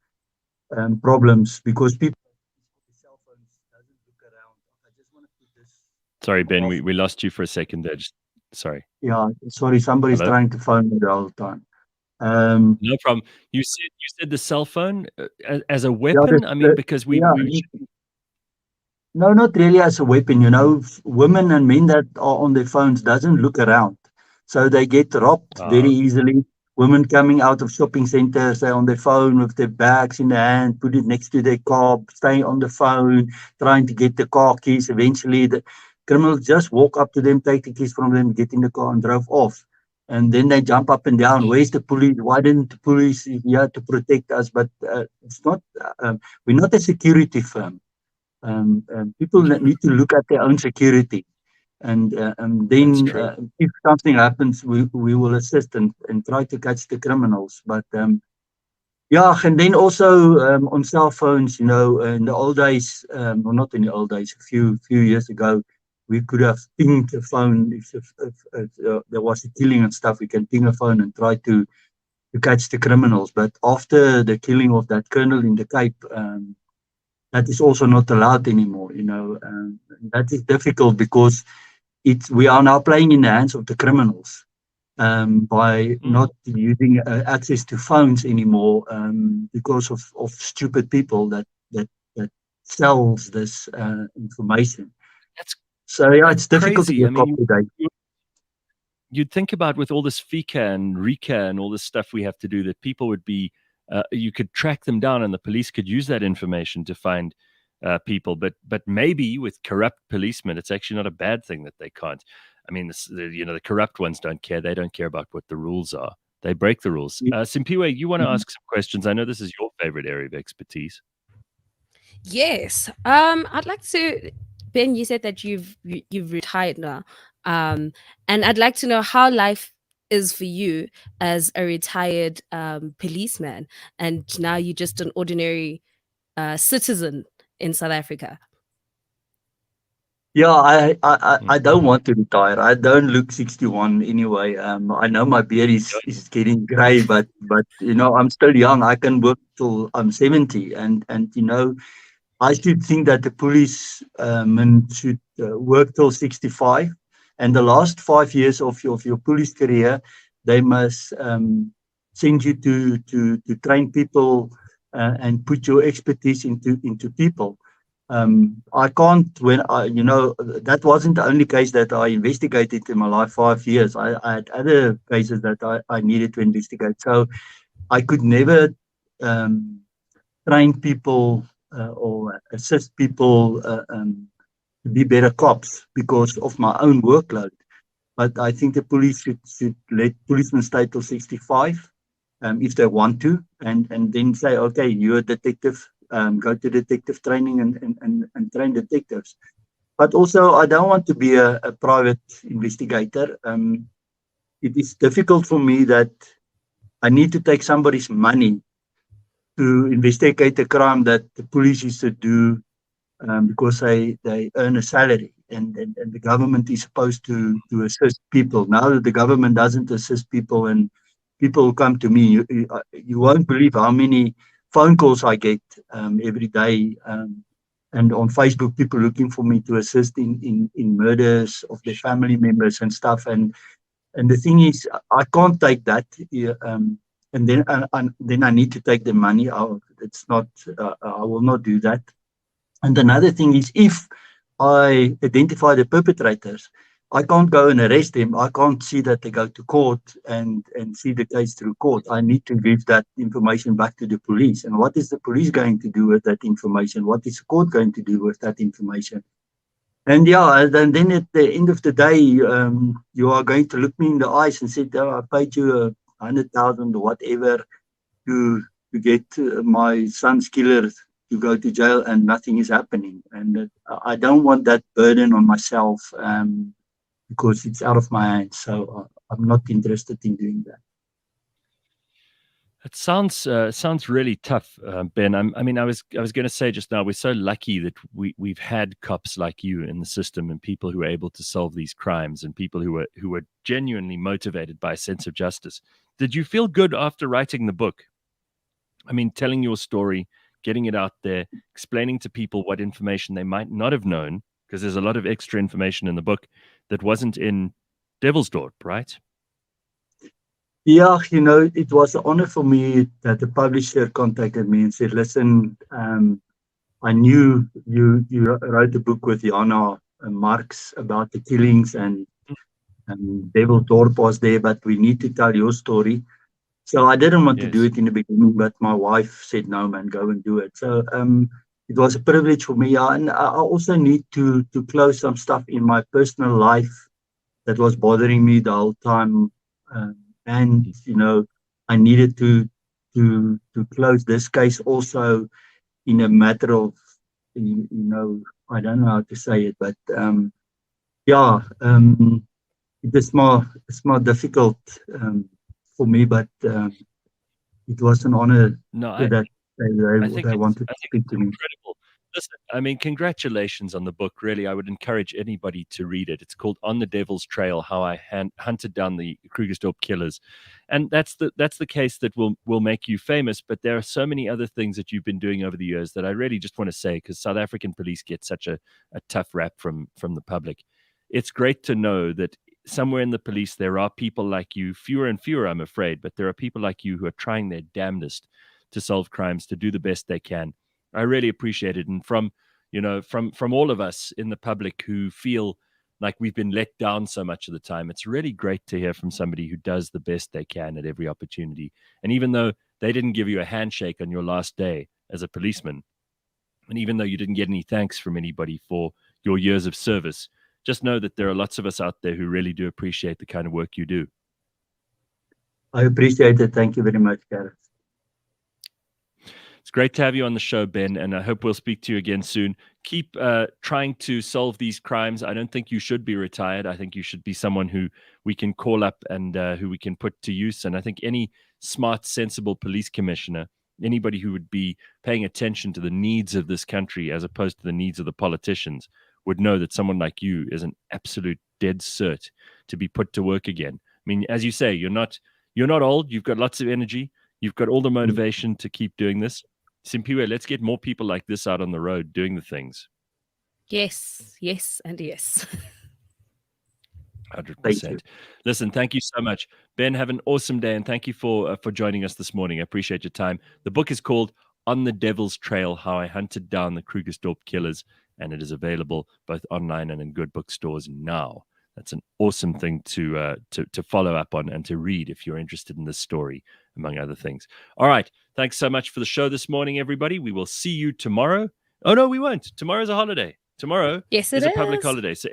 Speaker 9: problems, because people.
Speaker 1: Sorry, Ben, we lost you for a second there. Sorry.
Speaker 9: Yeah, sorry, somebody's trying to phone me the whole time.
Speaker 1: No problem. You said the cell phone as a
Speaker 9: Yeah,
Speaker 1: weapon. I mean, because we
Speaker 9: no, not really as a weapon. You know, women and men that are on their phones doesn't look around, so they get robbed very easily. Women coming out of shopping centers, they're on their phone with their bags in their hand, put it next to their car, staying on the phone, trying to get the car keys. Eventually, the criminals just walk up to them, take the keys from them, get in the car, and drove off. And then they jump up and down. Where's the police? Why didn't the police here to protect us? But it's not. We're not a security firm. People need to look at their own security, and then if something happens, we will assist and try to catch the criminals. But yeah, and then also on cell phones, you know, in the old days, or not in the old days, a few years ago, we could have pinged a phone if there was a killing and stuff. We can ping a phone and try to catch the criminals. But after the killing of that colonel in the Cape, that is also not allowed anymore, you know. That is difficult because we are now playing in the hands of the criminals by not using access to phones anymore because of stupid people that sells this information. So yeah, it's difficult
Speaker 1: crazy.
Speaker 9: to get today.
Speaker 1: You'd think about with all this FICA and RICA and all this stuff we have to do that people would be you could track them down and the police could use that information to find people. But maybe with corrupt policemen, it's actually not a bad thing that they can't. I mean, the corrupt ones don't care. They don't care about what the rules are. They break the rules. Simphiwe, you want to ask some questions? I know this is your favorite area of expertise.
Speaker 2: Yes. I'd like to, Ben, you said that you've retired now. And I'd like to know how life is for you as a retired policeman, and now you're just an ordinary citizen in South Africa.
Speaker 9: Yeah, I don't want to retire. I don't look 61 anyway. I know my beard is getting grey, but you know, I'm still young. I can work till I'm 70, and you know, I should think that the policemen should work till 65. And the last 5 years of your police career, they must send you to train people and put your expertise into people. I can't, you know, that wasn't the only case that I investigated in my life 5 years. I had other cases that I needed to investigate. So I could never train people or assist people to be better cops because of my own workload. But I think the police should let policemen stay till 65 if they want to, and then say, okay, you're a detective, go to detective training and train detectives. But also, I don't want to be a private investigator. It is difficult for me that I need to take somebody's money to investigate a crime that the police used to do because they earn a salary, and the government is supposed to assist people. Now that the government doesn't assist people and people come to me, you won't believe how many phone calls I get every day, and on Facebook, people looking for me to assist in murders of their family members and stuff. And the thing is, I can't take that. And then I need to take the money out. It's not. I will not do that. And another thing is, if I identify the perpetrators, I can't go and arrest them. I can't see that they go to court and see the case through court. I need to give that information back to the police. And what is the police going to do with that information? What is the court going to do with that information? And yeah, and then at the end of the day, you are going to look me in the eyes and say, oh, I paid you 100,000 or whatever to get my son's killer to go to jail, and nothing is happening. And I don't want that burden on myself because it's out of my hands. So I'm not interested in doing that.
Speaker 1: It sounds really tough, Ben. I mean, I was going to say just now, we're so lucky that we've had cops like you in the system, and people who are able to solve these crimes, and people who were genuinely motivated by a sense of justice. Did you feel good after writing the book? I mean, telling your story, getting it out there, explaining to people what information they might not have known, because there's a lot of extra information in the book that wasn't in Devilsdorp, right?
Speaker 9: Yeah, it was an honor for me that the publisher contacted me and said, listen, I knew you wrote a book with Jana Marx about the killings and Devilsdorp was there, but we need to tell your story. So I didn't want to do it in the beginning, but my wife said, no, man, go and do it. So it was a privilege for me. Yeah, and I also need to close some stuff in my personal life that was bothering me the whole time. And, I needed to close this case also in a matter of, I don't know how to say it, but it's more difficult for me, but it was an honor that they wanted to speak to me.
Speaker 1: Incredible. Listen, I mean, congratulations on the book. Really, I would encourage anybody to read it. It's called On the Devil's Trail: How I Hunted Down the Krugersdorp Killers, and that's the case that will make you famous. But there are so many other things that you've been doing over the years that I really just want to say, because South African police get such a tough rap from the public. It's great to know that somewhere in the police there are people like you, fewer and fewer, I'm afraid, but there are people like you who are trying their damnedest to solve crimes, to do the best they can. I really appreciate it. And from all of us in the public who feel like we've been let down so much of the time, it's really great to hear from somebody who does the best they can at every opportunity. And even though they didn't give you a handshake on your last day as a policeman, and even though you didn't get any thanks from anybody for your years of service, just know that there are lots of us out there who really do appreciate the kind of work you do.
Speaker 9: I appreciate it. Thank you very much, Gareth.
Speaker 1: It's great to have you on the show, Ben, and I hope we'll speak to you again soon. Keep trying to solve these crimes. I don't think you should be retired. I think you should be someone who we can call up and who we can put to use. And I think any smart, sensible police commissioner, anybody who would be paying attention to the needs of this country as opposed to the needs of the politicians, would know that someone like you is an absolute dead cert to be put to work again. I mean, as you say, you're not old. You've got lots of energy. You've got all the motivation to keep doing this. Simphiwe, let's get more people like this out on the road doing the things.
Speaker 2: Yes, and yes.
Speaker 1: 100%. Listen, thank you so much. Ben, have an awesome day, and thank you for joining us this morning. I appreciate your time. The book is called On the Devil's Trail: How I Hunted Down the Krugersdorp Killers, and it is available both online and in good bookstores now. That's an awesome thing to follow up on and to read if you're interested in this story, among other things. All right. Thanks so much for the show this morning, everybody. We will see you tomorrow. Oh, no, we won't. Tomorrow's a holiday. Tomorrow is a public holiday. So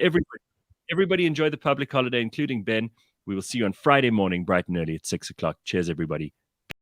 Speaker 1: everybody enjoy the public holiday, including Ben. We will see you on Friday morning, bright and early at 6 o'clock. Cheers, everybody.